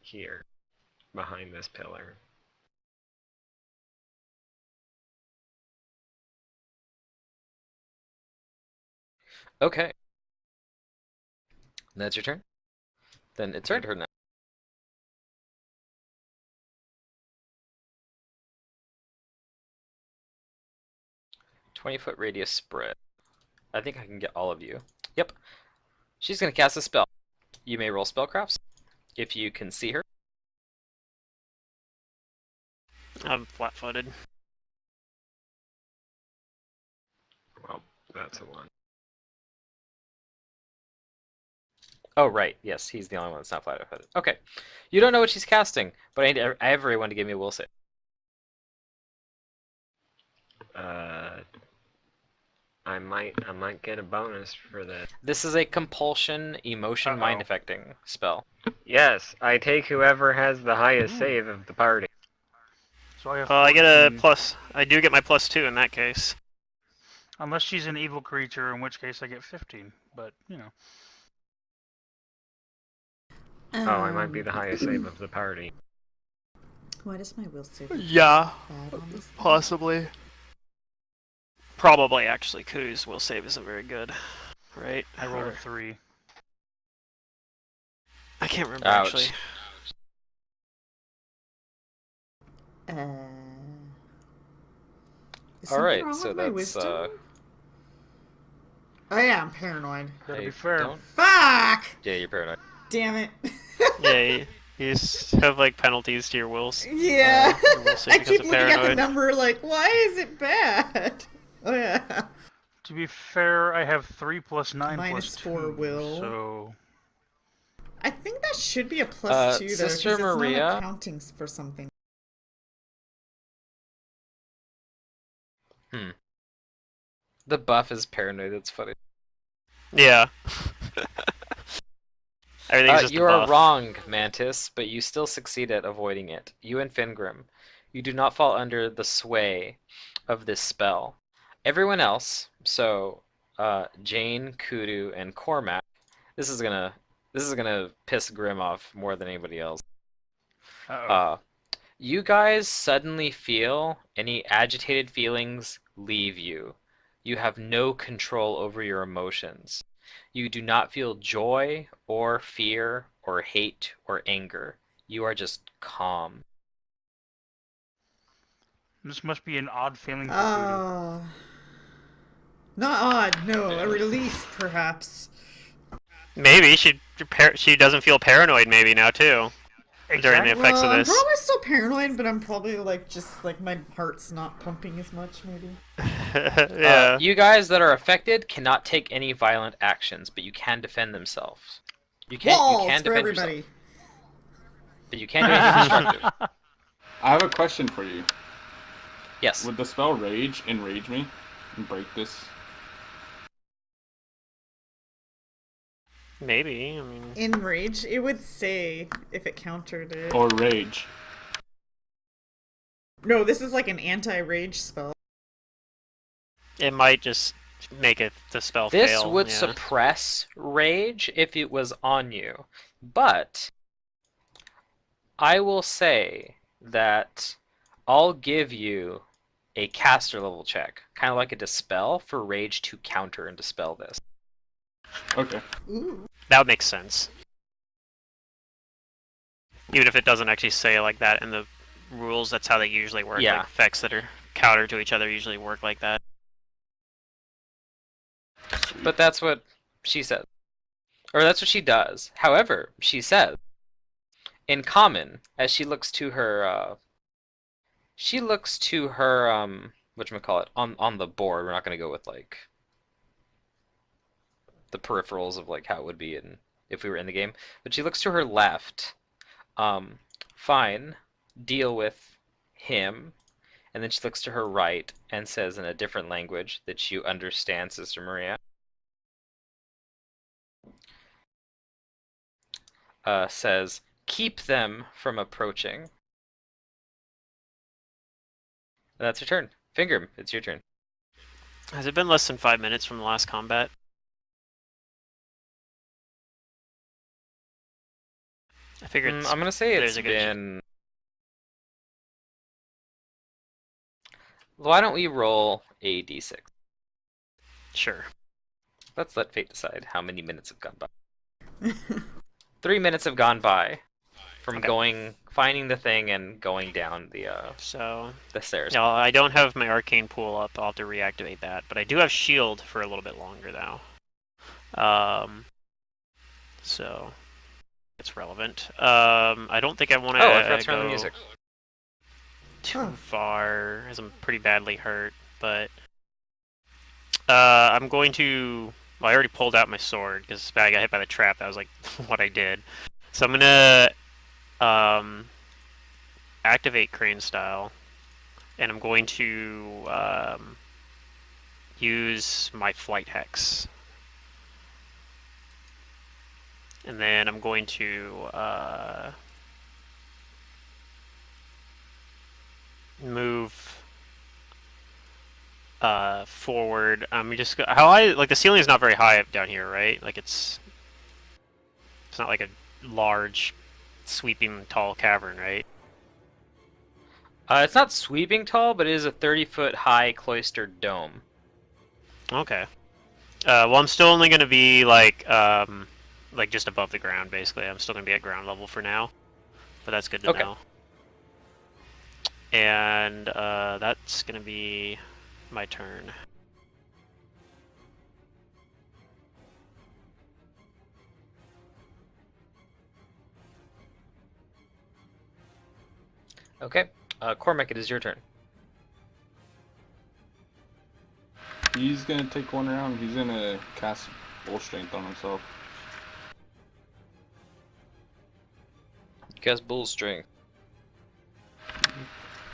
here, behind this pillar. Okay. That's your turn? Then it's her turn now. "20-foot radius spread. I think I can get all of you. Yep. She's gonna cast a spell. You may roll spellcrafts if you can see her. I'm flat-footed. Well, that's a one. Oh, right. Yes, he's the only one that's not flat-footed. Okay. You don't know what she's casting, but I need everyone to give me a will save. I might get a bonus for this. This is a compulsion emotion mind affecting spell. Yes, I take whoever has the highest save of the party. So I have I get a 14. plus. I do get my +2 in that case. Unless she's an evil creature, in which case I get 15. But, you know. Oh, I might be the highest save of the party. Why does my will save Yeah, bad on this thing? possibly. Probably, actually. Ku's will save isn't very good. Right? I rolled a 3. I can't remember, Ouch. actually. Is All something right, wrong so with my that's, wisdom? Oh yeah, I'm paranoid. Gotta I be fair. don't- Fuck! Yeah, you're paranoid. Damn it. Yeah, you just have, like, penalties to your wills. Yeah. Your will save I because keep of looking at the paranoid. number like, why is it bad? Oh yeah. To be fair, I have 3 plus 9 Minus plus 4 2. will. So I think that should be a +2 though, because Sister it's Maria? not accounting for something. The buff is paranoid. That's funny. Yeah. Everything's just You a are buff. wrong, Mantis, but you still succeed at avoiding it. You and Fingrim, you do not fall under the sway of this spell. Everyone else, so Jane, Kudu, and Cormac, this is gonna piss Grim off more than anybody else. uh-oh. You guys suddenly feel any agitated feelings leave you. You have no control over your emotions. You do not feel joy or fear or hate or anger. You are just calm. This must be an odd feeling for Kudu. Oh. Not odd, no. A relief, perhaps. Maybe she doesn't feel paranoid maybe now too. During the effects of I'm this. probably still paranoid, but I'm probably like just like my heart's not pumping as much, maybe. Yeah. You guys that are affected cannot take any violent actions, but you can defend themselves. You can Walls defend for everybody. yourself, but you can't do anything destructive. I have a question for you. Yes. Would the spell Rage enrage me and break this? Maybe. I mean. Enrage, it would say if it countered it. Or Rage? No, this is like an anti-rage spell. It might just make it the spell This fail. would Yeah. suppress rage if it was on you, but I will say that I'll give you a caster level check, kind of like a dispel, for rage to counter and dispel this. Okay. Ooh. That would make sense. Even if it doesn't actually say like that in the rules, that's how they usually work. Yeah. Like effects that are counter to each other usually work like that. But that's what she says. Or that's what she does. However, she says, in common, as she looks to her, whatchamacallit, on the board. We're not going to go with, like, the peripherals of, like, how it would be if we were in the game. But she looks to her left. Fine, deal with him. And then she looks to her right and says in a different language that you understand, Sister Maria. Says, keep them from approaching. And that's her turn. Finger, it's your turn. Has it been less than 5 minutes from the last combat? I figured. I'm gonna say there's it's a good been. Why don't we roll a d6? Sure. Let's let fate decide how many minutes have gone by. 3 minutes have gone by from Okay. finding the thing and going down the So, stairs. no, I don't have my arcane pool up. I'll have to reactivate that, but I do have shield for a little bit longer now. So it's relevant. I don't think I want Oh, I forgot to to turn on the go music. too far, as I'm pretty badly hurt. But I'm going to. Well, I already pulled out my sword because I got hit by the trap. That was like what I did. So I'm gonna activate Crane Style, and I'm going to use my Flight Hex. And then I'm going to move forward. How I like the ceiling is not very high up down here, right? Like it's not like a large, sweeping, tall cavern, right? It's not sweeping tall, but it is a 30-foot high cloistered dome. Okay. Well, I'm still only going to be like just above the ground, basically. I'm still going to be at ground level for now, but that's good to know. And that's going to be my turn. Okay. Cormac, it is your turn. He's gonna take one round. He's gonna cast Bull Strength on himself. Cast Bull Strength.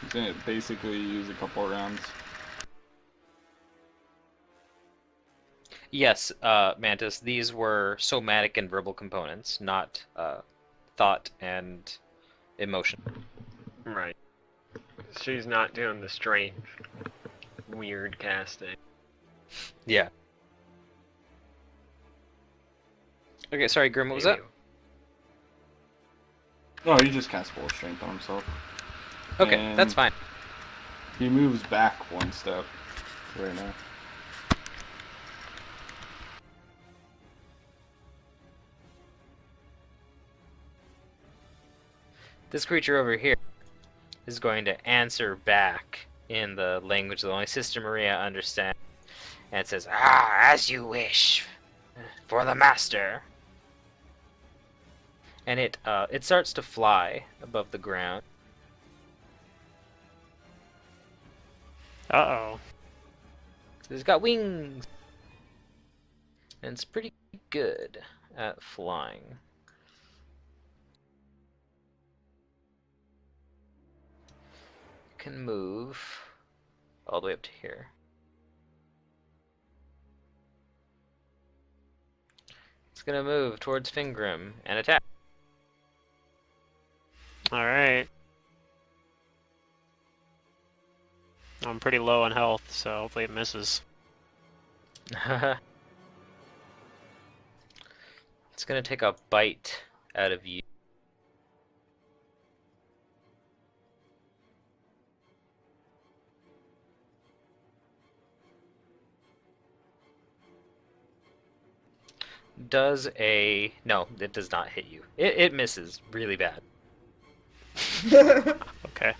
He's gonna basically use a couple rounds. Yes, Mantis, these were somatic and verbal components, not thought and emotion. Right. She's not doing the strange, weird casting. Yeah. Okay, sorry, Grim, what was that? No, he just cast Bull Strength on himself. Okay, And that's fine. he moves back one step right now. This creature over here is going to answer back in the language that only Sister Maria understands. And it says, as you wish, for the master. And it starts to fly above the ground. Uh-oh. It's got wings. And it's pretty good at flying. It can move all the way up to here. It's gonna move towards Fingrim and attack. Alright. I'm pretty low on health, so hopefully it misses. It's gonna take a bite out of you. No, it does not hit you. It misses really bad. Okay.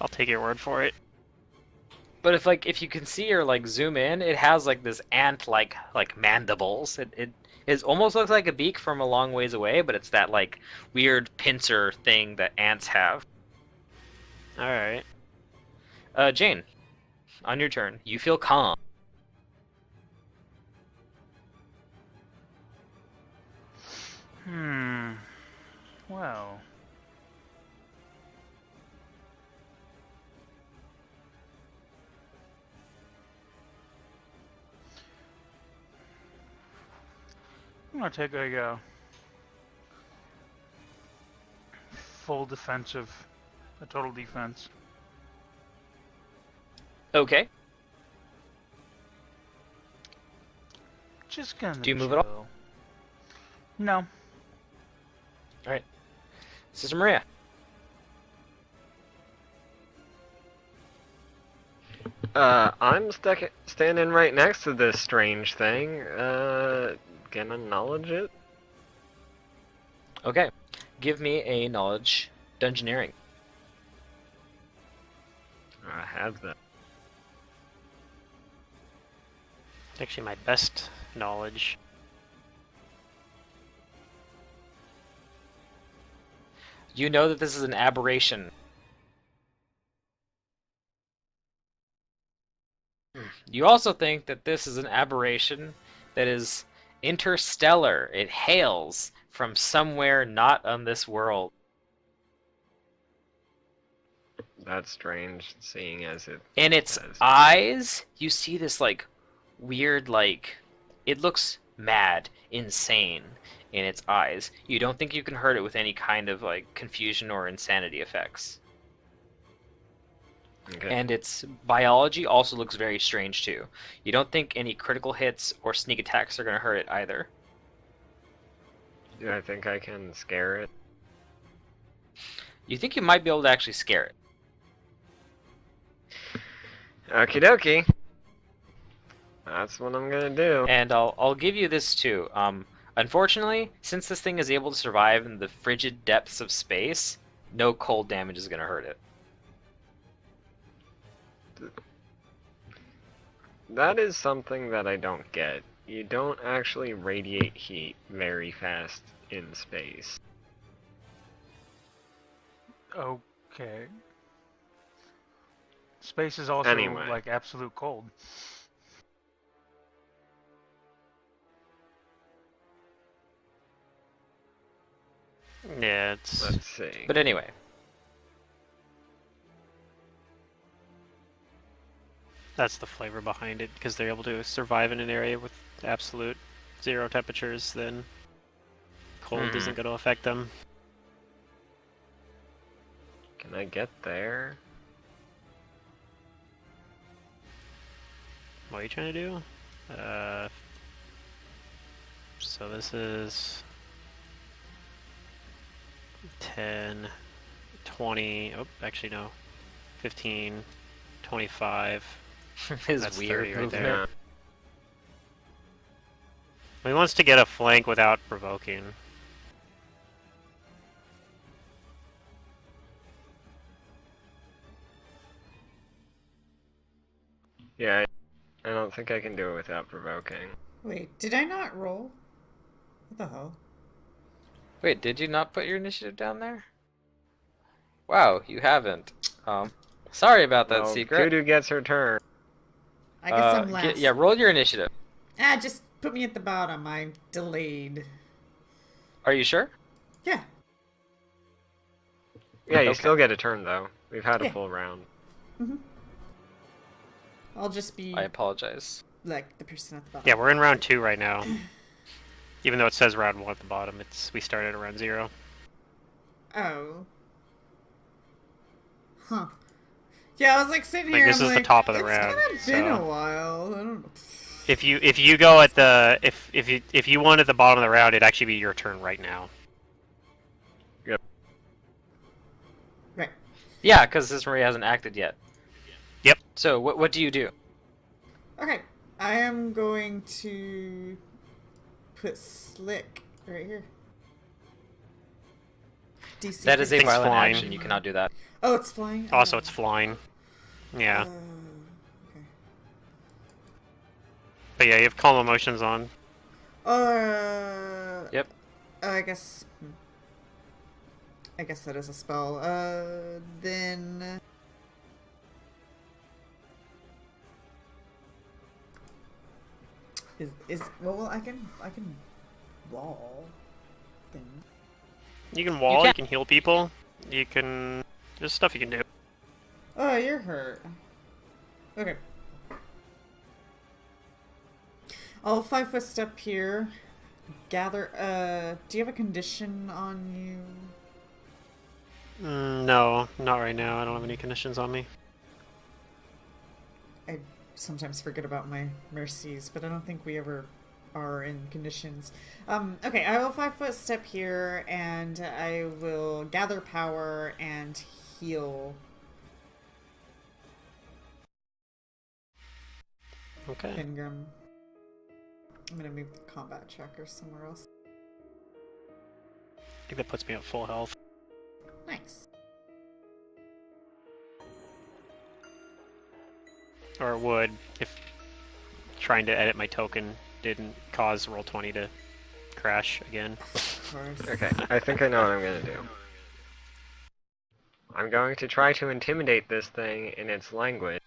I'll take your word for it. But if you can see or zoom in, it has this ant like mandibles. It almost looks like a beak from a long ways away, but it's that weird pincer thing that ants have. All right. Jane, on your turn, you feel calm. Well. I'm gonna take a full defensive, a total defense. Okay. Just gonna. Do you move at all? chill. No. Alright. Sister Maria. I'm standing right next to this strange thing. Can I knowledge it? Okay. Give me a knowledge dungeoneering. I have that. Actually, my best knowledge. You know that this is an aberration. You also think that this is an aberration that is interstellar. It hails from somewhere not on this world. That's strange, seeing as it. In its says- eyes, you see this weird it looks mad, insane in its eyes. You don't think you can hurt it with any kind of confusion or insanity effects. Okay. And its biology also looks very strange too. You don't think any critical hits or sneak attacks are going to hurt it either. Do I think I can scare it? You think you might be able to actually scare it. Okie dokie. That's what I'm gonna do. And I'll give you this too. Unfortunately, since this thing is able to survive in the frigid depths of space, no cold damage is going to hurt it. That is something that I don't get. You don't actually radiate heat very fast in space. Okay. Space is also Anyway. absolute cold. Yeah, it's. Let's see. But anyway, That's the flavor behind it, because they're able to survive in an area with absolute 0 temperatures, then cold isn't going to affect them. Can I get there? What are you trying to do? So this is 10, 20, oh, actually no, 15, 25. his That's weird 30 right movement. there. He wants to get a flank without provoking. Yeah, I don't think I can do it without provoking. Wait, did I not roll? What the hell? Wait, did you not put your initiative down there? Wow, you haven't. Sorry about that, Well, secret. Kudu gets her turn. I guess I'm last. Yeah, roll your initiative. Just put me at the bottom. I'm delayed. Are you sure? Yeah. Yeah, you Okay. still get a turn though. We've had a Yeah. full round. I'll just be I apologize. like the person at the bottom. Yeah, we're in round 2 right now. Even though it says round 1 at the bottom, we started at round 0. Oh. Huh. Yeah, I was sitting here. This I'm is the top of the round, It's kind of been so- a while. I don't know. If you go at the if you won at the bottom of the round, it'd actually be your turn right now. Right. Yeah, because Sister Maria hasn't acted yet. Yep. So what do you do? Okay. I am going to put Slick right here. DC That is a 15. violent flying. action. You cannot do that. Oh, it's flying? Also, Oh. it's flying. Yeah. Okay. But yeah, you have calm emotions on. Yep. I guess. I guess that is a spell. Then. Is well, I can wall thing. You can wall. can. You can heal people. You can. There's stuff you can do. Oh, you're hurt. Okay. I'll 5-foot step here. Gather. Do you have a condition on you? No, not right now. I don't have any conditions on me. I sometimes forget about my mercies, but I don't think we ever are in conditions. Okay, I will 5-foot step here, and I will gather power and heal. Okay. Fingrim. I'm gonna move the combat tracker somewhere else. I think that puts me at full health. Nice. Or it would if trying to edit my token didn't cause Roll20 to crash again. Of course. Okay, I think I know what I'm gonna do. I'm going to try to intimidate this thing in its language.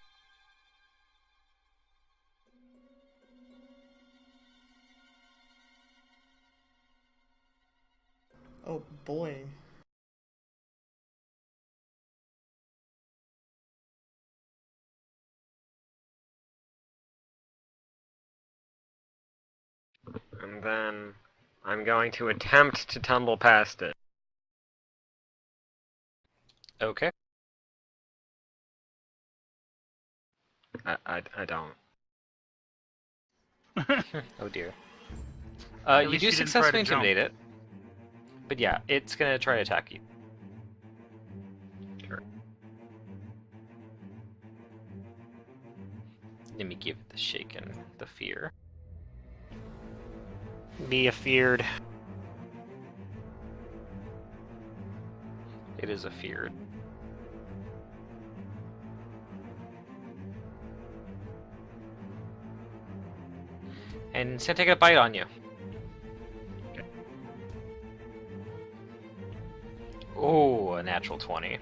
Oh boy. And then I'm going to attempt to tumble past it. Okay. I don't. Oh dear. At You least do you didn't try successfully to jump. intimidate it. But yeah, it's gonna try to attack you. Sure. Let me give the shaken the fear. Be afeared. It is a feared. And it's gonna take a bite on you. Oh, a natural 20.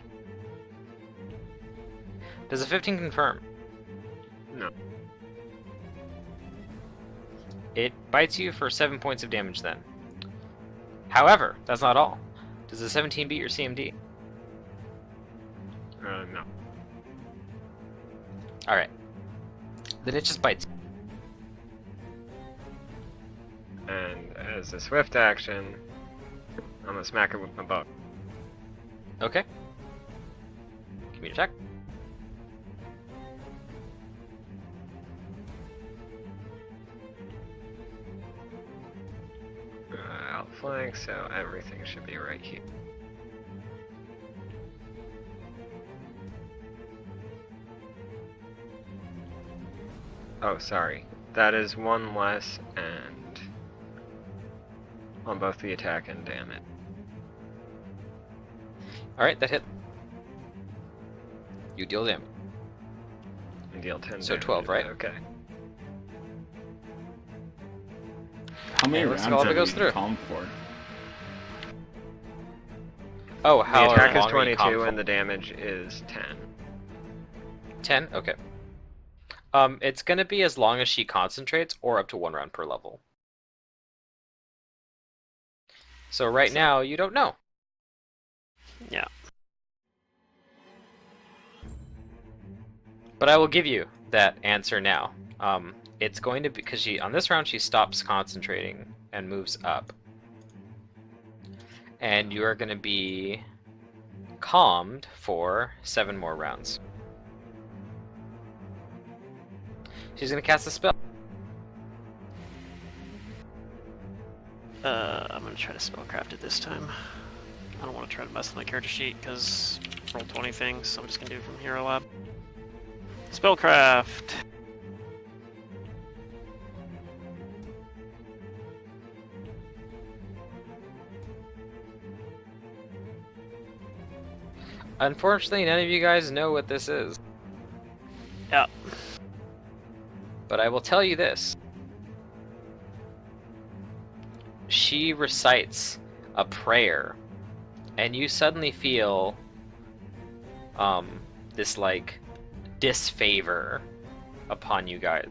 Does a 15 confirm? No. It bites you for 7 points of damage then. However, that's not all. Does a 17 beat your CMD? No. Alright. Then it just bites. And as a swift action, I'm gonna smack it with my bow. Okay. Give me a check. Outflank, so everything should be right here. Oh, sorry. That is one less, and on both the attack and damage. Alright, that hit. You deal damage. And deal 10 So damage. 12, right? Okay. How many Okay, let's rounds see all are that goes we through. calm for? Oh, The how attack is long are you calm 22 for? and the damage is 10. 10? Okay. It's gonna be as long as she concentrates, or up to 1 round per level. So right now, you don't know. Yeah. But I will give you that answer now. It's going to be, because on this round she stops concentrating and moves up. And you are going to be calmed for 7 more rounds. She's going to cast a spell. I'm gonna try to spellcraft it this time. I don't want to try to mess with my character sheet because roll 20 things, so I'm just gonna do it from Hero Lab. Spellcraft. Unfortunately, none of you guys know what this is. Yeah. But I will tell you this. She recites a prayer, and you suddenly feel this like disfavor upon you guys.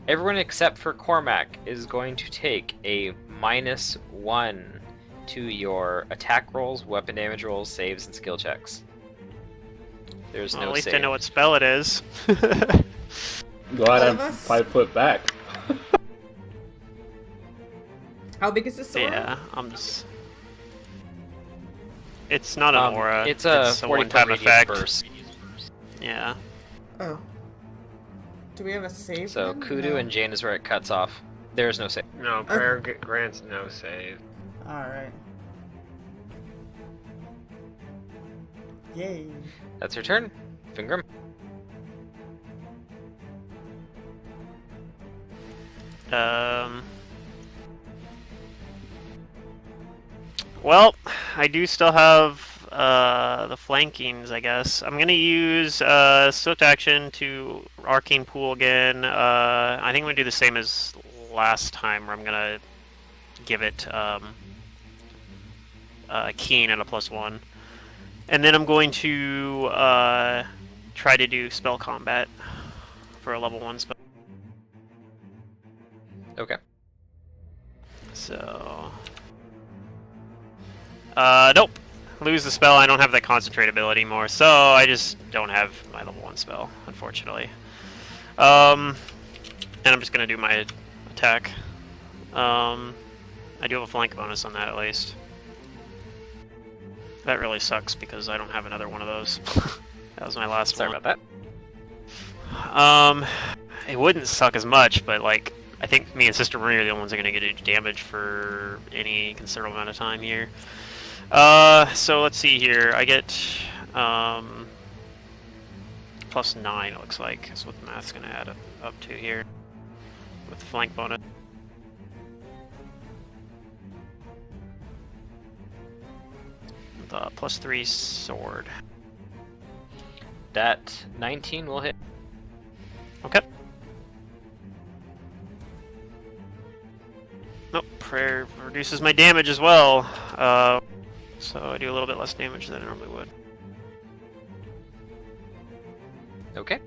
Everyone except for Cormac is going to take a -1 to your attack rolls, weapon damage rolls, saves, and skill checks. There's Well, no at least save. I know what spell it is. Glad All I'm of us? 5 foot back. How big is this sword? Yeah, I'm just. It's not an aura. It's a 40 one-time radius effect. burst. Yeah. Oh. Do we have a save? So then? Kudu No. and Jane is where it cuts off. There's no save. No, prayer grants no save. Alright. Yay. That's your turn. Fingram. Well, I do still have the flankings, I guess. I'm gonna use swift action to arcane pool again. I think I'm gonna do the same as last time, where I'm gonna give it keen at a +1, and then I'm going to try to do spell combat for a level 1 spell. Okay. So, nope. Lose the spell. I don't have that concentrate ability anymore, so I just don't have my level 1 spell, unfortunately. And I'm just gonna do my attack. I do have a flank bonus on that at least. That really sucks because I don't have another one of those. That was my last Sorry one. about that. It wouldn't suck as much, but like, I think me and Sister Maria are the only ones that are going to get damage for any considerable amount of time here. So let's see here. I get +9, it looks like. That's what the math's going to add up to here with the flank bonus. The +3 sword. That 19 will hit. Okay. Nope, prayer reduces my damage as well. So I do a little bit less damage than I normally would. Okay.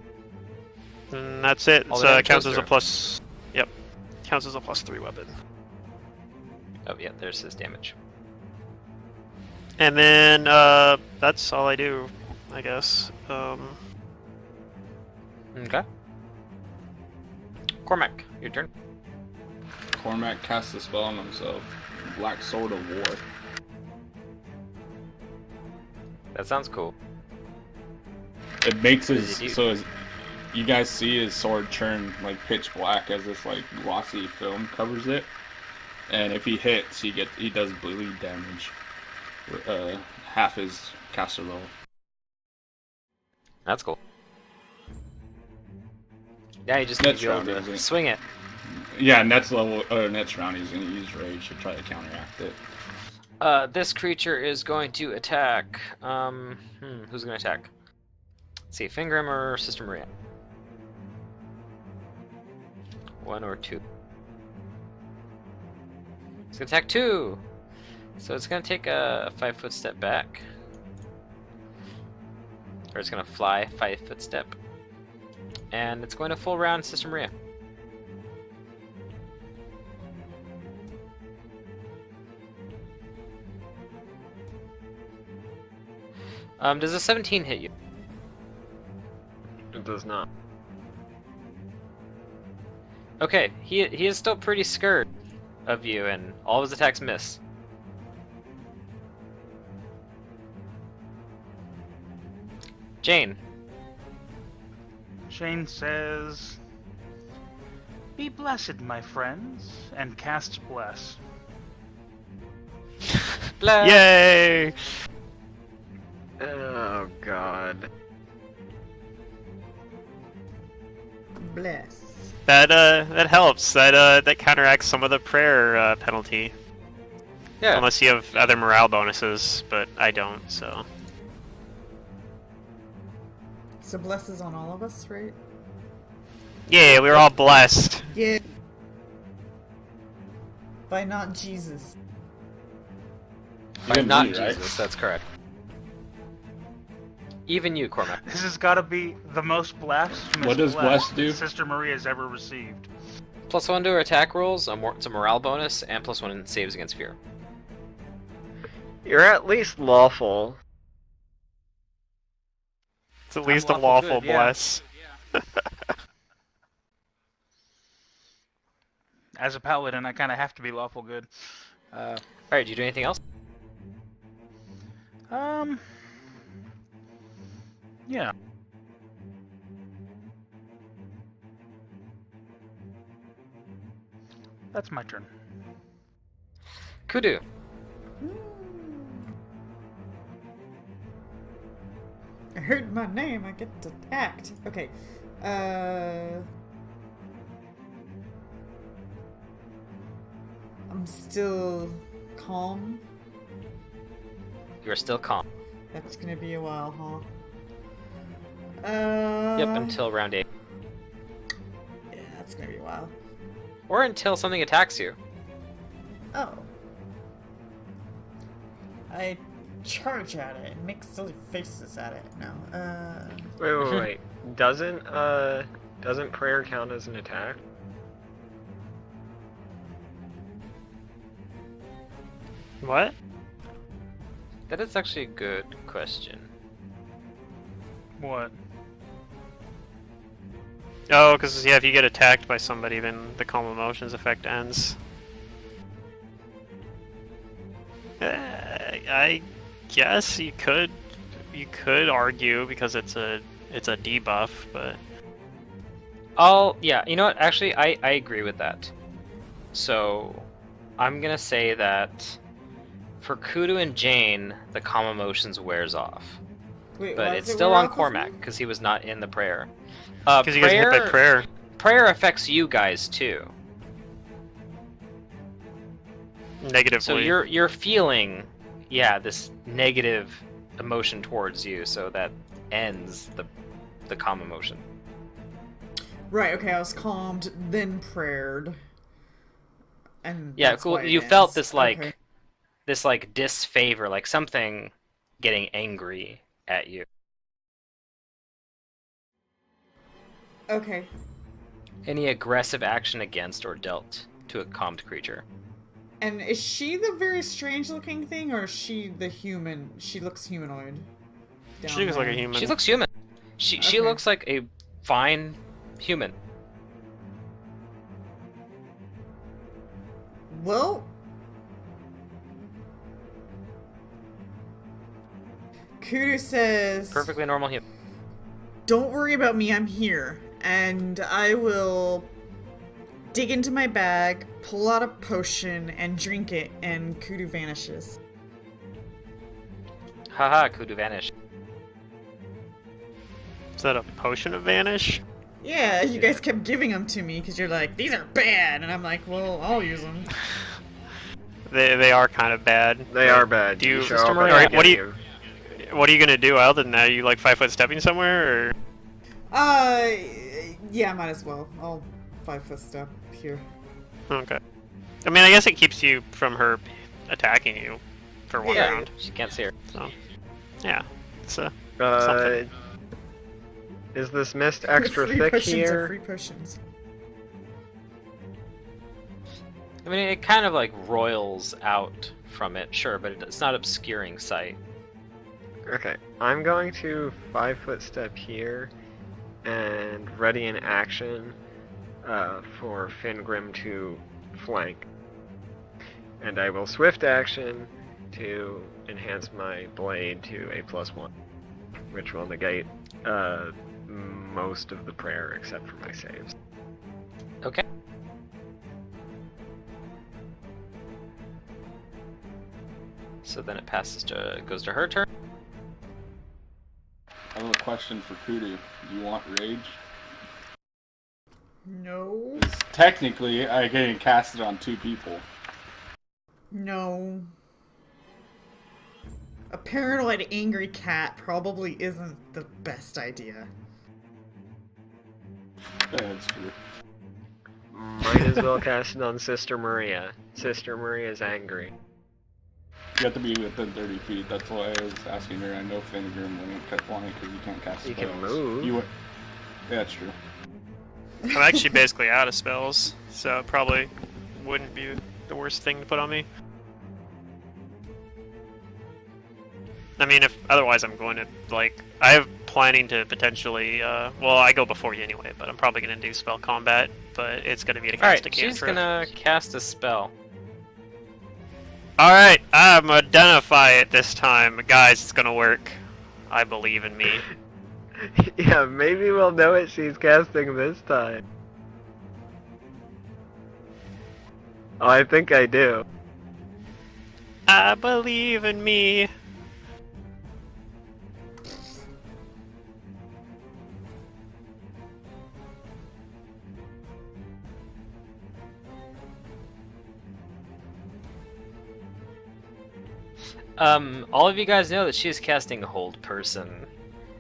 And that's it. All So the it damage counts goes as a through. plus. Yep, counts as a +3 weapon. Oh yeah, there's his damage. And then that's all I do, I guess. Okay. Cormac, your turn. Cormac casts a spell on himself. Black Sword of War. That sounds cool. It makes What his does it do? so his, you guys see his sword turn like pitch black as this like glossy film covers it, and if he hits, he does bleed damage. Half his caster level. That's cool. Yeah, you just Next need to be round, able isn't to it? swing it. Yeah, next round he's gonna use rage to try to counteract it. This creature is going to attack. Who's going to attack? Let's see, Fingrim or Sister Maria? 1 or 2. It's going to attack 2! So it's going to take a 5-foot step back. Or it's going to fly 5-foot step. And it's going to full round Sister Maria. Does a 17 hit you? It does not. Okay, he is still pretty scared of you, and all of his attacks miss. Jane. Shane says, "Be blessed, my friends, and cast bless." Bless. Yay! Oh god. Bless. That helps. That counteracts some of the prayer penalty. Yeah. Unless you have other morale bonuses, but I don't, so. So bless is on all of us, right? Yeah, we were all blessed. Yeah. By not Jesus. By Even not me, right? Jesus, that's correct. Even you, Cormac. This has got to be the most blasphemous What does bless do? Sister Maria has ever received. +1 to her attack rolls, it's a morale bonus, and +1 in saves against fear. You're at least lawful. It's at least a lawful lawful good, yeah. bless. As a paladin, I kind of have to be lawful good. Alright, do you do anything else? Yeah. That's my turn. Kudu. I heard my name, I get to act. Okay. I'm still calm. You are still calm. That's gonna be a while, huh? Yep, until round 8. Yeah, that's gonna be a while. Or until something attacks you. Oh. I charge at it and make silly faces at it. No. Wait. Doesn't prayer count as an attack? What? That is actually a good question. What? Oh, because yeah, if you get attacked by somebody, then the calm emotions effect ends. I guess you could argue because it's a debuff, but Yeah, you know what? Actually, I agree with that. So, I'm gonna say that for Kudu and Jane, the calm emotions wears off. Wait, But why it's does it still wear on off of Cormac, me? because he was not in the prayer. because you guys hit that prayer. Prayer affects you guys too. Negatively. So you're feeling, this negative emotion towards you, so that ends the calm emotion. Right, okay, I was calmed, then prayed. And Yeah, that's cool. why it You felt ends. this Okay. disfavor, like something getting angry at you. Okay. Any aggressive action against or dealt to a calmed creature. And is she the very strange looking thing, or is she the human? She looks humanoid. down She looks like a there. human. She looks human. She Okay. looks like a fine human. Well, Kudu says, Perfectly normal human. "Don't worry about me, I'm here." And I will dig into my bag, pull out a potion, and drink it, and Kudu vanishes. Haha, Kudu vanish. Is that a potion of vanish? Yeah, you guys kept giving them to me because you're like, these are bad, and I'm like, well, I'll use them. They are kind of bad. They are bad. Do you- show Sister up Maria, and what do get you- What are you gonna do other than that? Are you like 5 foot stepping somewhere, or? Yeah, might as well. I'll 5-foot step here. Okay. I mean, I guess it keeps you from her attacking you for one Yeah. round. She can't see her. So, yeah, it's Uh, something. is this mist extra free thick potions here? Are free potions. I mean, it kind of like roils out from it, sure, but it's not obscuring sight. Okay, I'm going to 5-foot step here and ready in action for Fingrim to flank. And I will swift action to enhance my blade to a +1, which will negate most of the prayer except for my saves. So then it goes to her turn. I have a question for Kudu. Do you want rage? No. 'Cause technically, I can cast it on 2 people. No. A paranoid angry cat probably isn't the best idea. Yeah, that's true. Might as well cast it on Sister Maria. Sister Maria's angry. You have to be within 30 feet. That's why I was asking her. I know Fingrim wouldn't kept wanting because you can't cast You spells. can move. You would... Yeah, that's true. I'm actually basically out of spells, so it probably wouldn't be the worst thing to put on me. I mean, if otherwise I'm going to, like, I have planning to potentially, well, I go before you anyway, but I'm probably going to do spell combat, but it's going to be to cast a Alright, cantrip. she's gonna cast a spell. Alright, I'm identify it this time. Guys, it's going to work. I believe in me. Yeah, maybe we'll know what she's casting this time. Oh, I think I do. I believe in me. All of you guys know that she is casting Hold Person,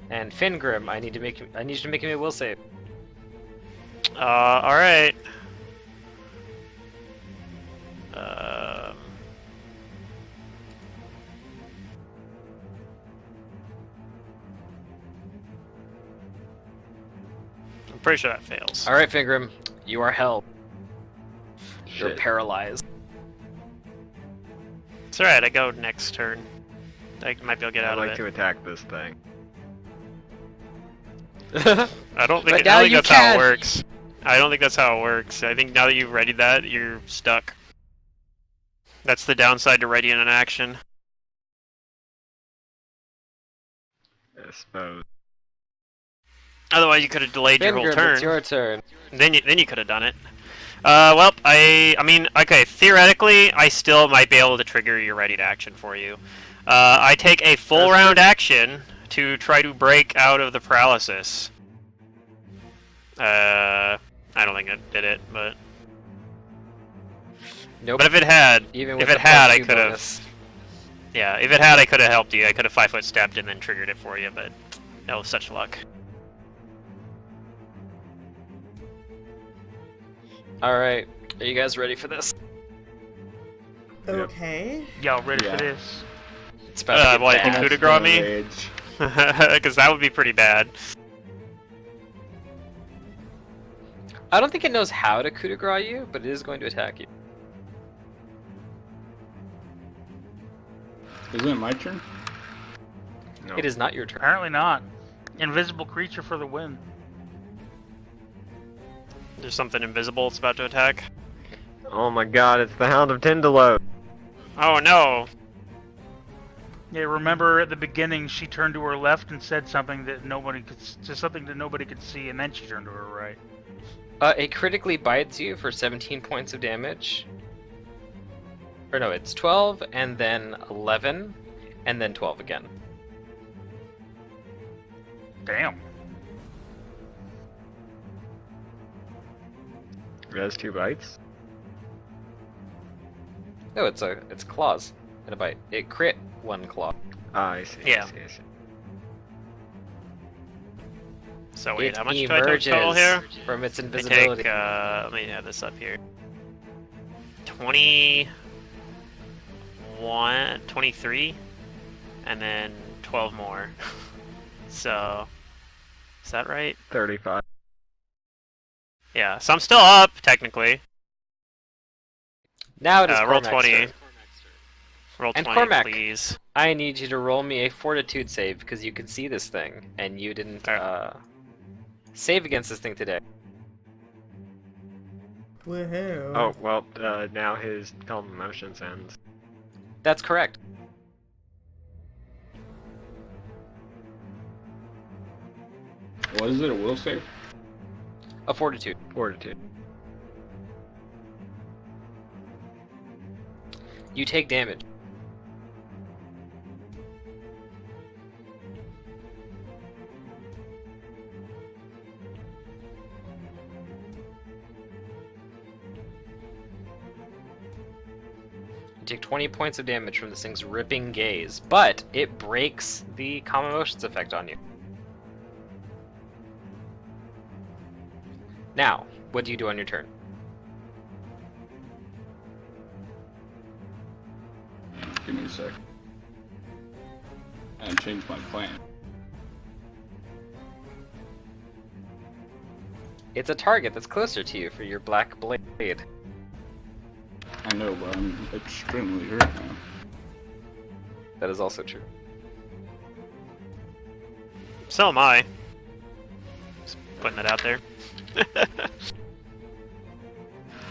and Fingrim, I need you to make me a will save. Alright. I'm pretty sure that fails. All right, Fingrim, you are held. You're Shit. paralyzed. It's alright, I go next turn. I might be able to get I'd out like of to it. attack this thing. I don't But think, now I don't think you that's how it can. works. I don't think that's how it works. I think now that you've readied that, you're stuck. That's the downside to readying an action. I suppose. Otherwise, you could have delayed your whole Fingrim, turn. it's your turn. Then you could have done it. Well, I mean, okay, theoretically, I still might be able to trigger your readied action for you. I take a full round action to try to break out of the paralysis. I don't think it did it, but Nope. if it had, Even if with it the had, +2 I could have. bonus. Yeah, if it had, I could have helped you. I could have 5-foot stepped and then triggered it for you, but that was such luck. Alright, are you guys ready for this? Okay. Y'all ready Yeah. for this? It's about to get What, bad. the coup de grace me? Rage. Because that would be pretty bad. I don't think it knows how to coup de grace you, but it is going to attack you. Isn't it my turn? No. It is not your turn. Apparently not. Invisible creature for the win. There's something invisible it's about to attack. Oh my god, it's the Hound of Tindalo. Oh no! Yeah, remember at the beginning she turned to her left and said something that nobody could see, and then she turned to her right. It critically bites you for 17 points of damage. Or no, it's 12, and then 11, and then 12 again. Damn. It has 2 bites. No, it's claws and a bite. It crit 1 claw. Ah, I see. Yeah. I see, I see. So wait, It how much do I take total here? emerges from its I invisibility. take, let me have this up here. 21, 23, and then 12 more. So, is that right? 35. Yeah, so I'm still up, technically. Now it is Roll Cormac's 20. turn. Roll And 20, Cormac. please. I need you to roll me a fortitude save because you can see this thing and you didn't save against this thing today. Woohoo. Oh, well, now his Calm Emotions ends. That's correct. What is it? A will save? A fortitude. Fortitude. You take damage. take 20 points of damage from this thing's ripping gaze, but it breaks the calm emotions effect on you. Now, what do you do on your turn? Give me a sec. And change my plan. It's a target that's closer to you for your black blade. I know, but I'm extremely hurt now. That is also true. So am I. Just putting it out there.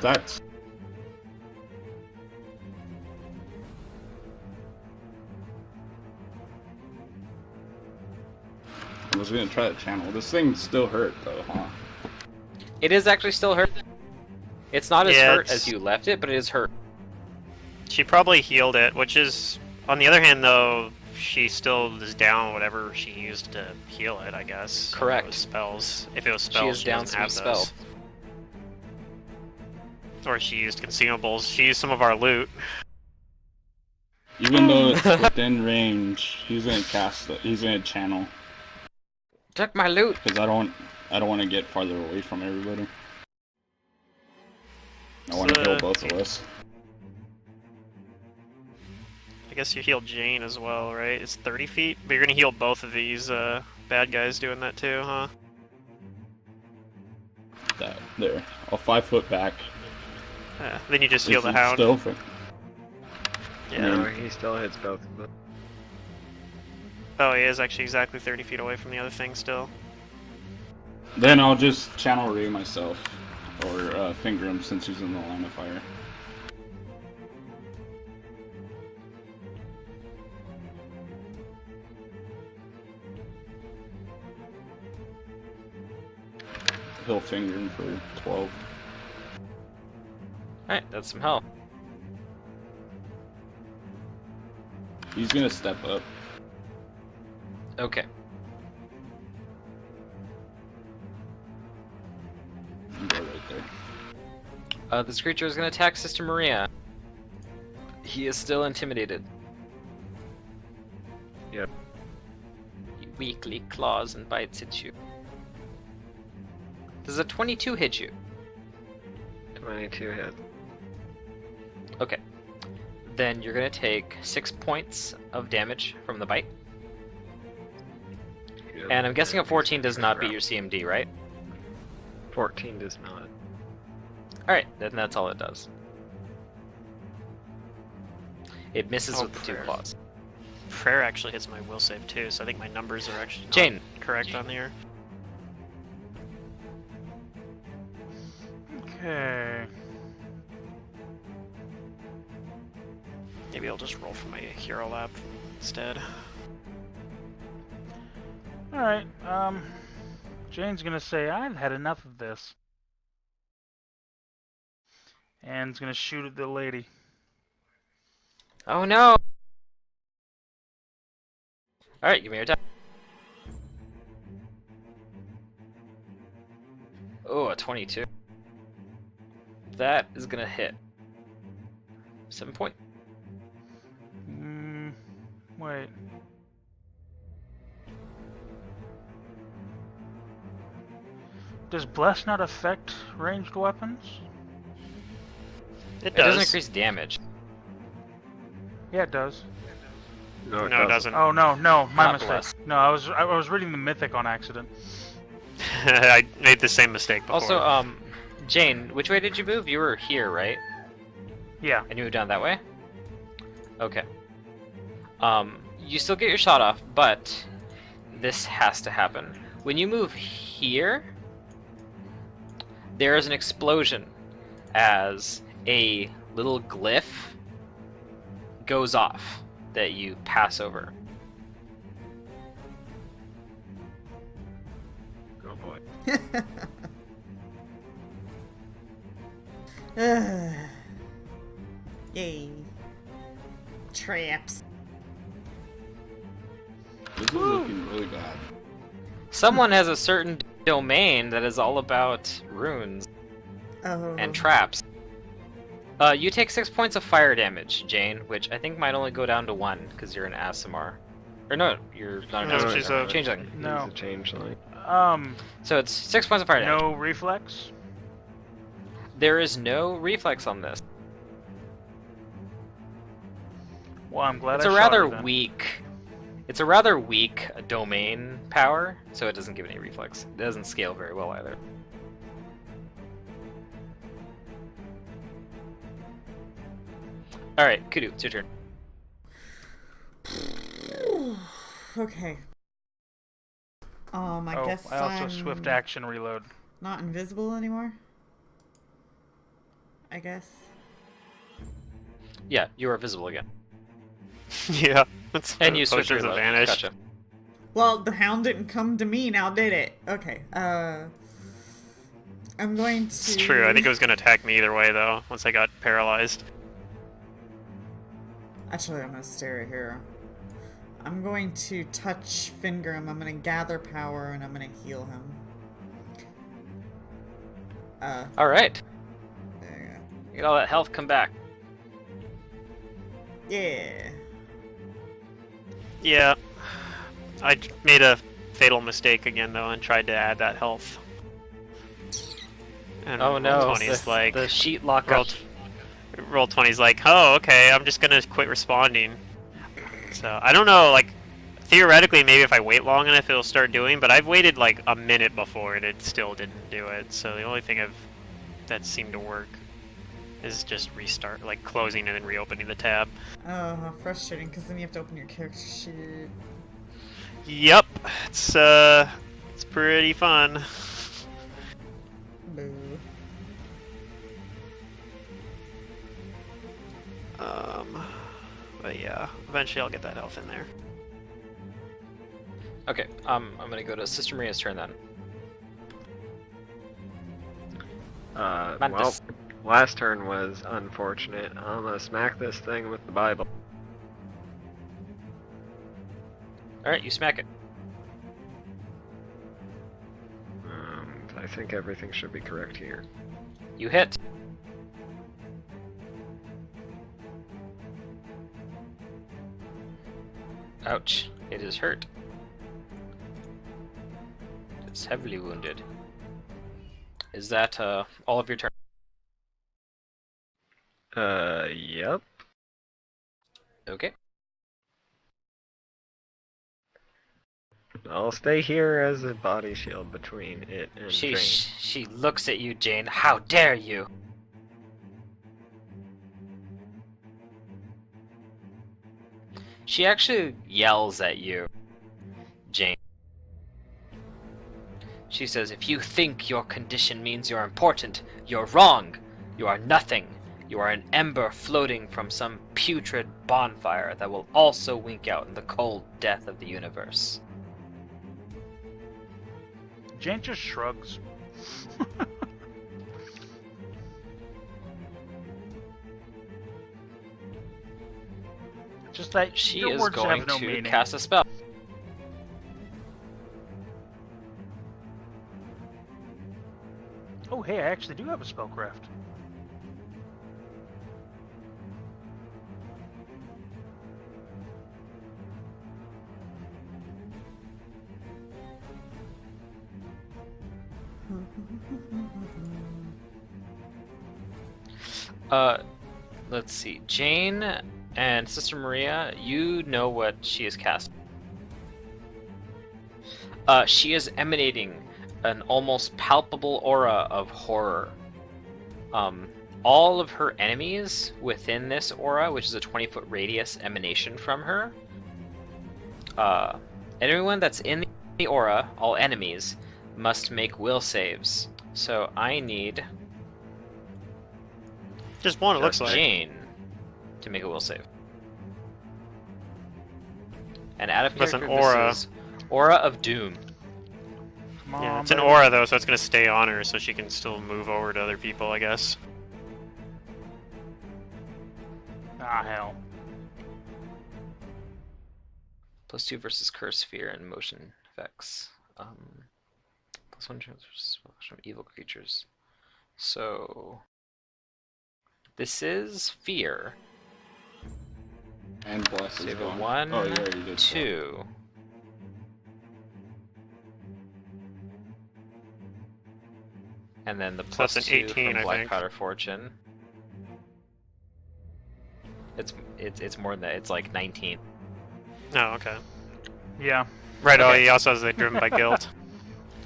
That's... I was gonna try to channel. This thing still hurt though, huh? It is actually still hurt. It's not as Yeah, hurt it's- as you left it, but it is hurt. She probably healed it, which is, on the other hand, though, she still is down whatever she used to heal it, I guess. Correct. If it was spells. If it was She spells, is down doesn't some have spell. those. Or she used consumables. She used some of our loot. Even though it's within range, he's gonna cast it. He's gonna channel Took my loot. because I don't want to get farther away from everybody. I want to heal both of us. I guess you healed Jane as well, right? It's 30 feet, but you're gonna heal both of these bad guys doing that too, huh? That there. I'll 5 foot back. Yeah. Then you just heal the Is he hound. Still for... Yeah. No, he still hits both of them. Oh, he is actually exactly 30 feet away from the other thing still. Then I'll just channel ray myself, or finger him since he's in the line of fire. He'll finger him for 12. Alright, that's some help. He's gonna step up. Okay. And go right there. This creature is going to attack Sister Maria. He is still intimidated. Yep. Weakly claws and bites at you. Does a 22 hit you? 22 hit. Okay. Then you're going to take 6 points of damage from the bite. And I'm guessing a 14 does not beat your CMD, right? 14 does not. Alright, then that's all it does. It misses Oh, with the 2 prayer. claws. Prayer actually hits my will save too, so I think my numbers are actually not Jane. correct on here. Okay. Maybe I'll just roll for my hero lab instead. Alright, Jane's gonna say, I've had enough of this. And is gonna shoot at the lady. Oh no! Alright, give me your attack. Oh, a 22. That is gonna hit. 7 point. Wait. Does Bless not affect ranged weapons? It It doesn't does. increase damage. Yeah, it does. No, No, it doesn't. Oh no, my Not mistake. Bless. No, I was reading the mythic on accident. I made the same mistake before. Also, Jane, which way did you move? You were here, right? Yeah. And you moved down that way? Okay. You still get your shot off, but this has to happen. When you move here, there is an explosion as a little glyph goes off that you pass over. Oh boy. Yay. Traps. This is looking really bad. Someone has a certain domain that is all about runes Oh. and traps. You take 6 points of fire damage, Jane, which I think might only go down to 1 because you're an Aasimar. Or no, you're not an No, Aasimar. she's you're a- changeling. No. He's a changeling. So it's 6 points of fire damage. No reflex. There is no reflex on this. Well, I'm glad It's I a shot rather her then. weak. It's a rather weak domain power, so it doesn't give any reflex. It doesn't scale very well either. All right, Kudu, it's your turn. Okay. I Oh, guess I also I'm swift action reload. not invisible anymore. I guess. Yeah, you are visible again, Yeah. That's and you switch potions reload. have vanished. Gotcha. Well, the hound didn't come to me now, did it? Okay. I'm going to. It's true. I think it was gonna attack me either way though. Once I got paralyzed. Actually, I'm gonna stay right here. I'm going to touch Fingrim. I'm gonna gather power and I'm gonna heal him. All right, There you get all that health come back. you go. Yeah. Yeah. I made a fatal mistake again though and tried to add that health. And Oh no, Roll20's like the sheet lock roll, up. Roll20's like, oh okay, I'm just gonna quit responding. So I don't know, like theoretically maybe if I wait long enough it'll start doing, but I've waited like a minute before and it still didn't do it. So the only thing that seemed to work is just restart, like closing and then reopening the tab. Oh, how frustrating, because then you have to open your character sheet. Yep, it's pretty fun. Boo. But yeah, eventually I'll get that health in there. Okay, I'm gonna go to Sister Maria's turn then. Well, Mantis. last turn was unfortunate. I'm gonna smack this thing with the Bible. All right, you smack it. I think everything should be correct here. You hit. Ouch, it is hurt. It's heavily wounded. Is that all of your turn? Yep. Okay. I'll stay here as a body shield between it and Jane. She looks at you, Jane. How dare you? She actually yells at you, Jane. She says, if you think your condition means you're important, you're wrong. You are nothing. You are an ember floating from some putrid bonfire that will also wink out in the cold death of the universe. Jane just shrugs. Just that She your is words going have no to meaning. cast a spell. Oh, hey, I actually do have a spellcraft. Let's see. Jane and Sister Maria, you know what she is casting. She is emanating an almost palpable aura of horror. All of her enemies within this aura, which is a 20-foot radius emanation from her, everyone that's in the aura, all enemies, must make will saves. So I need Just one, it looks like. Jane to make a will save. And out of That's an character, aura. this is Aura of Doom. Come Yeah, on, it's an baby. aura though, so it's gonna stay on her, so she can still move over to other people, I guess. Ah, hell. +2 versus curse, fear, and motion effects. +1 transfers from evil creatures. So This is fear. And bless So is you have a gone. 1, Oh, you already did. 2. And then the So plus that's an 2 18, from I Black think. Powder Fortune. It's more than that. It's like 19. No, okay. Yeah. Right. Oh, Okay. he also has the driven by guilt.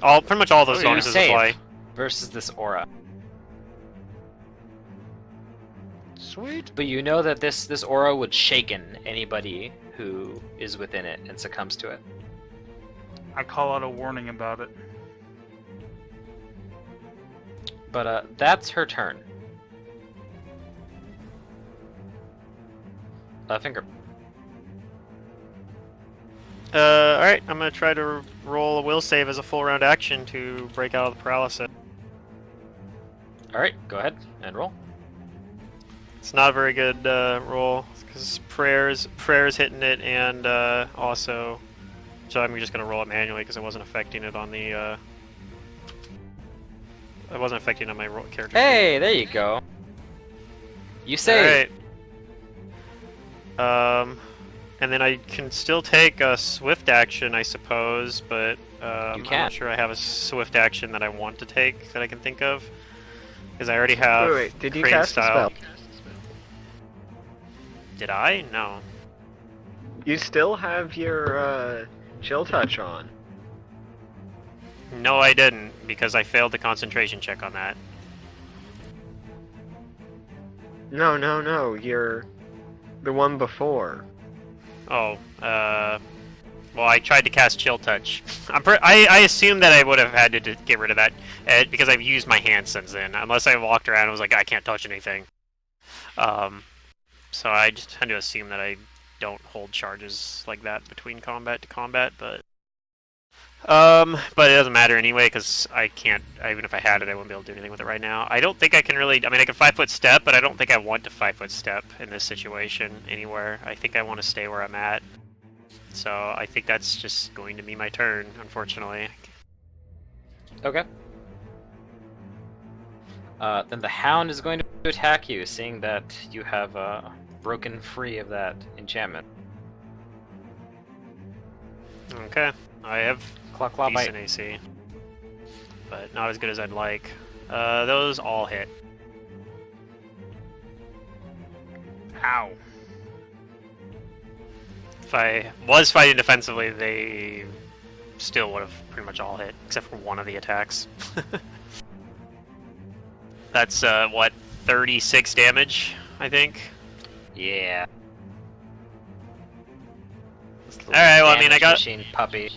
Pretty much all those Oh, you're bonuses safe. apply. Versus this aura. Sweet. But you know that this aura would shaken anybody who is within it and succumbs to it. I call out a warning about it. But that's her turn. Finger. Alright, I'm gonna try to roll a will save as a full round action to break out of the paralysis. Alright, go ahead and roll. It's not a very good roll, because prayers hitting it, and also... So I'm just gonna roll it manually, because it wasn't affecting it on the... It wasn't affecting on my character. Hey, there you go. You saved. Alright. And then I can still take a swift action, I suppose, but I'm can. not sure I have a swift action that I want to take that I can think of. Because I already have Wait, did you Crane cast a style. spell? Did I? No. You still have your chill touch on. No, I didn't, because I failed the concentration check on that. No, you're the one before. Oh, well, I tried to cast Chill Touch. I assume that I would have had to get rid of that, because I've used my hand since then, unless I walked around and was like, I can't touch anything. So I just tend to assume that I don't hold charges like that between combat to combat, but it doesn't matter anyway, because I can't, even if I had it, I wouldn't be able to do anything with it right now. I don't think I can really, I mean, I can 5-foot step, but I don't think I want to 5-foot step in this situation anywhere. I think I want to stay where I'm at. So I think that's just going to be my turn, unfortunately. Okay. Then the Hound is going to attack you, seeing that you have broken free of that enchantment. Okay, I have Claw decent bite. AC, but not as good as I'd like. Those all hit. Ow. If I was fighting defensively, they still would have pretty much all hit, except for one of the attacks. That's, what, 36 damage, I think? Yeah. Alright, well, I mean, I got... Machine puppy.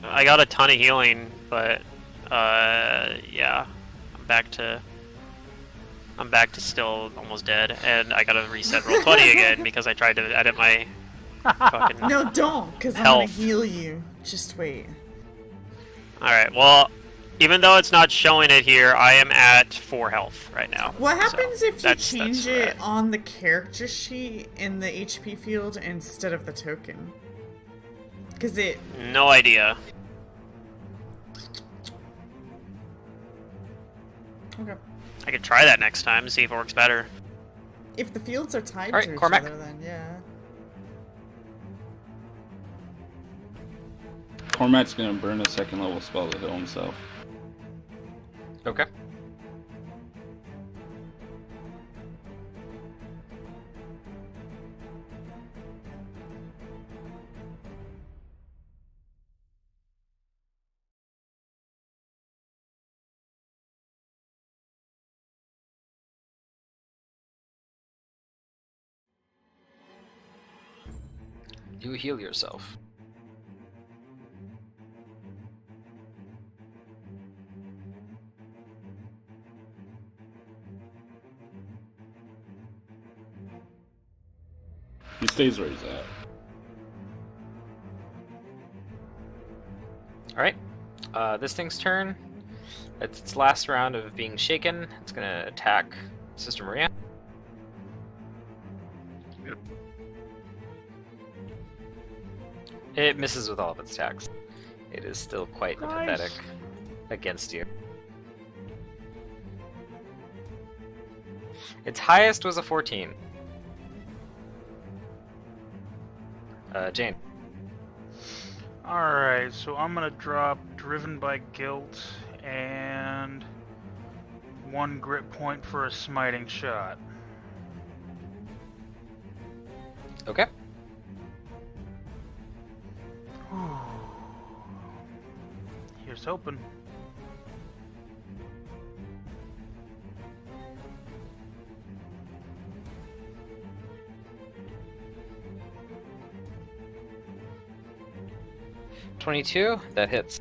I got a ton of healing, but yeah, I'm back to still almost dead, and I gotta reset roll 20 again because I tried to edit my fucking No, don't, because I'm gonna health. heal you. Just wait. All right, well, even though it's not showing it here, I am at 4 health right now. What happens so if you that's change where it on the character sheet in the HP field instead of the token? Because it... No idea. Okay. I could try that next time, see if it works better. If the fields are tied Alright, to each Cormac. other, then yeah. Cormac's gonna burn a second level spell to heal himself. Okay. You heal yourself. He stays where he's at. Alright. This thing's turn. It's its last round of being shaken. It's gonna attack Sister Maria. It misses with all of its attacks. It is still quite pathetic against you. Its highest was a 14. Jane. Alright, so I'm gonna drop Driven by Guilt and 1 grit point for a smiting shot. Okay. Here's hoping. $22, that hits.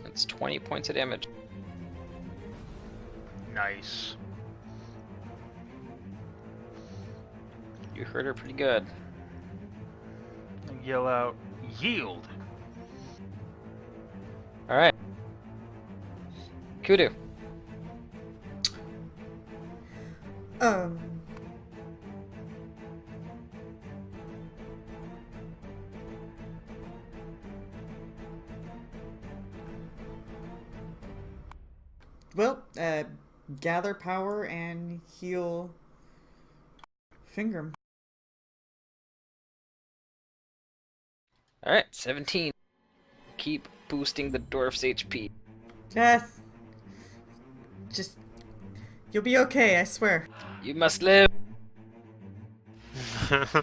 That's 20 points of damage. Nice. You hurt her pretty good. And yell out, yield! Alright. Kudu. Well, gather power and heal Fingram. Alright, 17. Keep boosting the dwarf's HP. Yes. Just, you'll be okay, I swear. You must live. Well,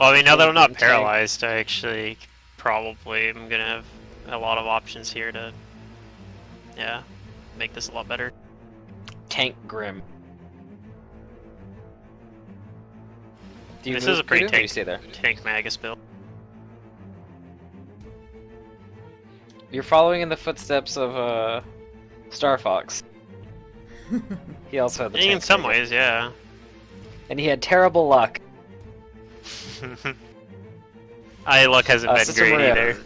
I mean, now that I'm not Tank. paralyzed, I actually probably am gonna have a lot of options here to, yeah, make this a lot better. Tank Grim. Do you This move, is a pretty Kudu, or you tank, stay there? tank Magus build. You're following in the footsteps of Star Fox. He also had the In tank some Magus. ways, yeah. And he had terrible luck. Luck hasn't been Sister great Maria. either.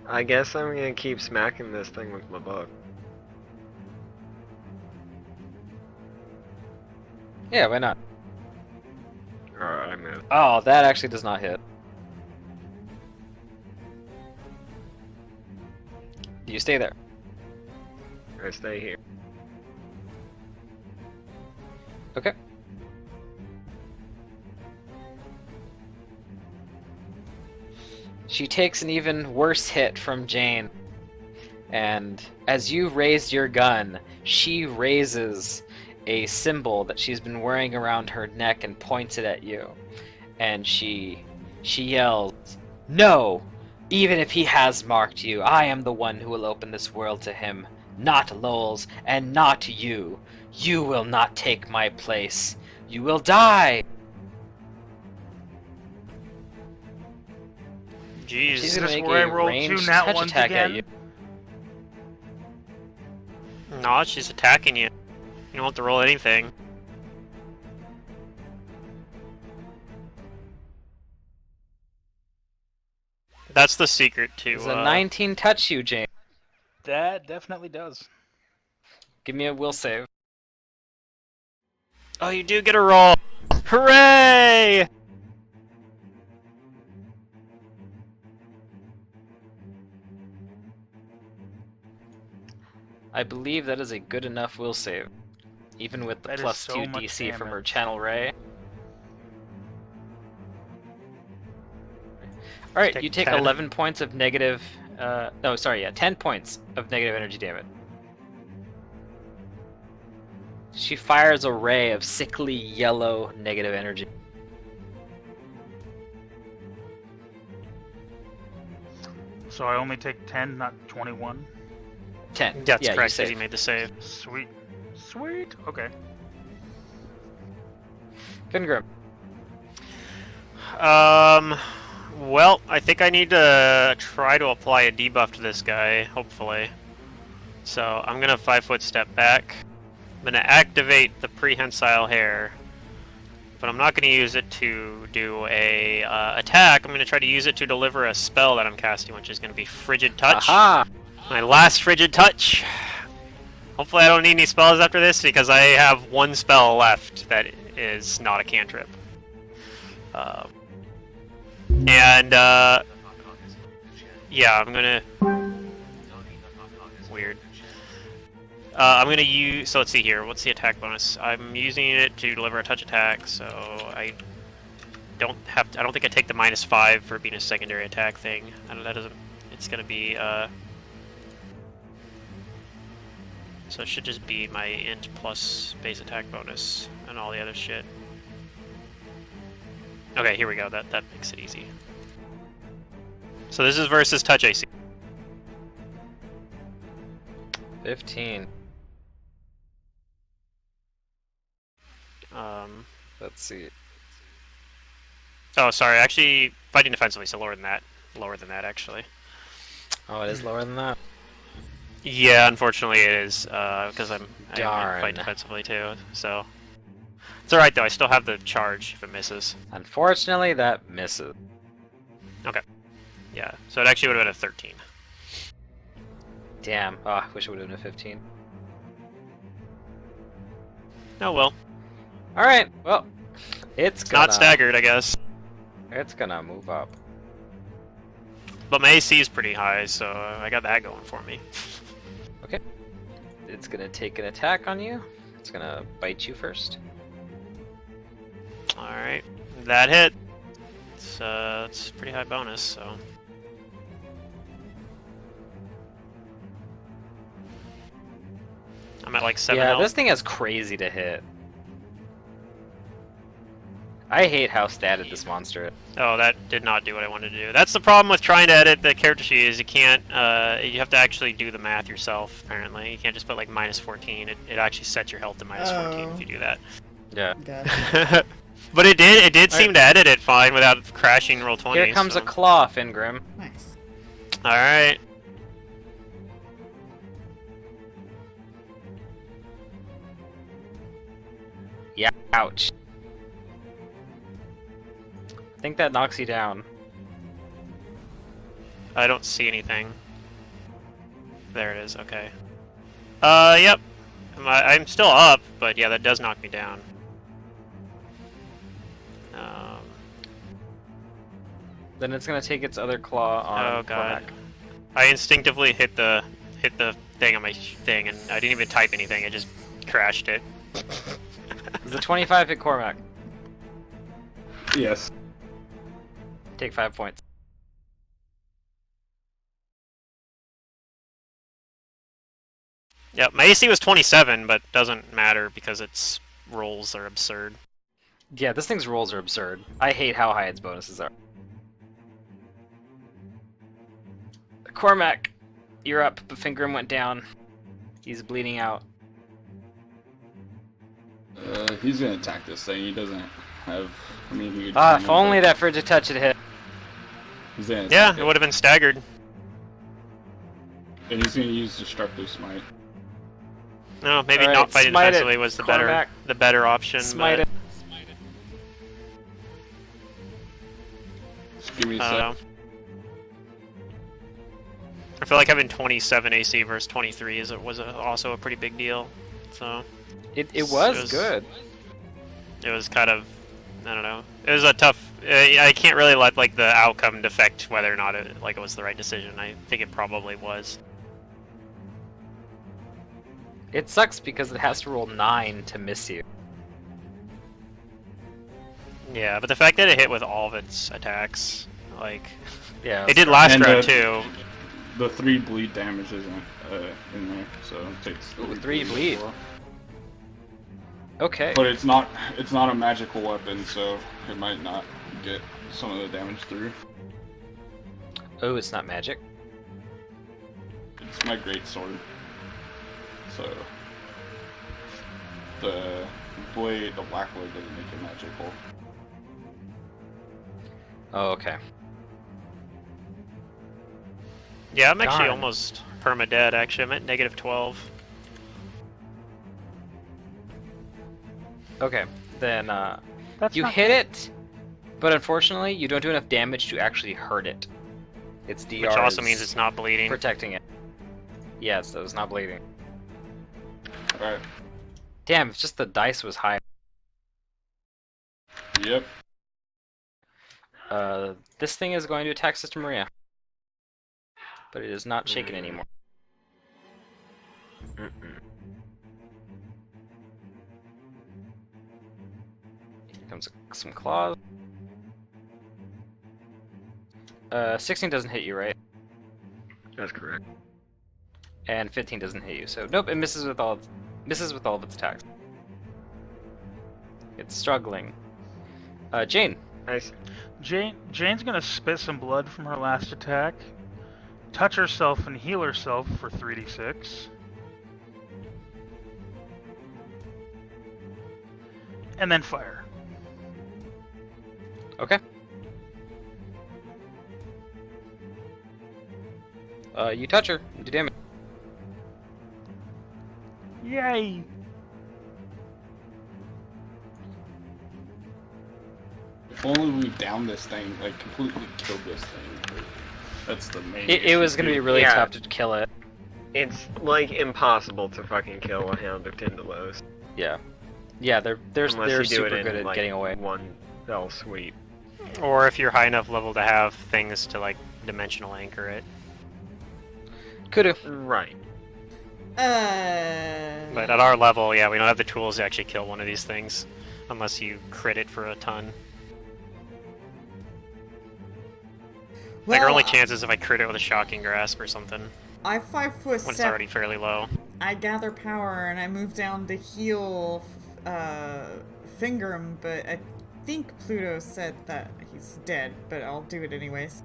I guess I'm gonna keep smacking this thing with my book. Yeah, why not? Alright, I'm gonna. Oh, that actually does not hit. Do you stay there? I stay here. Okay. She takes an even worse hit from Jane. And as you raise your gun, she raises a symbol that she's been wearing around her neck and points it at you. And she yells, "No! Even if he has marked you, I am the one who will open this world to him. Not Lowell's, and not you. You will not take my place. You will die!" Jeez. She's gonna this make where I a rolled ranged two nat touch ones attack at again? you. No, she's attacking you. You don't have to roll anything. That's the secret to. Does a 19 touch you, Jane? That definitely does. Give me a will save. Oh, you do get a roll! Hooray! I believe that is a good enough will save. Even with the That is plus so 2 much DC from her damage. channel ray. Alright, you take 10. 11 points of negative... no, sorry, yeah, 10 points of negative energy damage. She fires a ray of sickly yellow negative energy. So I only take 10, not 21. 10. That's yeah, correct, you because you save. made the save. Sweet. Sweet. Okay. Fingrim. Well, I think I need to try to apply a debuff to this guy, hopefully. So I'm gonna 5-foot step back. I'm gonna activate the prehensile hair, but I'm not gonna use it to do a attack. I'm gonna try to use it to deliver a spell that I'm casting, which is gonna be Frigid Touch. Aha! My last Frigid Touch. Hopefully I don't need any spells after this, because I have one spell left that is not a cantrip. Yeah, I'm gonna... Weird. I'm gonna use. So let's see here. What's the attack bonus? I'm using it to deliver a touch attack, so I don't have. I don't think I take the -5 for being a secondary attack thing. I don't, that doesn't. It's gonna be. So it should just be my int plus base attack bonus and all the other shit. Okay, here we go. That makes it easy. So this is versus touch AC. 15. Let's see. Oh, sorry. Actually, fighting defensively, so lower than that. Lower than that, actually. Oh, it is lower than that? Yeah, unfortunately it is, because I Darn. fight defensively too, so... It's alright though, I still have the charge if it misses. Unfortunately, that misses. Okay. Yeah, so it actually would have been a 13. Damn. Oh, I wish it would have been a 15. Oh well. Alright, well, it's gonna... Not staggered, I guess. It's gonna move up. But my AC is pretty high, so I got that going for me. Okay. It's gonna take an attack on you. It's gonna bite you first. Alright. That hit. It's pretty high bonus, so... I'm at like 7 Yeah, health. this thing is crazy to hit. I hate how statted this monster is. Oh, that did not do what I wanted to do. That's the problem with trying to edit the character sheet, is you can't, you have to actually do the math yourself, apparently. You can't just put like -14. It actually sets your health to -14 if you do that. Yeah. Gotcha. But it did seem to edit it fine without crashing roll 20. Here comes so. a claw, Fingrim. Nice. Alright. Yeah, ouch. I think that knocks you down. I don't see anything. There it is, okay. Yep. I'm still up, but yeah, that does knock me down. Then it's gonna take its other claw on Oh god. Cormac. I instinctively hit the thing on my thing, and I didn't even type anything. I just crashed it. Is a 25 hit Cormac? Yes. Take 5 points. Yep, my AC was 27, but doesn't matter because its rolls are absurd. Yeah, this thing's rolls are absurd. I hate how high its bonuses are. Cormac, you're up, but Fingrim went down. He's bleeding out. He's gonna attack this thing. He doesn't have. I mean, he could. Ah, if only that frigid touch had hit. He's gonna Yeah, attack it would have been staggered. And he's gonna use destructive smite. No, maybe Alright, not fighting smite it, defensively was Cormac. the better option. Smite but, it. Just give me a I sec. don't know. I feel like having 27 AC versus 23 was also a pretty big deal. So It was good. it was kind of, I don't know. It was a tough. I can't really let like the outcome defect whether or not it was the right decision. I think it probably was. It sucks because it has to roll 9 to miss you. Yeah, but the fact that it hit with all of its attacks, like Yeah. it did last And, round too. The 3 bleed damage isn't in there, so it takes. Ooh, 3 bleed. as well. Okay. But it's not a magical weapon, so it might not get some of the damage through. Oh, it's not magic. It's my great sword. So the blade, the black blade doesn't make it magical. Oh, okay. Yeah, I'm actually Darn. almost perma-dead, actually. I'm at -12. Okay, then That's you not hit it, but unfortunately you don't do enough damage to actually hurt it. Its DR Which also is means it's not bleeding. protecting it. Yes, so it's not bleeding. Alright. Damn, it's just the dice was high. Yep. This thing is going to attack Sister Maria. But it is not shaken anymore. Here comes some claws. 16 doesn't hit you, right? That's correct. And 15 doesn't hit you, so nope, it misses with all of its attacks. It's struggling. Jane. Nice. Jane's gonna spit some blood from her last attack, touch herself and heal herself for 3d6. And then fire. Okay. You touch her, do damage. Yay! If only we downed this thing, like completely killed this thing. That's the main. It was gonna be really Yeah. tough to kill it. It's like impossible to fucking kill a Hound of Tyndalos. Yeah. Yeah, they're Unless you do super it in good at like getting away. one fell sweep. Or if you're high enough level to have things to like dimensional anchor it. Kudu. Right. But at our level, yeah, we don't have the tools to actually kill one of these things. Unless you crit it for a ton. Like our Well, only chance is if I crit it with a shocking grasp or something. I 5 foot When it's step. already fairly low. I gather power and I move down to heal Fingram, but I think Pluto said that he's dead, but I'll do it anyways.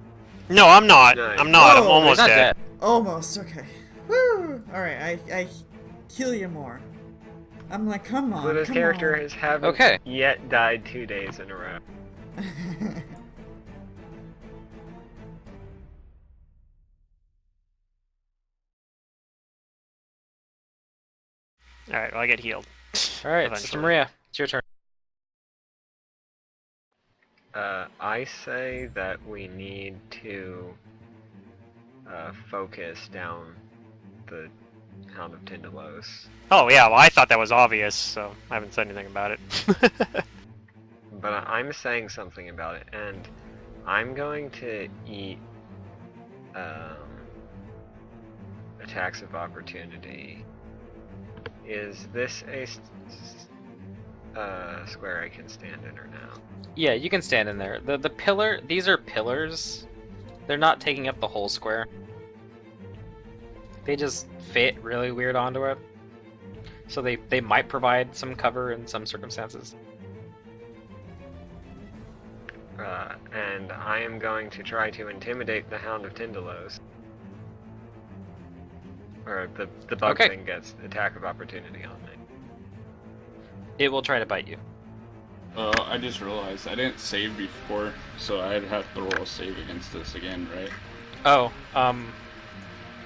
No, I'm not. Nice. I'm not. I'm Oh, He's almost not dead. dead. Almost, okay. Woo! Alright, I heal you more. I'm like, come on, Pluto's come character on. haven't Okay. yet died 2 days in a row. Alright, well I get healed. Alright, Sister Eventually. Maria, it's your turn. I say that we need to focus down the Hound of Tyndalos. Oh yeah, well I thought that was obvious, so I haven't said anything about it. But I'm saying something about it, and I'm going to eat attacks of opportunity. Is this a square I can stand in or no? Yeah, you can stand in there. The pillar, these are pillars. They're not taking up the whole square. They just fit really weird onto it. So they might provide some cover in some circumstances. And I am going to try to intimidate the Hound of Tyndalos. Or the bug Okay. thing gets attack of opportunity on me. It will try to bite you. I just realized I didn't save before, so I'd have to roll a save against this again, right? Oh,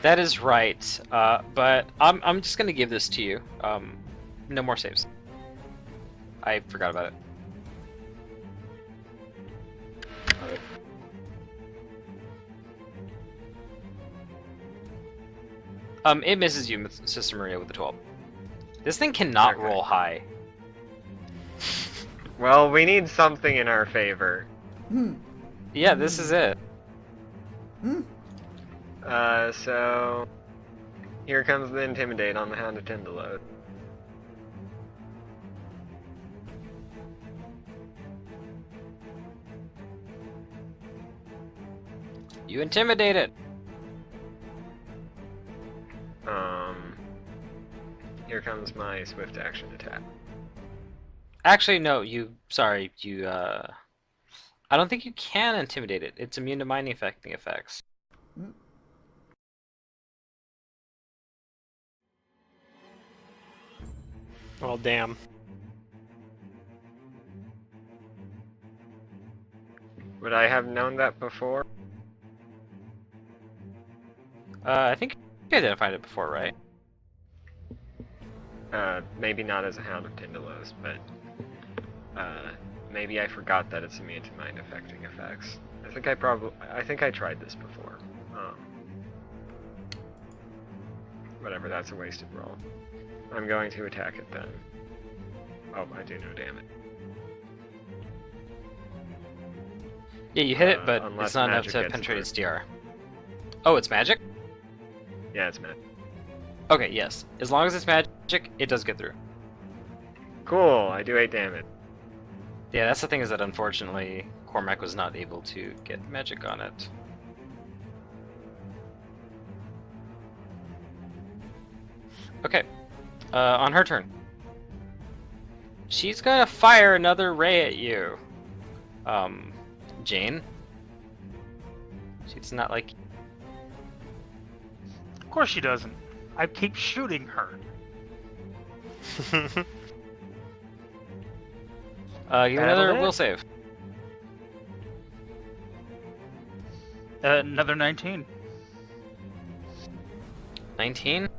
that is right. But I'm just gonna give this to you. No more saves. I forgot about it. Alright. It misses you, Sister Maria, with the 12. This thing cannot Okay. roll high. Well, we need something in our favor. Hmm. Yeah, this is it. Hmm. So here comes the intimidate on the Hound of Tyndalos. You intimidate it. Here comes my swift action attack. Actually, no. Sorry. I don't think you can intimidate it. It's immune to mind affecting effects. Well, damn. Would I have known that before? I think you identified it before, right? Maybe not as a Hound of Tyndalos, but maybe I forgot that it's immune to mind affecting effects. I think I tried this before. Whatever, that's a wasted roll. I'm going to attack it then. Oh, I do no damage. Yeah, you hit it, but Unless it's not enough magic to gets penetrate through. its DR. Oh, it's magic? Yeah, it's magic. Okay, yes. As long as it's magic, it does get through. Cool, I do 8 damage. Yeah, that's the thing is that unfortunately Cormac was not able to get magic on it. Okay, on her turn. She's gonna fire another ray at you. Jane. She's not like... Of course she doesn't. I keep shooting her. Give me another will save. Another 19. 19?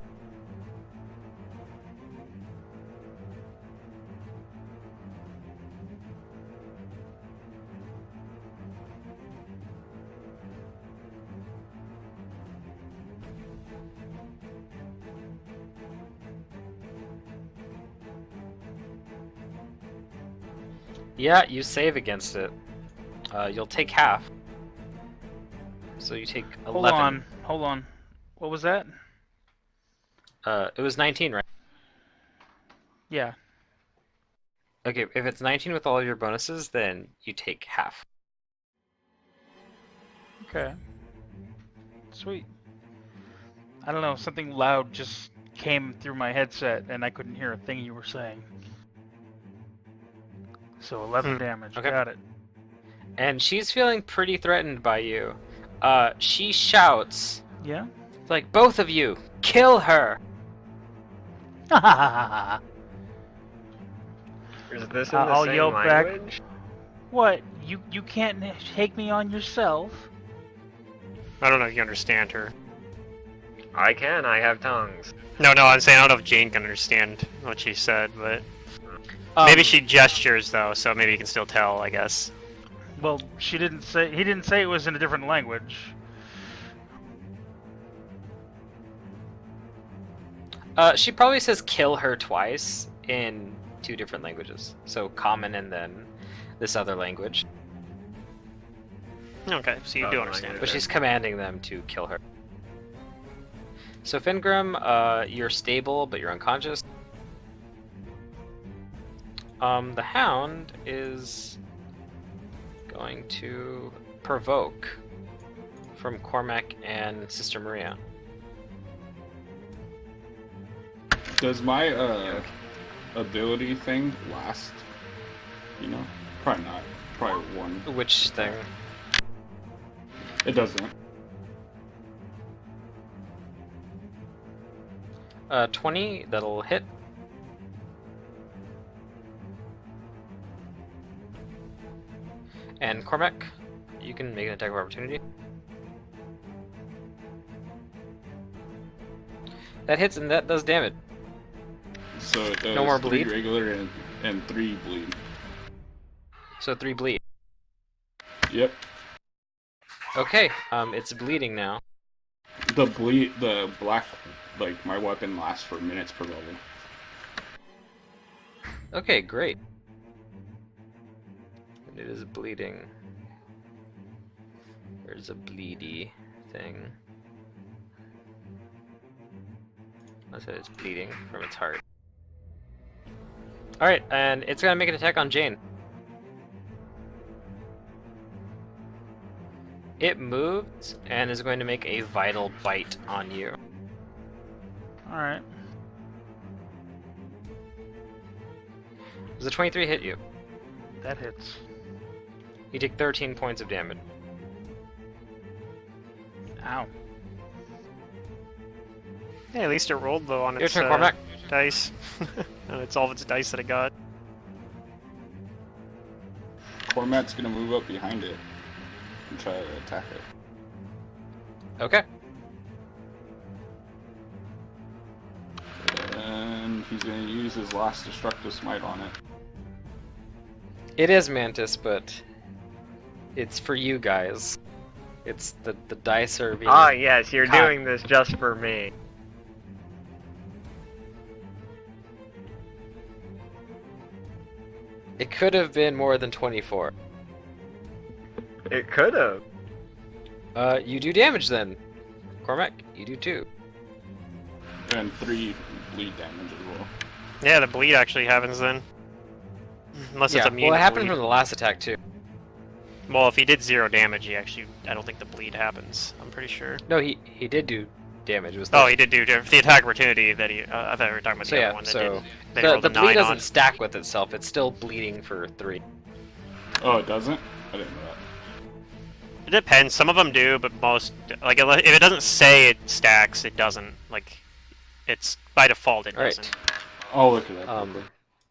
Yeah, you save against it. You'll take half. So you take 11. Hold on. What was that? It was 19, right? Yeah. Okay, if it's 19 with all of your bonuses, then you take half. Okay. Sweet. I don't know, something loud just came through my headset and I couldn't hear a thing you were saying. So 11 damage, Okay. got it. And she's feeling pretty threatened by you. She shouts, Yeah? like, both of you, kill her! Is this in the I'll same yell back. language? What? You can't take me on yourself? I don't know if you understand her. I can, I have tongues. No, I'm saying I don't know if Jane can understand what she said, but Um, maybe she gestures though, so maybe you can still tell, I guess. Well, he didn't say it was in a different language. She probably says kill her twice in 2 different languages. So common and then this other language. Okay, so you do Oh, understand. But she's commanding them to kill her. So Fingrim, you're stable, but you're unconscious. The Hound is going to provoke from Cormac and Sister Maria. Does my ability thing last? You know? Probably not. Probably one. Which thing? It doesn't. 20, that'll hit. And Cormac, you can make an attack of opportunity. That hits and that does damage. So it does No more 3 bleed? regular and 3 bleed. So 3 bleed. Yep. Okay, it's bleeding now. The black, like, my weapon lasts for minutes per level. Okay, great. And it is bleeding. There's a bleedy thing. I said it's bleeding from its heart. Alright, and it's gonna make an attack on Jane. It moved and is going to make a vital bite on you. Alright. Does a 23 hit you? That hits. You take 13 points of damage. Ow. Yeah, at least it rolled though on Your its turn, Cormac. dice. And it's all of its dice that it got. Cormac's gonna move up behind it and try to attack it. Okay. And he's gonna use his last destructive smite on it. It is Mantis, but it's for you guys. It's the dice are being... Ah, yes, you're Cock. doing this just for me. It could have been more than 24. It could have. You do damage then. Cormac, you do too. And 3 bleed damage as well. Yeah, the bleed actually happens then. Unless it's Yeah, immune well, it to happened bleed. from the last attack too. Well, if he did 0 damage, I don't think the bleed happens. I'm pretty sure. No, he did do damage. It was Oh, he did do the attack opportunity that he. I thought we were talking about So the yeah, other one that so did. That he rolled the a bleed 9 doesn't on. stack with itself. It's still bleeding for 3. Oh, it doesn't? I didn't know that. It depends. Some of them do, but most like if it doesn't say it stacks, it doesn't. Like, it's by default it All right. doesn't. I'll look at that. quickly.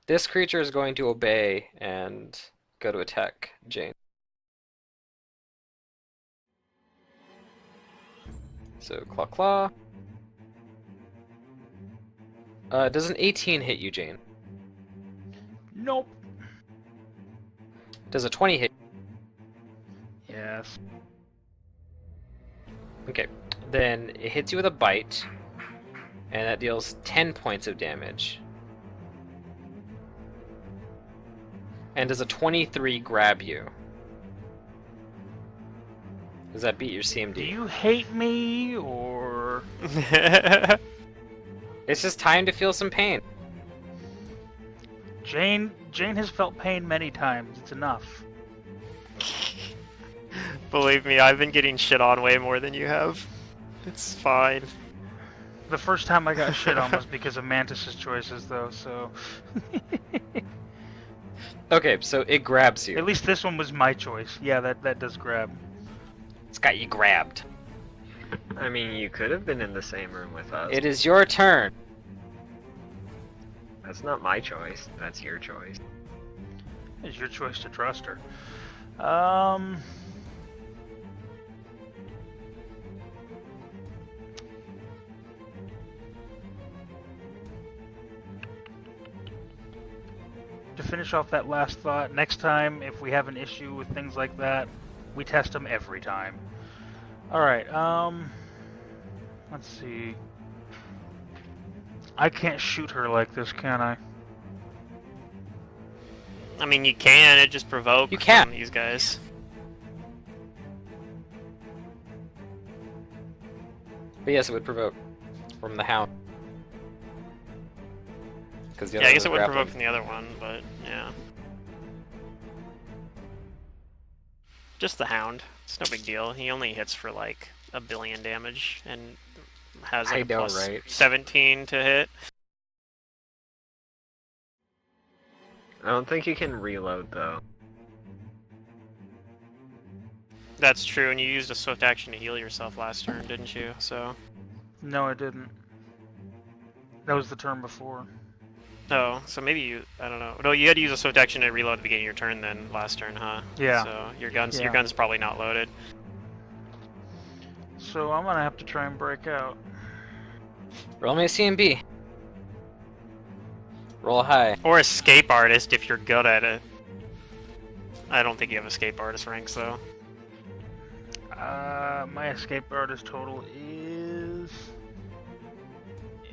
This creature is going to obey and go to attack Jane. So claw claw. Does an 18 hit you, Jane? Nope. Does a 20 hit? Yes. Okay. Then it hits you with a bite, and that deals 10 points of damage. And does a 23 grab you? Does that beat your CMD? Do you hate me, or... It's just time to feel some pain. Jane has felt pain many times. It's enough. Believe me, I've been getting shit on way more than you have. It's fine. The first time I got shit on was because of Mantis's choices, though, so... Okay, so it grabs you. At least this one was my choice. Yeah, that does grab. It's got you grabbed. I mean, you could have been in the same room with us. It is your turn. That's not my choice. That's your choice. It's your choice to trust her. To finish off that last thought, next time if we have an issue with things like that, we test them every time. Alright, let's see. I can't shoot her like this, can I? I mean, you can. It just provokes You can. these guys. But yes, it would provoke from the hound. Because Yeah, I guess it would provoke from the other one, but yeah. Just the hound. It's no big deal. He only hits for like 1 billion damage and has like I a know, plus right? 17 to hit. I don't think you can reload though. That's true, and you used a swift action to heal yourself last turn, didn't you? So. No, I didn't. That was the turn before. Oh, so maybe you. I don't know. No, you had to use a swift action to reload at the beginning of your turn, then last turn, huh? Yeah. So your gun's Yeah. probably not loaded. So I'm gonna have to try and break out. Roll me a CMB. Roll high. Or escape artist if you're good at it. I don't think you have escape artist ranks though. My escape artist total is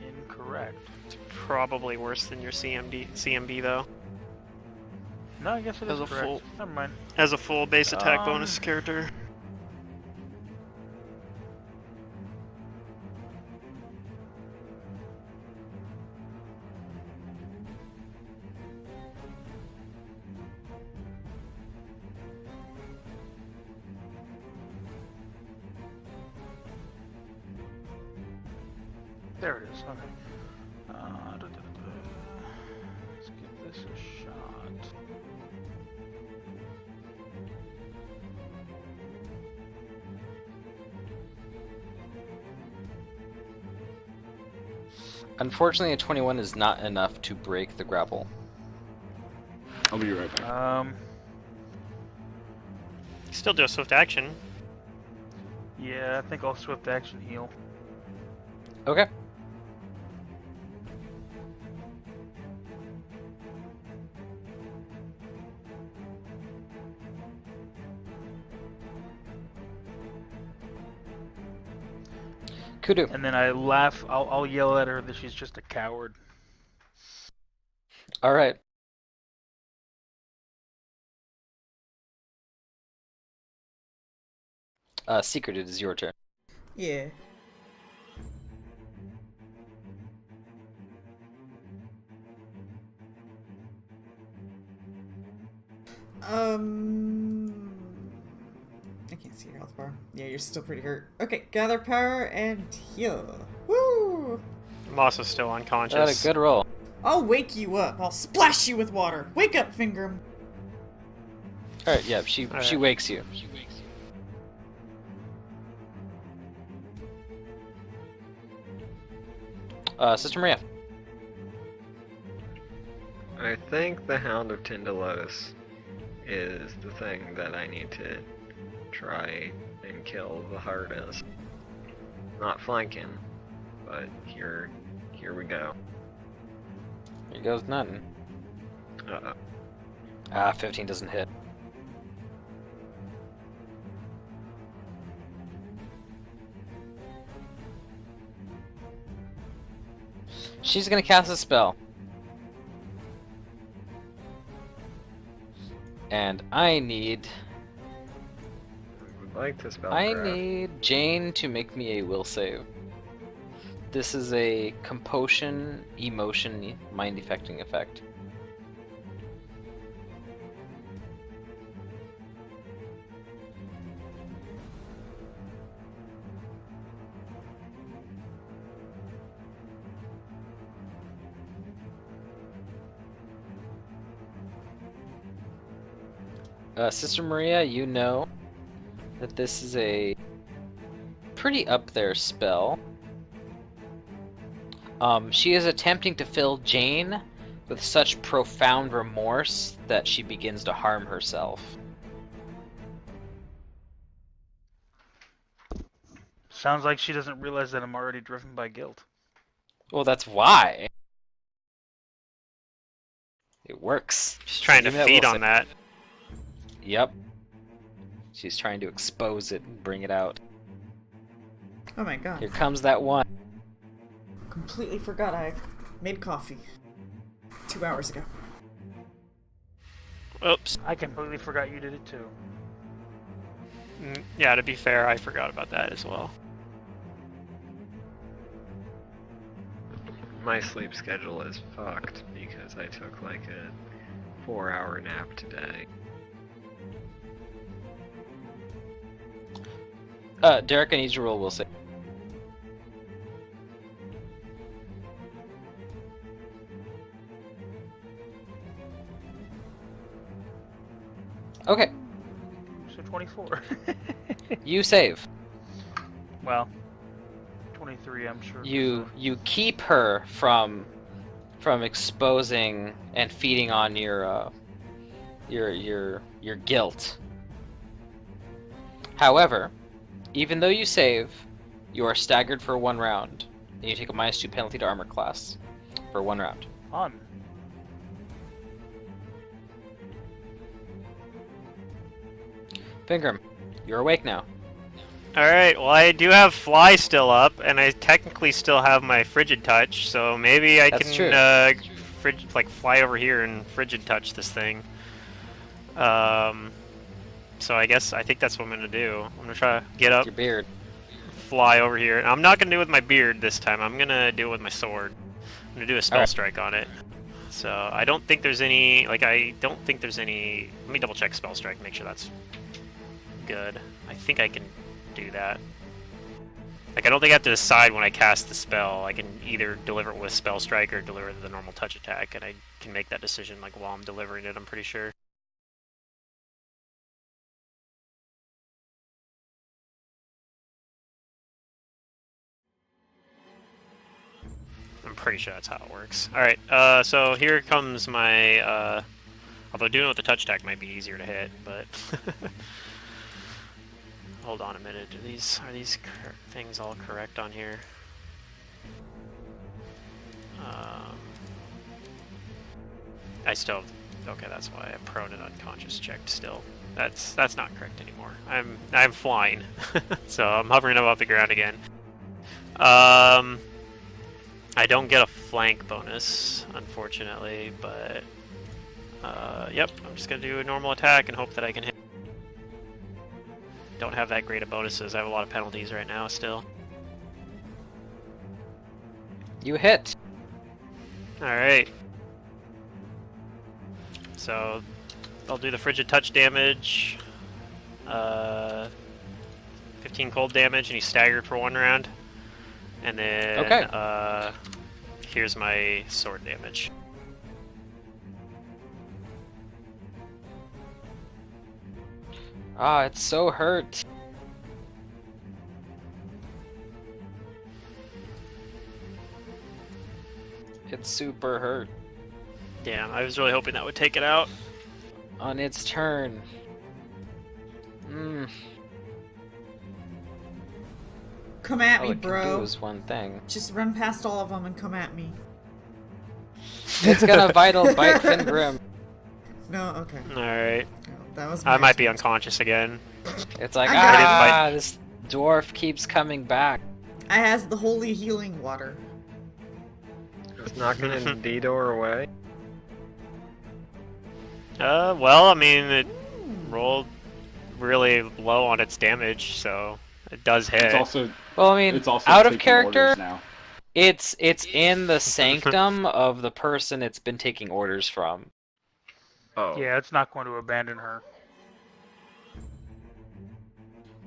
incorrect. It's probably worse than your CMB though. No, I guess it is As a correct. full- Never mind. As a full base attack bonus character. There it is. Okay. Let's give this a shot. Unfortunately, a 21 is not enough to break the grapple. I'll be right back. Still do a swift action. Yeah, I think I'll swift action heal. Okay. Kudu. And then I laugh. I'll yell at her that she's just a coward. All right. Secret, it is your turn. Yeah. I can't see your health bar. Yeah, you're still pretty hurt. Okay, gather power and heal. Woo! I'm also still Got a unconscious. good roll. I'll wake you up. I'll splash you with water. Wake up, Fingram. All right, yeah, she All right. wakes you. Sister Maria. I think the Hound of Tyndalos is the thing that I need to try and kill the hardest. Not flanking, but here we go. Here goes nothing. 15 doesn't hit. She's gonna cast a spell. And I need Would like to spell I craft. need Jane to make me a will save. This is a compulsion, emotion, mind affecting effect. Sister Maria, you know that this is a pretty up there spell. She is attempting to fill Jane with such profound remorse that she begins to harm herself. Sounds like she doesn't realize that I'm already driven by guilt. Well, that's why. It works. Just trying to Give me that feed will on save. that. Yep. She's trying to expose it and bring it out. Oh my god. Here comes that one. Completely forgot I made coffee 2 hours ago. Oops. I completely forgot you did it too. Yeah, to be fair, I forgot about that as well. My sleep schedule is fucked because I took like a 4-hour nap today. Derek, I need you to roll will save. Okay, So 24. you save. Well, 23, I'm sure. You keep her from exposing and feeding on your guilt. However, even though you save, you are staggered for 1 round, and you take a -2 penalty to armor class for 1 round. On. Fingram, you're awake now. Alright, well I do have Fly still up, and I technically still have my Frigid Touch, so maybe I That's can true. fly over here and Frigid Touch this thing. So I think that's what I'm gonna do. I'm gonna try to get up, Your beard. fly over here. And I'm not gonna do it with my beard this time, I'm gonna do it with my sword. I'm gonna do a spell Alright. strike on it. So I don't think there's any, let me double check spell strike, make sure that's good. I think I can do that. Like, I don't think I have to decide when I cast the spell. I can either deliver it with spell strike or deliver the normal touch attack, and I can make that decision like while I'm delivering it, I'm pretty sure. I'm pretty sure that's how it works. Alright, so here comes my, although doing it with the touch attack might be easier to hit, but... Hold on a minute, are these things all correct on here? I still... Okay, that's why I'm prone and unconscious checked still. That's not correct anymore. I'm flying, so I'm hovering above the ground again. I don't get a flank bonus, unfortunately, but yep, I'm just gonna do a normal attack and hope that I can hit. Don't have that great of bonuses. I have a lot of penalties right now still. You hit. Alright. So, I'll do the frigid touch damage. 15 cold damage, and he's staggered for 1 round. And then Okay. Here's my sword damage. Ah, it's so hurt. It's super hurt. Damn, I was really hoping that would take it out. On its turn. Come at All me, it can bro. do is one thing. Just run past all of them and come at me. It's gonna vital bite Fingrim. No, okay. Alright. No, that was. I my might be attempt. unconscious again. It's like, I got it. this dwarf keeps coming back. I has the holy healing water. It's knocking his D-door away. Well, I mean, it rolled really low on its damage, so it does hit. It's also Well, I mean, it's also out of taking character, orders now. it's in the sanctum of the person it's been taking orders from. Oh. Yeah, it's not going to abandon her.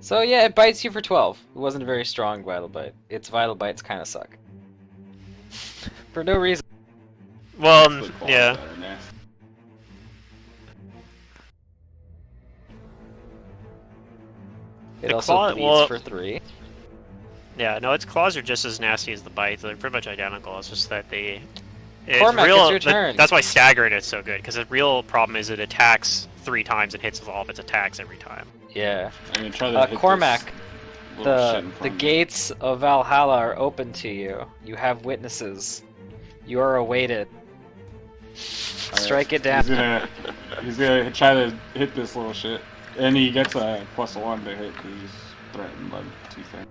So yeah, it bites you for 12. It wasn't a very strong vital bite. Its vital bites kind of suck. For no reason. Well, The claws yeah. that are nasty. It The also claw- bleeds well- for 3. Yeah, no, its claws are just as nasty as the bites. They're pretty much identical. It's just that they. Cormac, it's your turn. That's why staggering it's so good, because the real problem is it attacks 3 times and hits all of its attacks every time. Yeah. I'm gonna try to hit Cormac, this little shit in the front of me. gates of Valhalla are open to you. You have witnesses. You are awaited. Alright, Strike it down. He's gonna try to hit this little shit, and he gets a +1 to hit because he's threatened by 2 things.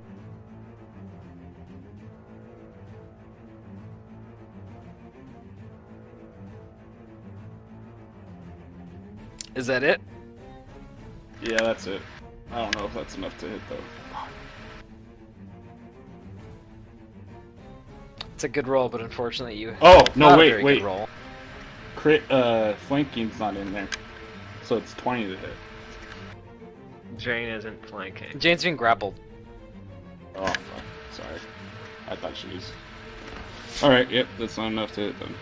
Is that it? Yeah, that's it. I don't know if that's enough to hit though. It's a good roll, but unfortunately you. Oh no! not a Wait, very wait. Good roll. Crit, flanking's not in there, so it's 20 to hit. Jane isn't flanking. Jane's being grappled. Oh fuck! Sorry, I thought she was. All right, yep, that's not enough to hit them.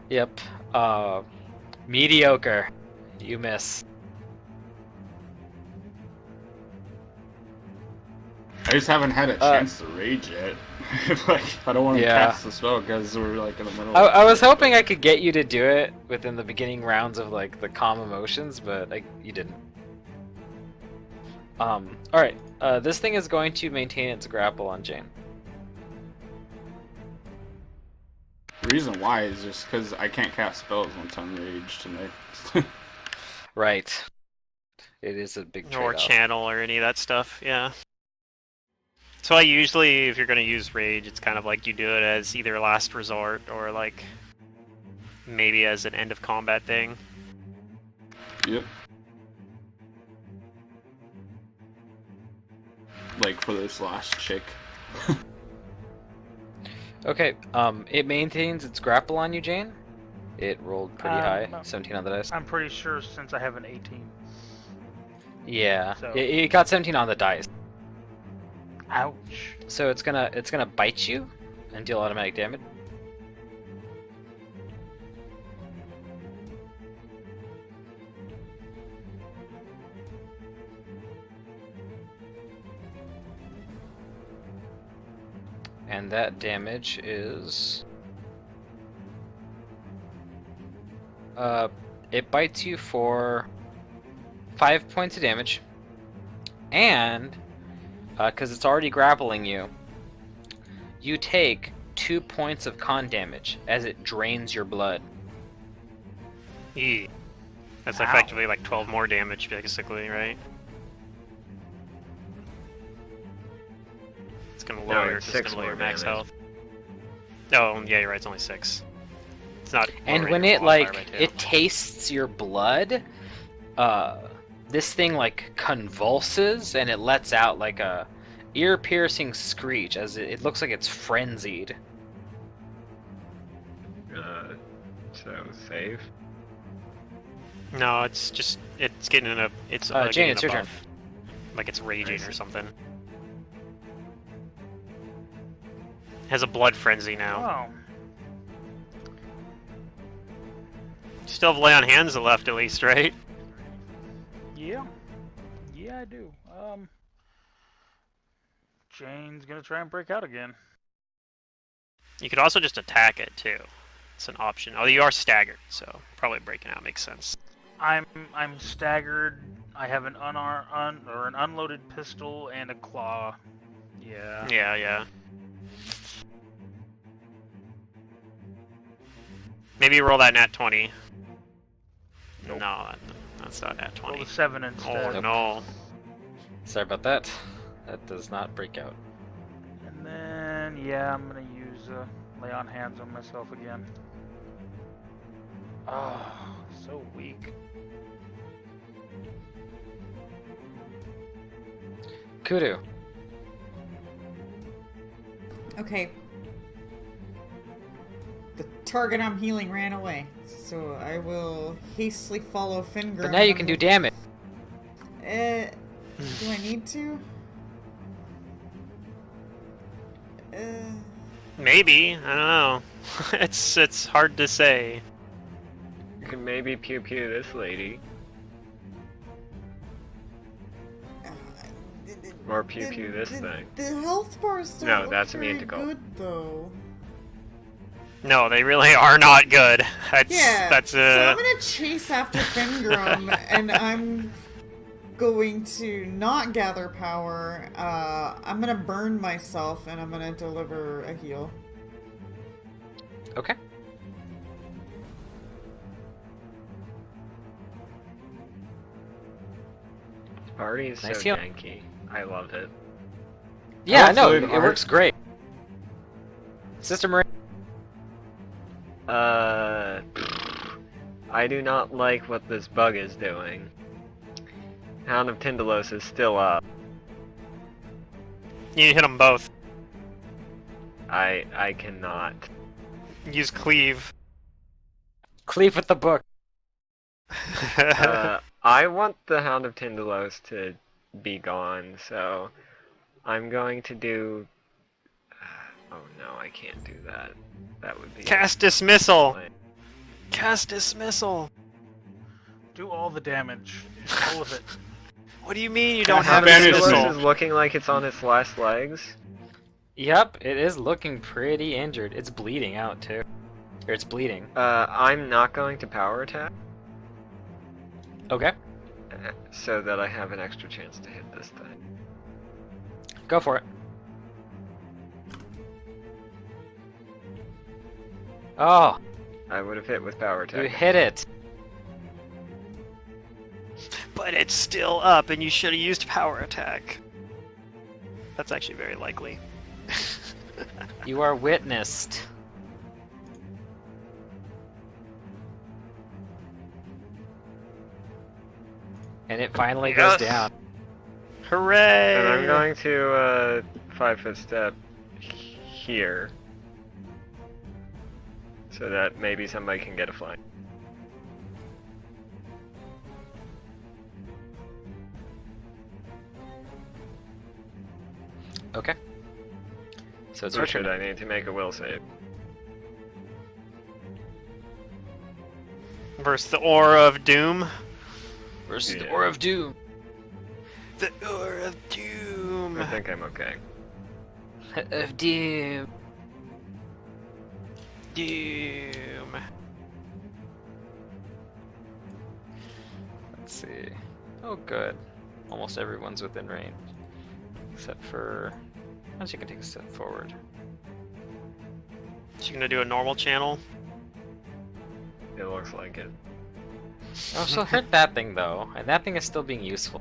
Yep. Mediocre. You miss. I just haven't had a chance to rage yet. Like, I don't want to Yeah. cast the spell because we're like in the middle. I was hoping I could get you to do it within the beginning rounds of like the calm emotions, but you didn't. All right. This thing is going to maintain its grapple on Jane. The reason why is just because I can't cast spells once I'm raged tonight. Right. It is a big Or trade-off. channel or any of that stuff, yeah. So I usually, if you're going to use rage, it's kind of like you do it as either last resort or like maybe as an end of combat thing. Yep. Like for this last chick. Okay. It maintains its grapple on you, Jane. It rolled pretty high, No. 17 on the dice. I'm pretty sure since I have an 18. Yeah. So- It got 17 on the dice. Ouch. So it's gonna bite you and deal automatic damage. And that damage is it bites you for 5 points of damage, and because it's already grappling you, you take 2 points of con damage as it drains your blood. Eee. That's Ow. effectively like 12 more damage, basically, right? It's gonna No, lower, it's it's 6 gonna lower more max damage. health. Oh, yeah, you're right, it's only 6. It's not. And already when it modified like by 2. it tastes your blood, this thing like convulses and it lets out like a ear-piercing screech as it looks like it's frenzied. So save. No, it's just it's getting a it's Jane, getting it's a your turn. buff. Like it's raging or something. Has a blood frenzy now. Oh. Still have lay on hands left at least, right? Yeah. Yeah, I do. Jane's gonna try and break out again. You could also just attack it too. It's an option. Oh, you are staggered, so probably breaking out makes sense. I'm staggered. I have an an unloaded pistol and a claw. Yeah. Yeah. Maybe roll that nat 20. Nope. No, that's not nat 20. Roll the 7 instead. Oh no. Sorry about that. That does not break out. And then, yeah, I'm gonna use lay on hands on myself again. Oh, so weak. Kudu. Okay. The target I'm healing ran away, so I will hastily follow Fingrim. But now you can do damage. Do I need to? Maybe. I don't know. it's hard to say. You can maybe pew pew this lady. Or pew pew this thing. The health bars don't No, look that's very immune to gold. good, though. No, they really are not good. That's Yeah, so a I'm gonna chase after Fingrim, and I'm going to not gather power. I'm gonna burn myself, and I'm gonna deliver a heal. Okay. Party is Nice so heal. janky. I love it. Yeah, no, Absolute it works great. Sister Marie. I do not like what this bug is doing. Hound of Tyndalos is still up. you hit them both. I cannot. Use cleave. Cleave with the book. I want the Hound of Tyndalos to be gone, so I'm going to do... oh no, I can't do that. That would be... Cast dismissal. Cast dismissal. Do all the damage. All of it. What do you mean you The don't have Hound of Banish a Tyndalos dismissal? is looking like it's on its last legs. Yep, it is looking pretty injured. It's bleeding out too. Or it's bleeding. I'm not going to power attack, Okay, so that I have an extra chance to hit this thing. go for it. Oh, I would have hit with power you attack. hit it. But it's still up, and you should have used power attack. That's actually very likely. You are witnessed. And it finally goes Yes. down. Hooray! And I'm going to 5-foot step here, so that maybe somebody can get a flank. Okay. So it's Or your should turn. I need to make a will save? Versus the Aura of Doom. Versus the Yeah. Aura of Doom. The Aura of Doom. I think I'm okay. Of Doom. Doom. Let's see. Oh, good. Almost everyone's within range. Except for... Once you can take a step forward. She's gonna do a normal channel. It looks like it. Oh, she'll hurt that thing, though. And that thing is still being useful.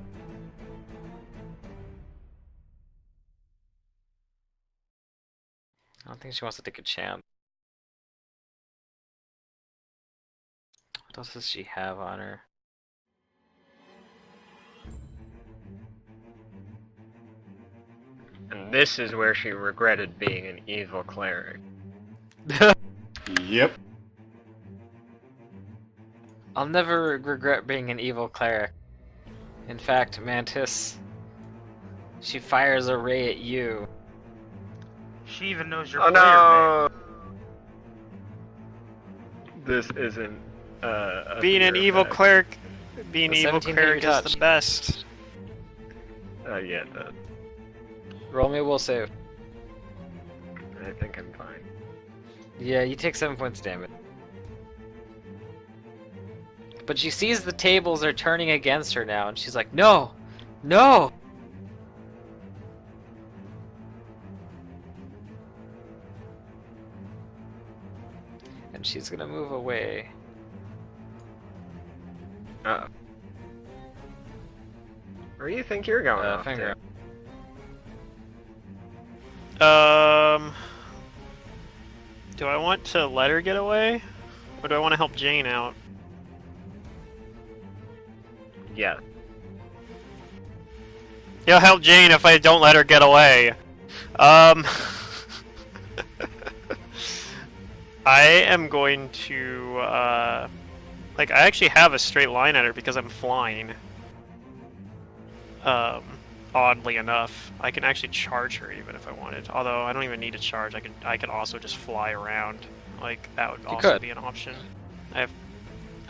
I don't think she wants to take a chance. What else does she have on her? And this is where she regretted being an evil cleric. Yep. I'll never regret being an evil cleric. In fact, Mantis, she fires a ray at you. She even knows your Oh player name. no! This isn't a Being an fear evil effect. cleric, being The an evil 17 cleric hit is the touch. best. Yeah, it does. Roll me a will save. I think I'm fine. Yeah, you take 7 points damage. But she sees the tables are turning against her now, and she's like, no! No! And she's gonna move away. Uh-oh. Where do you think you're going off Finger. to? Do I want to let her get away? Or do I want to help Jane out? Yeah. You'll help Jane if I don't let her get away. I am going to, like, I actually have a straight line at her because I'm flying. Oddly enough, I can actually charge her even if I wanted. Although I don't even need to charge. I could also just fly around. Like that would also could. be an option. I have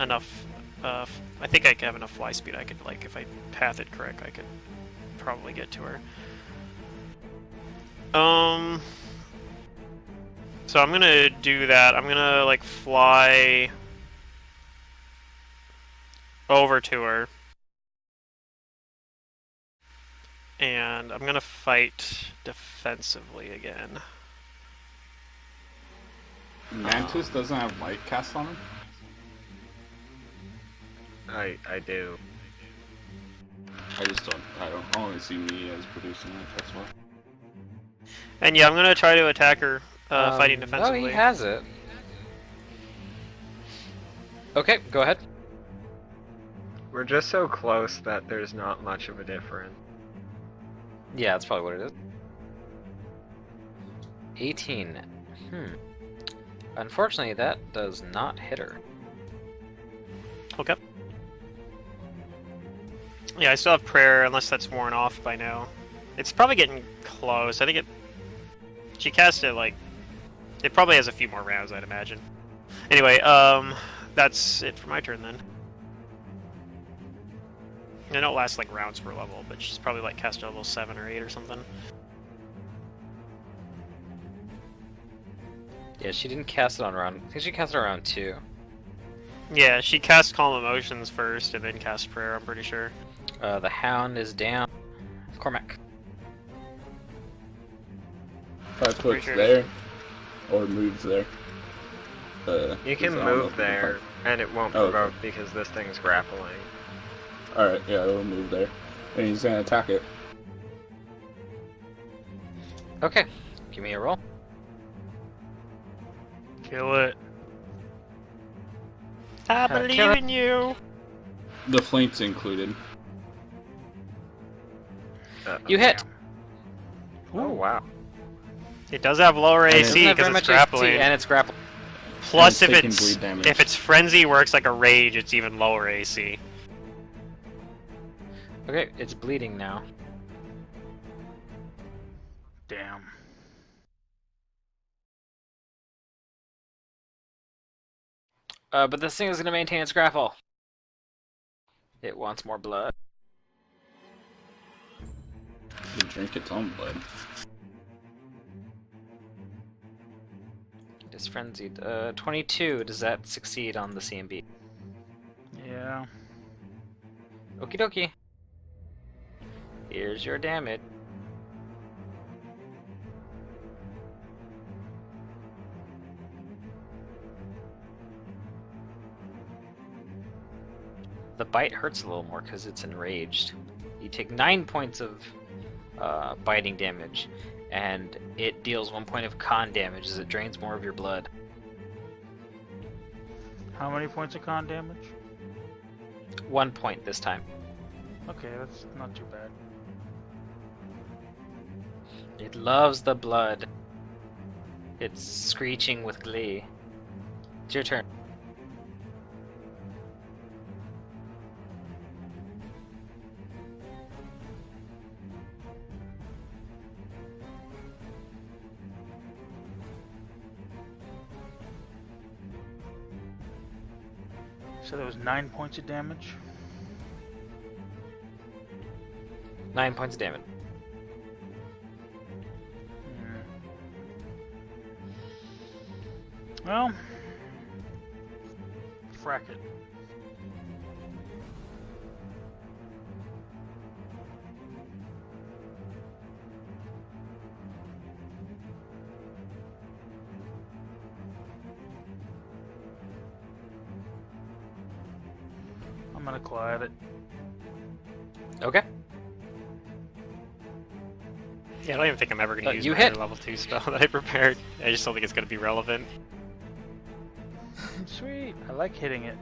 enough. I think I have enough fly speed. I could, like, if I path it correct, I could probably get to her. So I'm gonna do that. I'm gonna, like, fly over to her. And I'm gonna fight defensively again. Mantis doesn't have light cast on him? I do. I don't only see me as producing it, that's why. And yeah, I'm gonna try to attack her, fighting No, defensively. he has it. Okay, go ahead. We're just so close that there's not much of a difference. Yeah, that's probably what it is. 18. Unfortunately, that does not hit her. Okay. Yeah, I still have prayer, unless that's worn off by now. It's probably getting close. I think it... She cast it, like... It probably has a few more rounds, I'd imagine. Anyway, that's it for my turn, then. I know it lasts, like, rounds per level, but she's probably, like, cast it at level 7 or 8 or something. Yeah, she didn't cast it on round... I think she cast it on round 2. Yeah, she cast Calm Emotions first, and then cast Prayer, I'm pretty sure. The Hound is down. Cormac. 5 foot sure. there, or moves there. You can I don't know move if there, and it won't Oh, okay. provoke because this thing's grappling. Alright, yeah, it'll move there. And he's gonna attack it. Okay, give me a roll. Kill it. I Kill believe it. in you! The flank's included. You hit! Oh wow. It does have lower And it AC Doesn't have because very it's much grappling. AC, and it's grappling. Plus, and if it's taking it's bleed damage. if its frenzy works like a rage, it's even lower AC. Okay, it's bleeding now. Damn. But this thing is going to maintain its grapple. It wants more blood. It can drink its own blood. It is frenzied. 22, does that succeed on the CMB? Yeah. Okie dokie. Here's your damage. The bite hurts a little more because it's enraged. You take 9 points of biting damage, and it deals 1 point of con damage as it drains more of your blood. How many points of con damage? 1 point this time. Okay, that's not too bad. It loves the blood. It's screeching with glee. It's your turn. So that was 9 points of damage. 9 points of damage. Well, frack it. I'm gonna claw at it. Okay. Yeah, I don't even think I'm ever going to use you my hit. other level 2 spell that I prepared. I just don't think it's going to be relevant. Sweet. I like hitting it.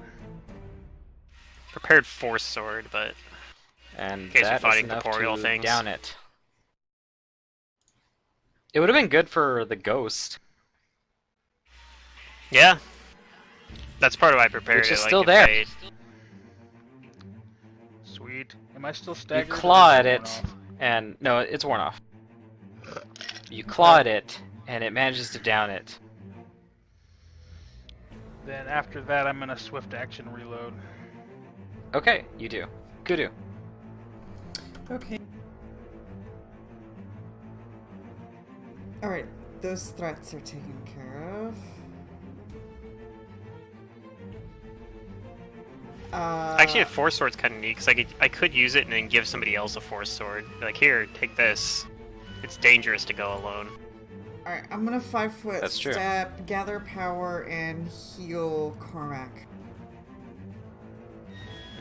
Prepared Force Sword, but And in case you're that is fighting enough corporeal to things. down it. It would have been good for the ghost. Yeah. That's part of why I prepared Which it. is like, still if there. I- Sweet. Am I still You staggered? claw Or at is it, worn off? and no, it's worn off. You claw at it, and it manages to down it. Then after that, I'm gonna swift action reload. Okay, you do. Kudu. Okay. Alright, those threats are taken care of. Actually, a Force Sword's kind of neat, because I could use it and then give somebody else a Force Sword. Like, here, take this. It's dangerous to go alone. Alright, I'm gonna 5-foot That's true. step, gather power, and heal Cormac.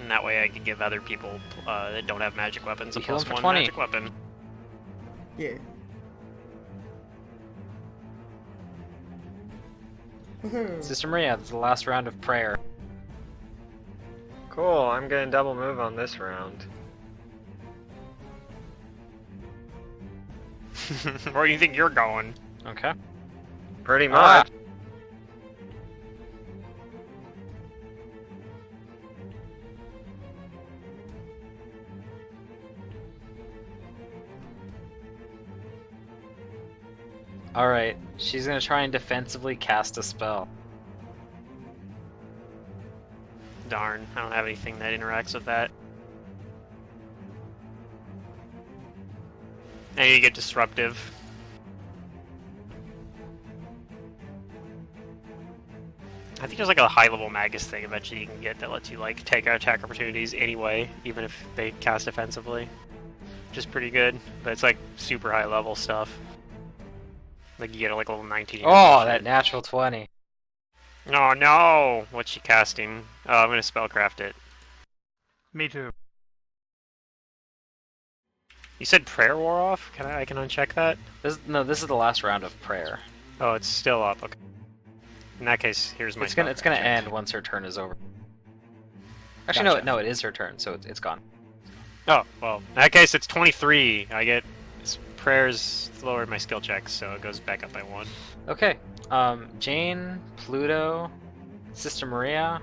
And that way I could give other people that don't have magic weapons a You heal plus him for 1 20. magic weapon. Yeah. Woohoo. Sister Maria, this is the last round of prayer. Cool, I'm gonna double move on this round. Where do you think you're going? Okay. Pretty Ah. much. Alright, she's gonna try and defensively cast a spell. Darn, I don't have anything that interacts with that. And you get disruptive. I think there's like a high level Magus thing eventually you can get that lets you like take out attack opportunities anyway, even if they cast offensively. Which is pretty good, but it's like super high level stuff. Like you get like level 19. Oh, that natural 20. Oh no! What's she casting? Oh, I'm gonna spellcraft it. Me too. You said prayer wore off? I can uncheck that? This is the last round of prayer. Oh, it's still up. Okay. In that case, here's my. It's gonna spellcraft check. end once her turn is over. Actually, Gotcha. no, it is her turn, so it's gone. Oh well, in that case, it's 23. I get prayers lowered my skill checks, so it goes back up by 1. Okay. Jane, Pluto, Sister Maria,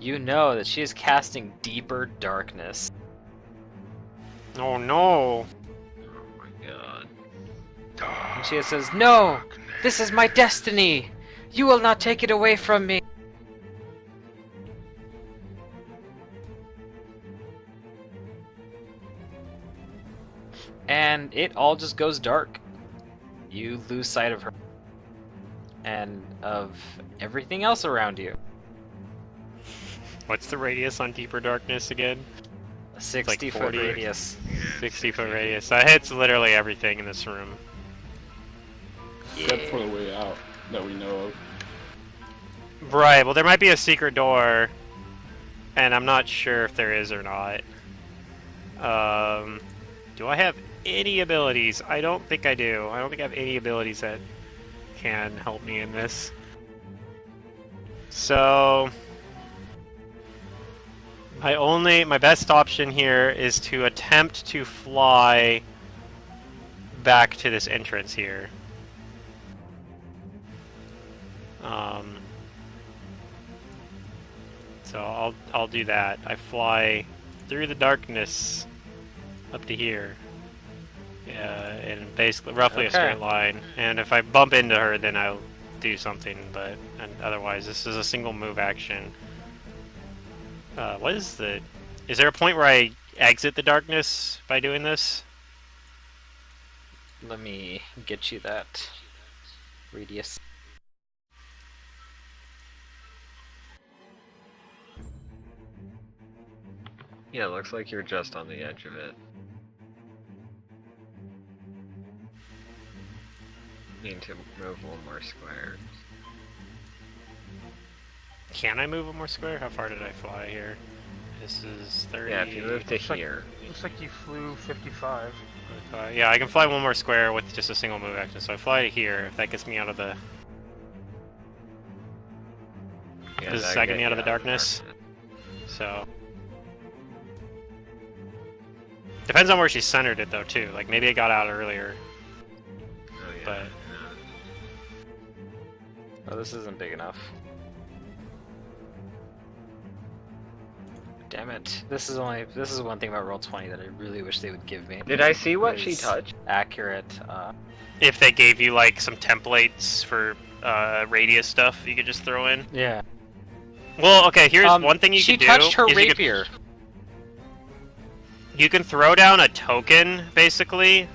you know that she is casting deeper darkness. Oh no! Oh my god. And she says, "No! This is my destiny! You will not take it away from me!" And it all just goes dark. You lose sight of her. And of everything else around you. What's the radius on deeper darkness again? A 60 foot 40. radius. 60-foot radius. That hits literally everything in this room. Except for the way out that we know of. Right. Well, there might be a secret door, and I'm not sure if there is or not. Do I have any abilities? I don't think I do. I don't think I have any abilities that can help me in this. So my best option here is to attempt to fly back to this entrance here. So I'll do that. I fly through the darkness up to here. Yeah, in basically roughly a Okay. straight line. And if I bump into her, then I'll do something. And otherwise, this is a single move action. What is the... Is there a point where I exit the darkness by doing this? Let me get you that radius. Yeah, it looks like you're just on the edge of it. Need to move one more square. Can I move one more square? How far did I fly here? This is 30... Yeah, if you move to Looks like- here. Looks like you flew 55. yeah, I can fly one more square with just a single move action, so I fly to here, if that gets me out of the... Yeah, Does that'd that get get me you out of the darkness? So... Depends on where she centered it, though, too. Like, maybe it got out earlier, Oh yeah. but... Oh, this isn't big enough. Damn it. This is one thing about Roll20 that I really wish they would give me. Did I see what she Is touched? Accurate. If they gave you, like, some templates for radius stuff you could just throw in. Yeah. Well, okay, here's one thing you she can do. touched her is rapier. You can throw down a token, basically,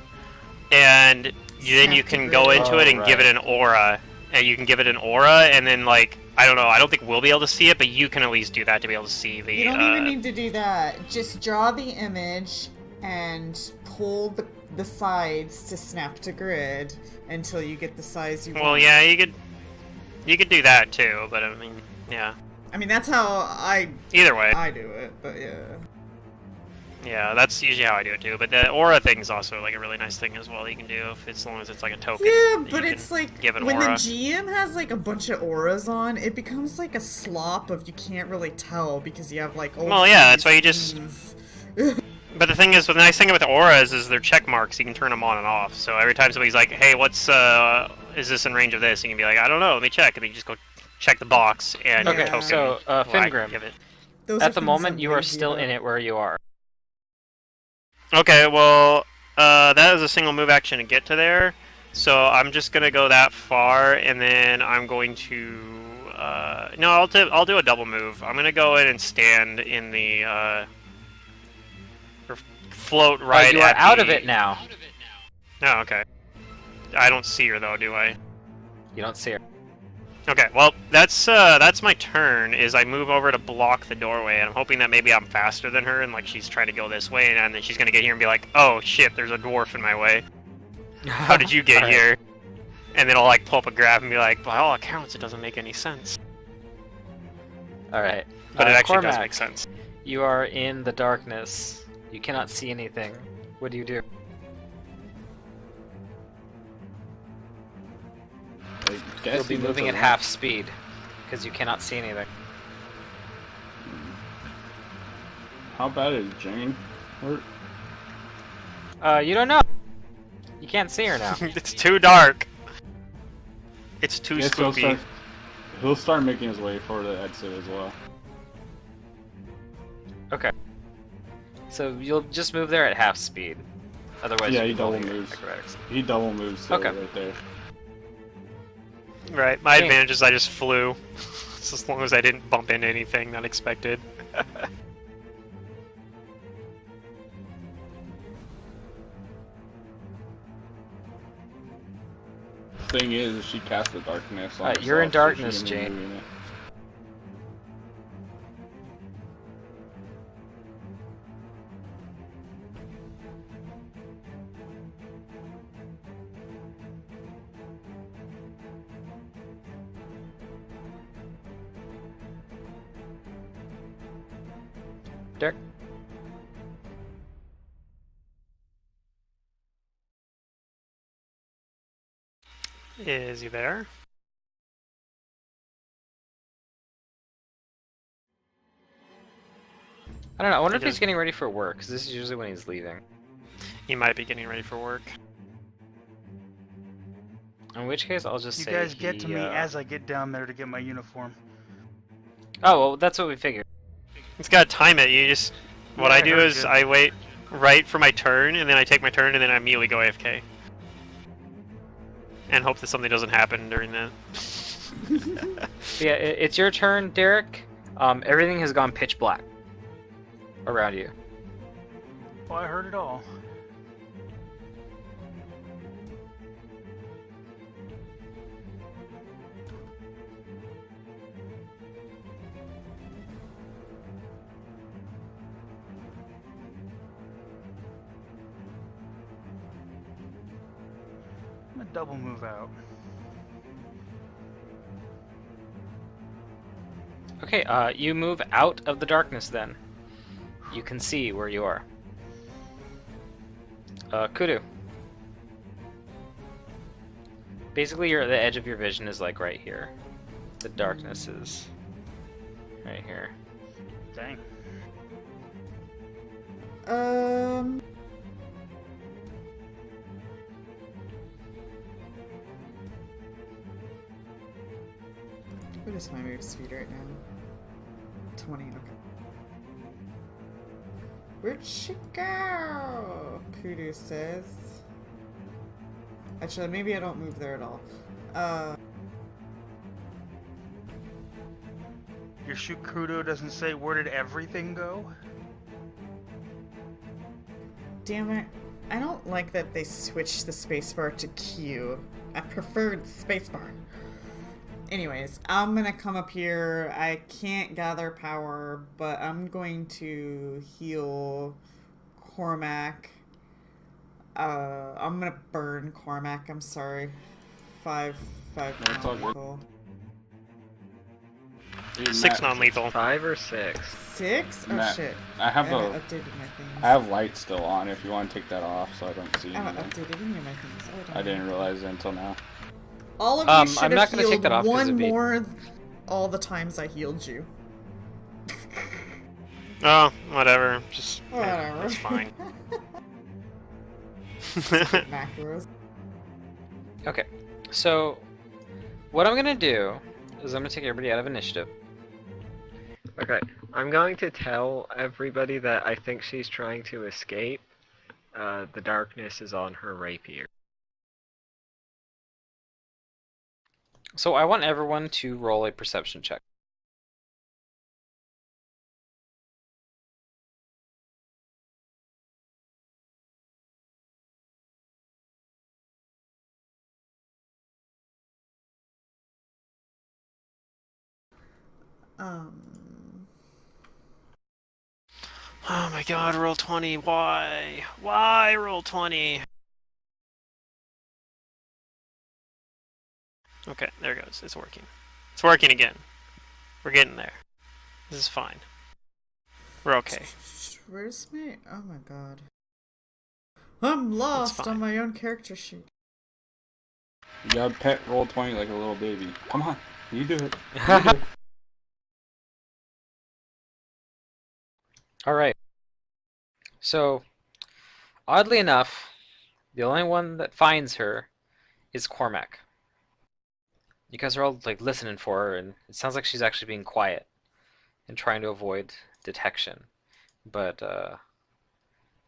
and then you can go into it and give it an aura. And you can give it an aura, and then, like, I don't know, I don't think we'll be able to see it, but you can at least do that to be able to see the... You don't even need to do that. Just draw the image and pull the sides to snap to grid until you get the size you want. Well, yeah, you could do that, too, but, I mean, yeah. I mean, that's how Either way. I do it, but yeah. Yeah, that's usually how I do it too. But the aura thing is also like a really nice thing as well. You can do as long as it's like a token. Yeah, but it's like give an when aura. the GM has like a bunch of auras on, it becomes like a slop of you can't really tell because you have like. Well, yeah, that's why you just. things. But the thing is, the nice thing with auras is they're check marks. You can turn them on and off. So every time somebody's like, "Hey, what's is this in range of this?" You can be like, "I don't know. Let me check." And then you just go check the box and Okay, your token. so Fingrim, give it. Those are at the things moment I'm you are lazy still about. in it where you are. Okay, well, that is a single move action to get to there, so I'm just gonna go that far, and then I'm going to, no, I'll do a double move. I'm gonna go in and stand in the, or float right you are at out the... of it now. Oh, okay. I don't see her though, do I? You don't see her. Okay, well, that's my turn, is I move over to block the doorway, and I'm hoping that maybe I'm faster than her, and, like, she's trying to go this way, and then she's gonna get here and be like, oh, shit, there's a dwarf in my way. How did you get Alright. here? And then I'll, like, pull up a graph and be like, by all accounts, it doesn't make any sense. Alright. But it actually does Cormac, make sense. You are in the darkness. You cannot see anything. What do you do? You'll be moving at half speed, because you cannot see anything. How bad is Jane hurt? You don't know. You can't see her now. It's too dark. It's too Yes, spooky. He'll start making his way for the exit as well. Okay. So you'll just move there at half speed. Otherwise, Yeah, you he can roll double your moves. acrobatics. He double moves to Okay. right there. Right, my Okay. advantage is I just flew. So as long as I didn't bump into anything unexpected. Thing is, she cast the darkness. On You're in herself, so darkness, she can Jane. move in it. Derek? Is he there? I don't know. I wonder if He he's does- getting ready for work, because this is usually when he's leaving. He might be getting ready for work. In which case, I'll just You say guys get he, to me as I get down there to get my uniform. Oh, well, that's what we figured. It's gotta time it. You just... What Yeah, I I do heard is you. I wait right for my turn, and then I take my turn, and then I immediately go AFK. And hope that something doesn't happen during that. Yeah, it's your turn, Derek. Everything has gone pitch black. around you. Well, I heard it all. I'm gonna double move out. Okay, you move out of the darkness then. You can see where you are. Kudu. Basically, the edge of your vision is like right here. The darkness is right here. Dang. What is my move speed right now? 20, okay. Where'd she go? Kudu says. Actually, maybe I don't move there at all. Your Shukudo doesn't say where did everything go? Damn it. I don't like that they switched the spacebar to Q. I preferred spacebar. Anyways, I'm gonna come up here. I can't gather power, but I'm going to heal Cormac. I'm gonna burn Cormac, I'm sorry. 5 That's all good. non-lethal. Dude, 6 Matt, non-lethal. 5 or 6? 6? Oh Matt, shit. I have haven't a updated my things. I have light still on if you want to take that off so I don't see I haven't anything. updated any of my things. Oh, I didn't realize it until now. All of you I'm should not have gonna take healed that off 'cause one it'd be- more all the times I healed you. Oh, whatever. Just Whatever. that's fine. Macros. Okay, so what I'm gonna do is I'm gonna take everybody out of initiative. Okay, I'm going to tell everybody that I think she's trying to escape. The darkness is on her rapier. So I want everyone to roll a perception check. Oh my god, roll 20. Why? Why roll 20? Okay, there it goes. It's working. It's working again. We're getting there. This is fine. We're okay. Where's my... Oh my god. I'm lost fine. on my own character sheet. You gotta pet roll 20 like a little baby. Come on, you do it. You do it. Alright. So, oddly enough, the only one that finds her is Cormac. You guys are all like listening for her, and it sounds like she's actually being quiet and trying to avoid detection. But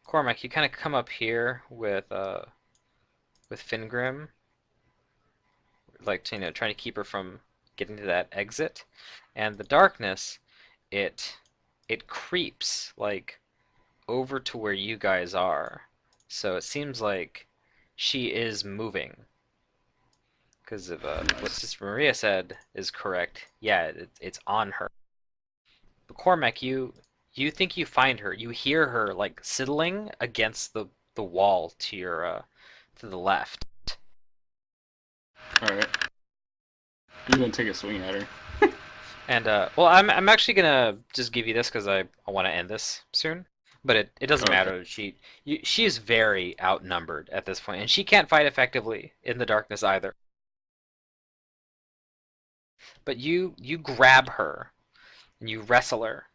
Cormac, you kind of come up here with Fingrim, like trying to keep her from getting to that exit, and the darkness, it creeps like over to where you guys are. So it seems like she is moving. Because of what Sister Maria said is correct. Yeah, it's on her. But Cormac, you think you find her. You hear her like sidling against the wall to your to the left. Alright. You're gonna take a swing at her. And well, I'm actually gonna just give you this because I want to end this soon. But it doesn't Okay. matter. She is very outnumbered at this point, and she can't fight effectively in the darkness either. But you grab her, and you wrestle her,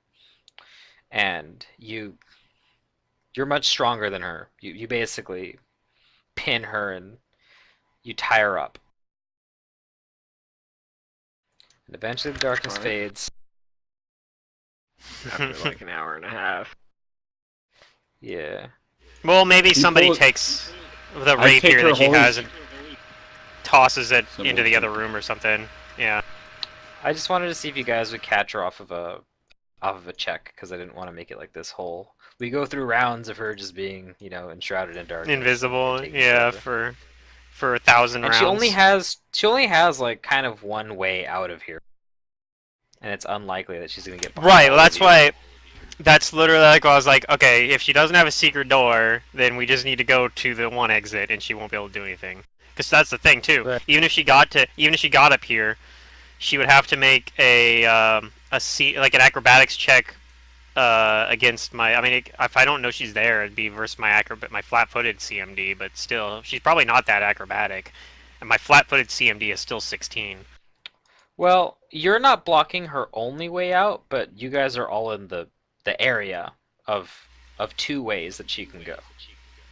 and you're much stronger than her. You basically pin her and you tie her up. And eventually the darkness Alright. fades. After like an hour and a half. Yeah. Well, maybe somebody People- takes the I take rapier her that she whole- has and tosses it Some into the bullshit. other room or something. Yeah. I just wanted to see if you guys would catch her off of off of a check because I didn't want to make it like this whole. We go through rounds of her just being, enshrouded in darkness. Invisible, and taking yeah, forever. for 1,000 And rounds. she only has like kind of one way out of here, and it's unlikely that she's gonna get behind Right. Well, all of that's you. why. That's literally like I was like, okay, if she doesn't have a secret door, then we just need to go to the one exit, and she won't be able to do anything. Because that's the thing too. Right. Even if she got up here, she would have to make like an acrobatics check against my. I mean, if I don't know she's there, it'd be versus my flat-footed CMD. But still, she's probably not that acrobatic, and my flat-footed CMD is still 16. Well, you're not blocking her only way out, but you guys are all in the area of two ways that she can go.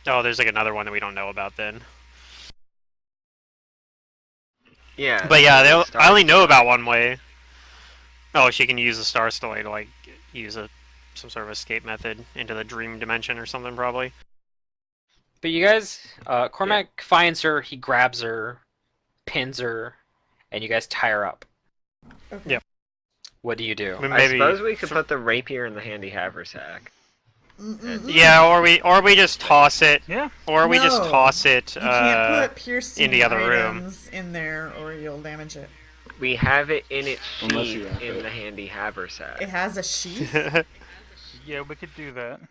Oh, there's like another one that we don't know about then. Yeah. But yeah, Star I only know Star. about one way. Oh, she can use the Star Story to like use some sort of escape method into the dream dimension or something probably. But you guys, Cormac finds her, he grabs her, pins her, and you guys tie her up. Okay. Yep. What do you do? I mean, I suppose we could put the rapier in the handy haversack. Yeah, or we just toss it. Yeah. Or we just No. toss it You can't put piercing in the other room. items in there, or you'll damage it. We have it in its Unless you sheath wrap in it. the handy haversack. It has a sheath. Yeah, we could do that.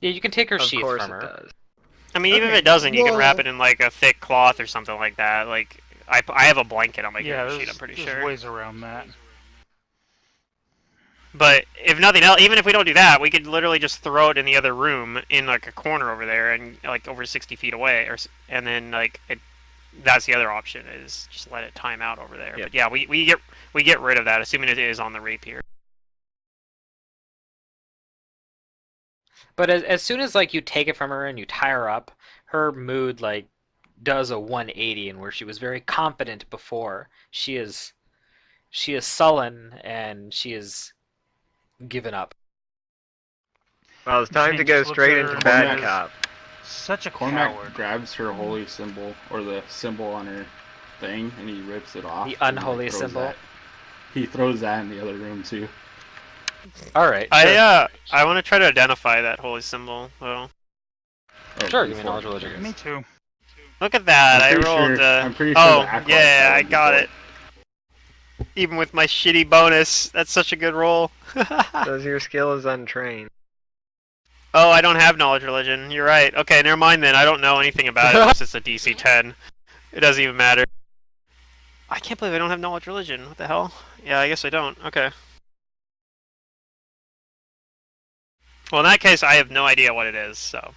Yeah, you can take her Of sheath course from it her. does. I mean, even if Okay, it doesn't, you can wrap well- it in like a thick cloth or something like that. Like I have a blanket on my Yeah, character there's, sheet. I'm pretty there's sure. ways around that. But if nothing else, even if we don't do that, we could literally just throw it in the other room in like a corner over there and like over 60 feet away, and then like that's the other option is just let it time out over there. Yep. But yeah, we get rid of that, assuming it is on the rapier. But as soon as like you take it from her and you tie her up, her mood like does a 180, and where she was very confident before, she is sullen and she is given up. Well, it's time She to go just looks straight at into her bad and cop. Such a Cormac coward. grabs her holy symbol, or the symbol on her thing, and he rips it off. The and, like, unholy throws symbol? that- He throws that in the other room too. All right. Sure. I want to try to identify that holy symbol. Though. Oh, Sure, give me before- knowledge religion. Me too. Look at that! I I'm pretty rolled. sure- I'm pretty sure Oh the Acolyte yeah, failed I got before. it. Even with my shitty bonus, that's such a good roll. Says your skill is untrained. Oh, I don't have knowledge religion. You're right. Okay, never mind then. I don't know anything about it unless it's a DC 10. It doesn't even matter. I can't believe I don't have knowledge religion. What the hell? Yeah, I guess I don't. Okay. Well, in that case, I have no idea what it is. So,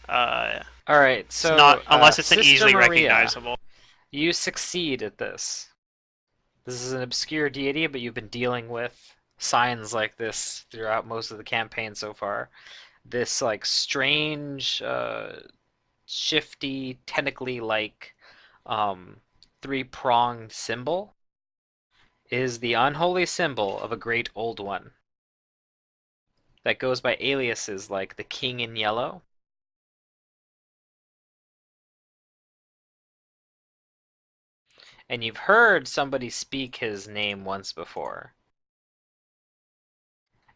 All right. it's So not unless it's an Sister easily Maria, recognizable. You succeed at this. This is an obscure deity, but you've been dealing with signs like this throughout most of the campaign so far. This like strange, shifty, tentacly like three-pronged symbol is the unholy symbol of a great old one that goes by aliases like the King in Yellow, and you've heard somebody speak his name once before.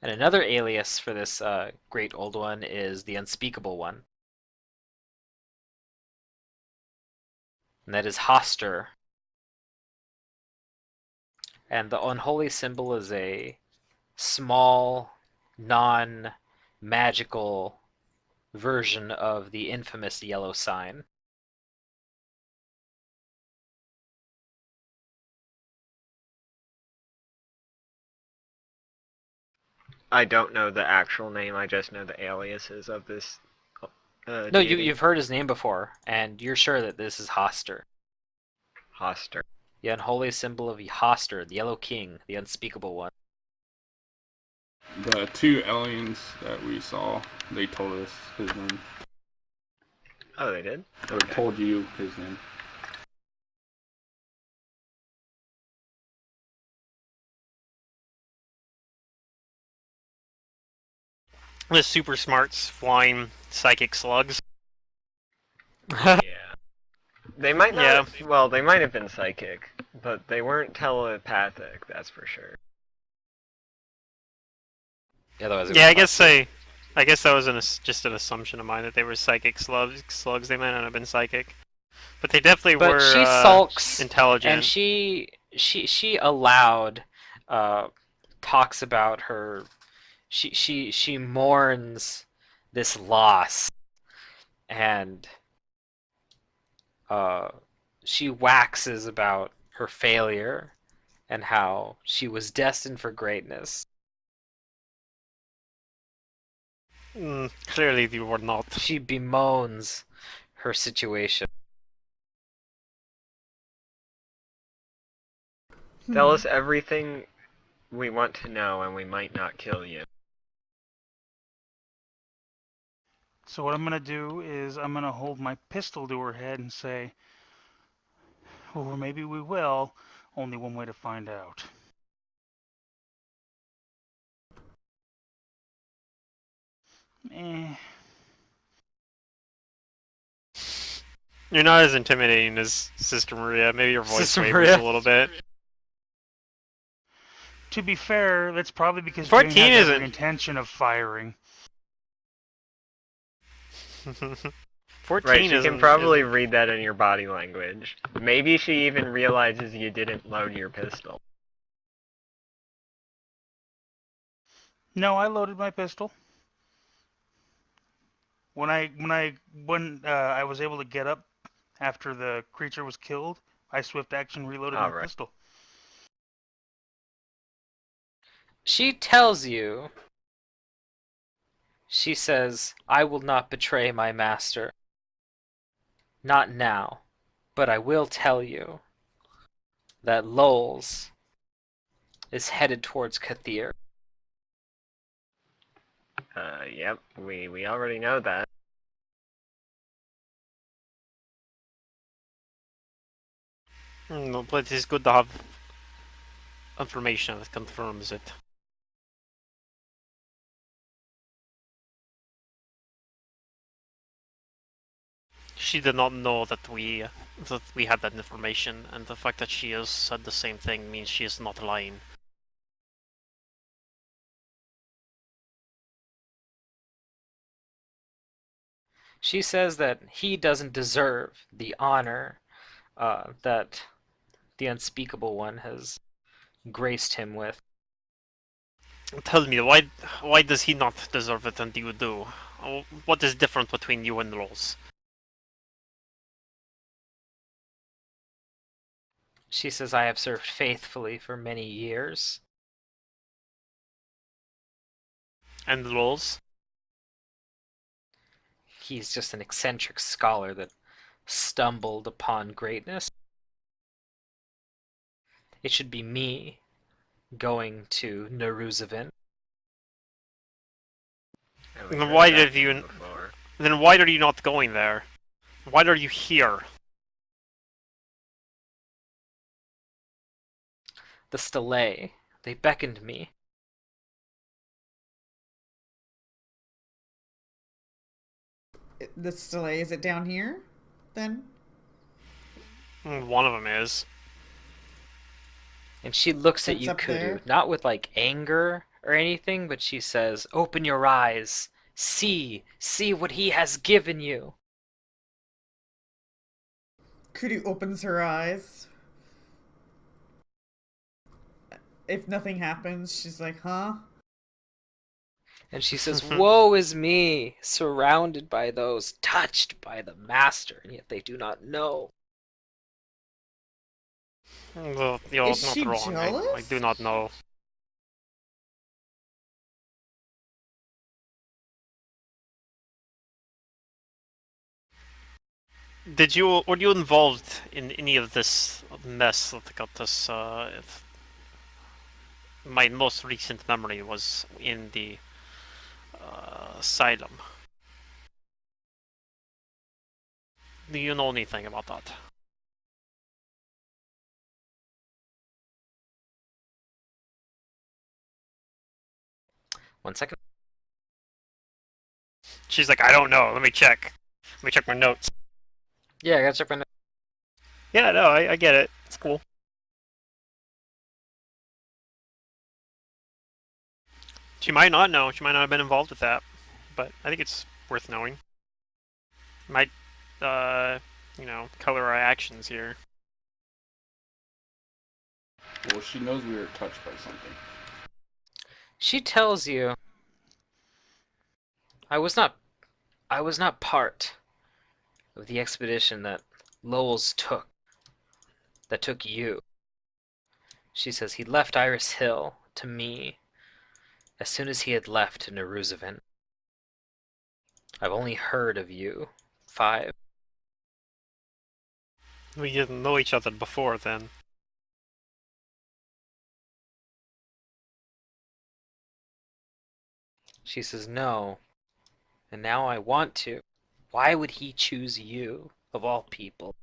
And another alias for this great old one is the Unspeakable One. And that is Hoster. And the unholy symbol is a small, non-magical version of the infamous yellow sign. I don't know the actual name, I just know the aliases of this. No, deity. you've heard his name before, and you're sure that this is Hoster. Hoster. The unholy symbol of Hoster, the Yellow King, the Unspeakable One. The two aliens that we saw, they told us his name. Oh, they did? Or told you his name. The super smarts flying psychic slugs. Yeah. They might not. Well, they might have been psychic, but they weren't telepathic. That's for sure. Otherwise, it Yeah, would I guess busted. I guess that was just an assumption of mine that they were psychic slugs. Slugs, they might not have been psychic, but they definitely But were she sulks, and intelligent. she aloud uh, talks about her. She mourns this loss, and uh, she waxes about her failure and how she was destined for greatness. Clearly, they were not. She bemoans her situation. Tell us everything we want to know, and we might not kill you. So what I'm gonna do is I'm gonna hold my pistol to her head and say, or maybe we will. Only one way to find out. Eh. You're not as intimidating as Sister Maria. Maybe your voice Sister wavers Maria. a little bit. To be fair, that's probably because Jane 14 has every isn't. intention of firing. 14 Right, she can isn't. probably isn't... read that in your body language. Maybe she even realizes you didn't load your pistol. No, I loaded my pistol. When I was able to get up after the creature was killed, I swift action reloaded my Alright. pistol. She tells you, she says, I will not betray my master. Not now, but I will tell you that Lowell's is headed towards Kathir. Yep, we already know that. No, but it's good to have information that confirms it. She did not know that we had that information, and the fact that she has said the same thing means she is not lying. She says that he doesn't deserve the honor that the Unspeakable One has graced him with. Tell me, why does he not deserve it and you do? What is different between you and Rolls? She says, I have served faithfully for many years. And Rolls? He's just an eccentric scholar that stumbled upon greatness. It should be me going to Neruzavin. Then why did you? Then why are you not going there? Why are you here? The Stele, they beckoned me. The delay, is it down here? Then? One of them is. And she looks at It's you, up Kudu, there? not with like anger or anything, but she says, open your eyes. See what he has given you. Kudu opens her eyes. If nothing happens, she's like, huh? And she says, woe is me, surrounded by those touched by the master, and yet they do not know. Well, you're Is not she wrong. I jealous? do not know. Were you involved in any of this mess that got us, my most recent memory was in the asylum. Do you know anything about that? One second. She's like, I don't know. Let me check. Let me check my notes. Yeah, I gotta check my notes. Yeah, no, I get it. It's cool. She might not know. She might not have been involved with that. But I think it's worth knowing. Might, color our actions here. Well, she knows we were touched by something. She tells you, I was not part of the expedition that Lowell's took you. She says he left Iris Hill to me as soon as he had left Neruzavin. I've only heard of you, 5. We didn't know each other before then. She says no, and now I want to. Why would he choose you, of all people?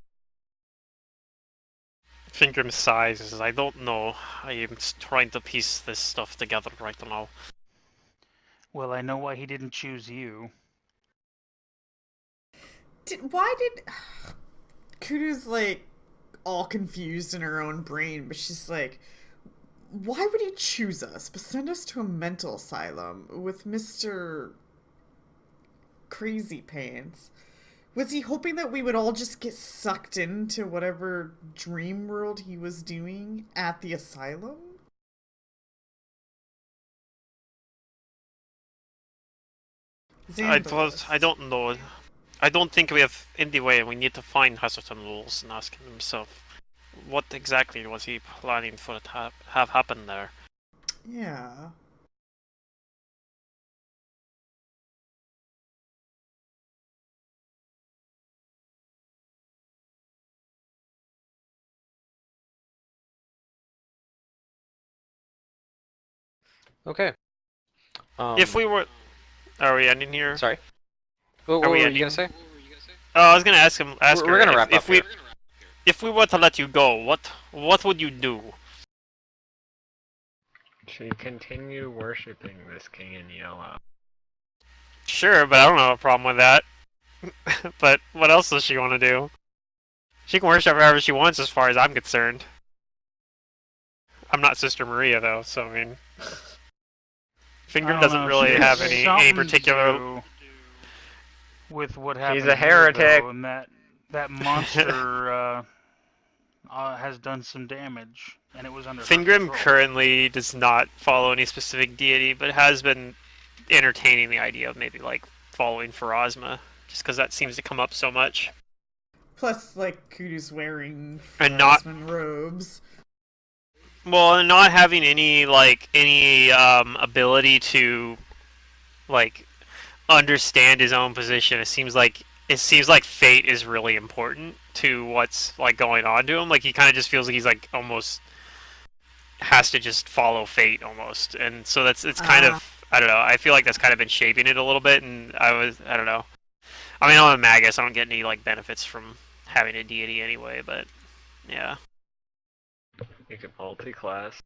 Fingrim sighs and says, I don't know. I am trying to piece this stuff together right now. Well, I know why he didn't choose you. Why did Kudu's like all confused in her own brain, but she's like, why would he choose us but send us to a mental asylum with Mr. Crazy Pants? Was he hoping that we would all just get sucked into whatever dream world he was doing at the asylum? I don't know. I don't think we have any way. We need to find Hasselton rules and ask him himself. What exactly was he planning for it to have happened there? Yeah. Okay. If we were... Are we ending here? Sorry. What Are were we you ending? gonna say? Oh, I was gonna ask her We're gonna wrap if up here. if we were to let you go, what would you do? She continue worshipping this king in yellow. Sure, but I don't have a problem with that. But what else does she want to do? She can worship however she wants as far as I'm concerned. I'm not Sister Maria though, so I mean... Fingrim doesn't really have any particular... With what happened She's a here, heretic. though, and that monster has done some damage, and it was under her Fingrim control. currently does not follow any specific deity, but has been entertaining the idea of maybe like following Pharasma, just because that seems to come up so much. Plus, like, Kudu's wearing And not- Pharasman robes. Well, and not having any ability to like understand his own position. It seems like fate is really important to what's like going on to him. Like he kind of just feels like he's like almost has to just follow fate almost, and so it's kind of, I don't know. I feel like that's kind of been shaping it a little bit, and I don't know. I mean, I'm a magus. I don't get any like benefits from having a deity anyway, but yeah. You could multi-class.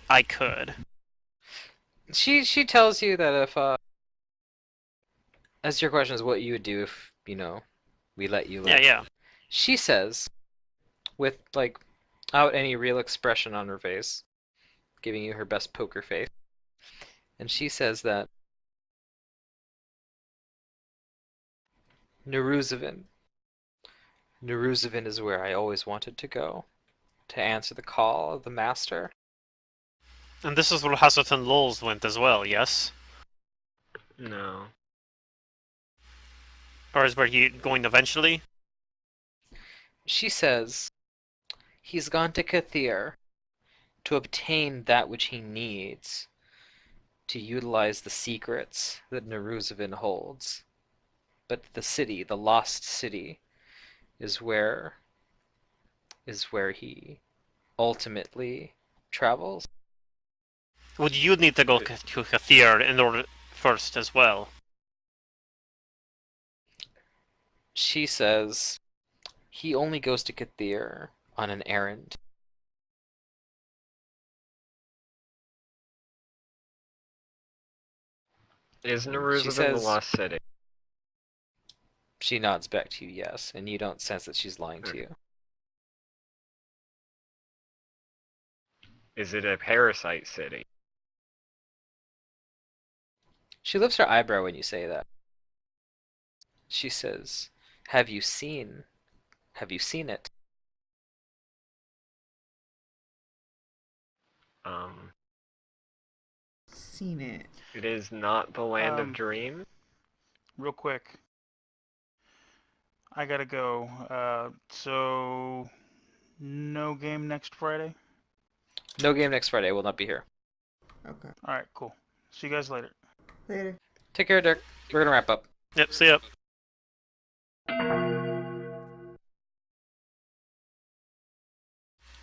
I could. She tells you that if as your question is what you would do if, we let you live. Yeah. She says, with like out any real expression on her face, giving you her best poker face, and she says that Neruzavin is where I always wanted to go, to answer the call of the master. And this is where Hasselton Lulz went as well, yes? No. Or is where he going eventually? She says he's gone to Kathir to obtain that which he needs to utilize the secrets that Neruzavin holds. But the city, the lost city, is where he ultimately travels. Would you need to go to Kathir in order first as well? She says he only goes to Kathir on an errand. Is Neruzavin the lost city? She nods back to you, yes, and you don't sense that she's lying to you. Is it a parasite city? She lifts her eyebrow when you say that. She says, Have you seen it? Um, Seen it. it is not the land of Um, dreams. Real quick, I gotta go. So no game next Friday. No game next Friday. Will not be here. Okay. All right, cool. See you guys later. Later. Take care, Dirk. We're gonna wrap up. Yep, see ya.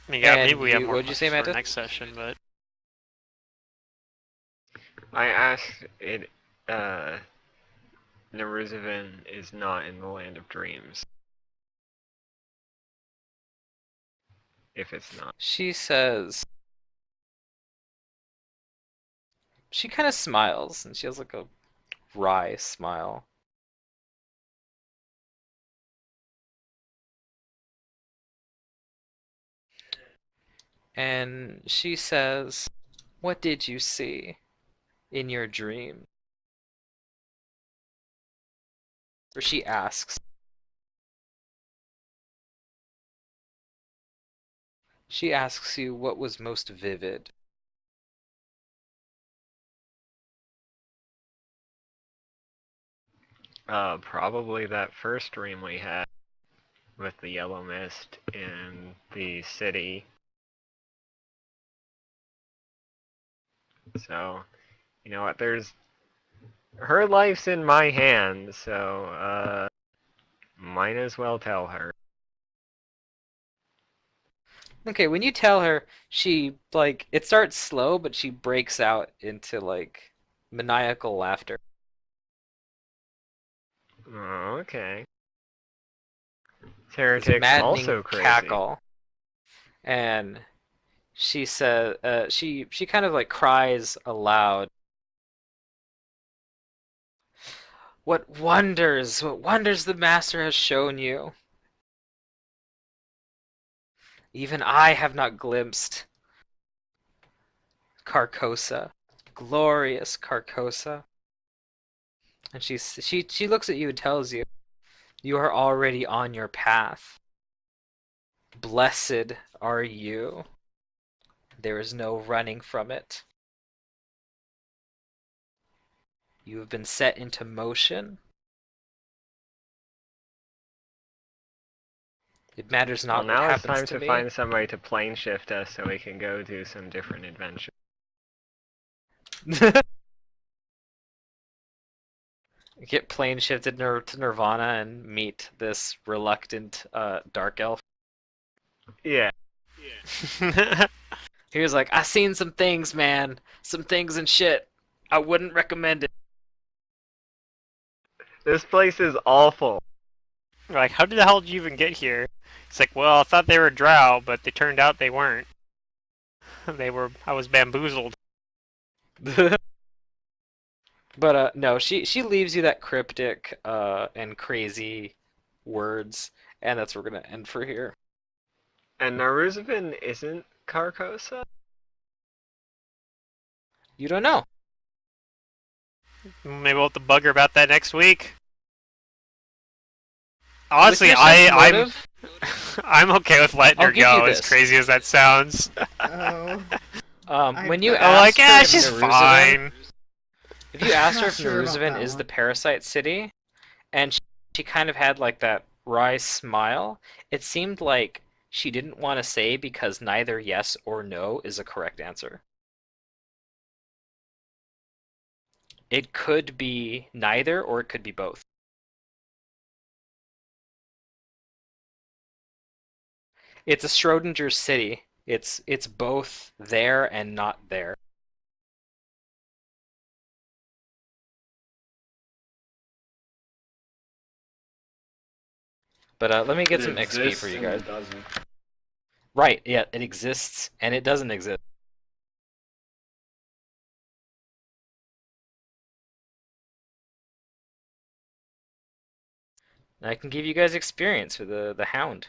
Yeah, And maybe we have more what'd you say, questions for Mantis? next session, but I asked it. Naruzavan is not in the land of dreams. If it's not. She says. She kind of smiles, and she has like a wry smile. And she says, What did you see in your dream? Or she asks. She asks you what was most vivid. Probably that first dream we had with the yellow mist in the city. So, you know what? Her life's in my hands, so might as well tell her. Okay, when you tell her, she, like, it starts slow, but she breaks out into, like, maniacal laughter. Oh, okay. This Heretic's maddening also crazy. cackle. And she says, she kind of, like, cries aloud. What wonders the master has shown you. Even I have not glimpsed Carcosa, glorious Carcosa. And she looks at you and tells you, you are already on your path. Blessed are you. There is no running from it. You have been set into motion. It matters Well, not what now it's happens time to to me. find somebody to plane shift us so we can go do some different adventures. Get plane shifted to Nirvana and meet this reluctant dark elf. Yeah. He was like, I seen some things, man. Some things and shit. I wouldn't recommend it. This place is awful. like, how the hell did you even get here? It's like, well, I thought they were drow, but they turned out they weren't. I was bamboozled. But no, she leaves you that cryptic and crazy words, and that's where we're gonna end for here. And Naruzavan isn't Carcosa? You don't know. Maybe we'll have to bug her about that next week. Honestly, With your sense of I'm motive, I'm okay with letting I'll her give you go, as this. crazy as that sounds. Oh. when you I'm I'm like, asked her yeah, if she's Naruzavan, fine. if you asked her Not if sure about Naruzavan that is one. the parasite city, and she kind of had like that wry smile, it seemed like she didn't want to say because neither yes or no is a correct answer. It could be neither, or it could be both. It's a Schrodinger's city. It's both there and not there. But let me get some XP for you guys. It doesn't. Right, yeah, it exists and it doesn't exist. And I can give you guys experience for the Hound.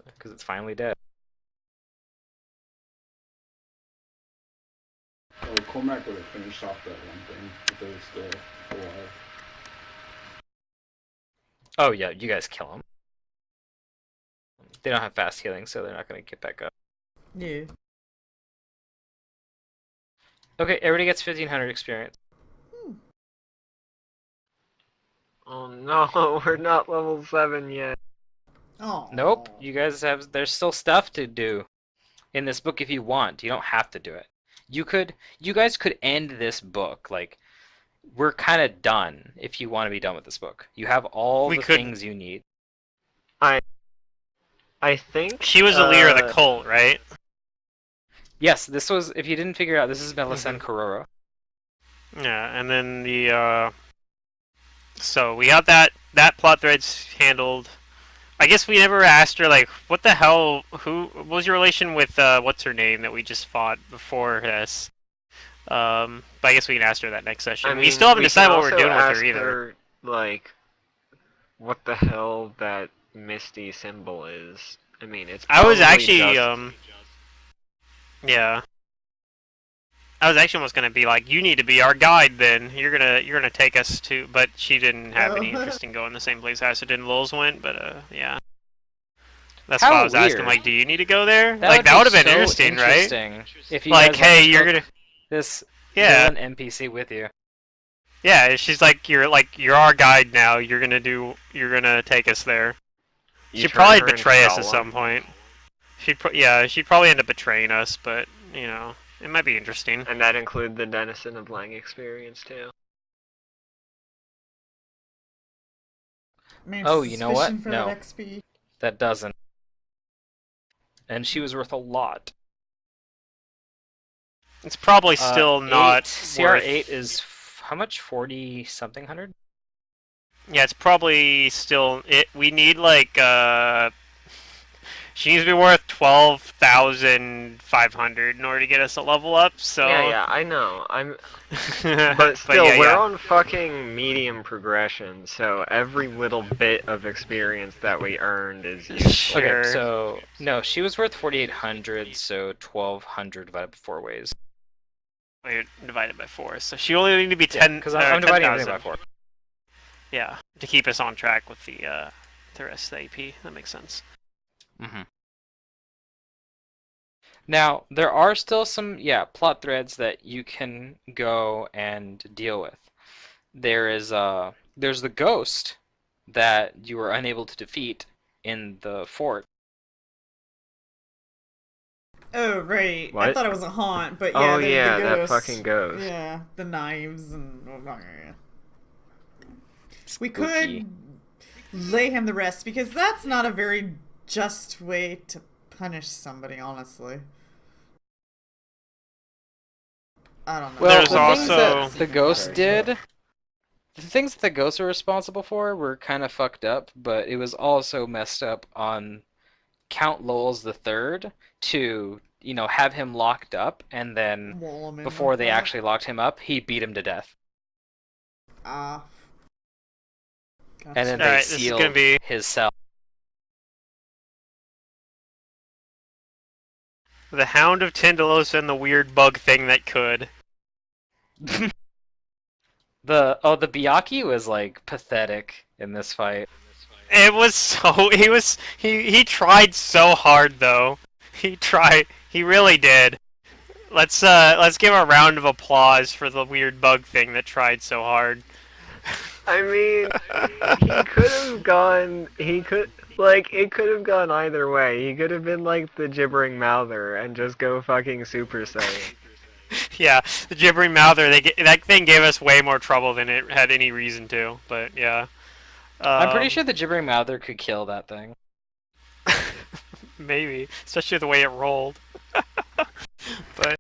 Because it's finally dead. Oh, Cormac would have finished off that one thing if they were still alive. Oh yeah, you guys kill them. They don't have fast healing, so they're not going to get back up. Yeah. Okay, everybody gets 1500 experience. Oh no, we're not level 7 yet. Oh. Nope, you guys have. There's still stuff to do in this book if you want. You don't have to do it. You guys could end this book. Like, we're kind of done if you want to be done with this book. You have all the things you need. I think She was the leader of the cult, right? Yes, this was. If you didn't figure it out, this is Melisande Kororo. Yeah, and then the so we got that plot thread's handled. I guess we never asked her, like, what the hell, what was your relation with, what's her name that we just fought before this? But I guess we can ask her that next session. I mean, we still haven't decided what we're also doing with ask her either. her, like, what the hell that misty symbol is. I mean, it's I was probably actually, just... yeah. I was actually almost gonna be like, you need to be our guide then. You're gonna take us to, but she didn't have any interest in going the same place Acid and Lulz went, but yeah. That's why I was asking, like, do you need to go there? That would have been interesting, right? If you like, guys hey, you're gonna this yeah villain NPC with you. Yeah, she's like, you're our guide now. You're gonna take us there. She'd probably betray us at some point. She'd probably end up betraying us, but you know. It might be interesting. And that include the Denizen of Lang experience, too. Oh, you know what? For No. that XP. That doesn't. And she was worth a lot. It's probably still not CR8 is how much? 40 something hundred? Yeah, it's probably still we need like she needs to be worth 12,500 in order to get us a level up, so Yeah, I know. But still, we're on fucking medium progression, so every little bit of experience that we earned is useful. Sure. Okay, so no, she was worth 4,800, so 1,200 divided by 4 ways. We're divided by 4, so she only need to be 10. Because I'm dividing everything by 4. Yeah, to keep us on track with the rest of the AP. That makes sense. Mm-hmm. Now, there are still some, plot threads that you can go and deal with. There's the ghost that you were unable to defeat in the fort. Oh, right. What? I thought it was a haunt, but yeah, oh, the yeah, ghost. that fucking ghost. Yeah, the knives and... We Spooky. could lay him the rest, because that's not a very just way to punish somebody, honestly. I don't know. Well, There's things also- that the ghost did, the things that the ghosts are responsible for were kind of fucked up, but it was also messed up on Count Lowell's the Third to, have him locked up, and then Wall him in before like they that. actually locked him up, he beat him to death. Ah. And then they Alright, this is sealed gonna be- his cell. The Hound of Tyndalos and the weird bug thing that could. The Byakuya was like pathetic in this fight. It was so he tried so hard though. He really did. Let's give a round of applause for the weird bug thing that tried so hard. I mean, it could have gone either way. He could have been like the gibbering mouther and just go fucking Super Saiyan. Yeah, the gibbering mouther, that thing gave us way more trouble than it had any reason to, but yeah. I'm pretty sure the gibbering mouther could kill that thing. Maybe, especially the way it rolled. But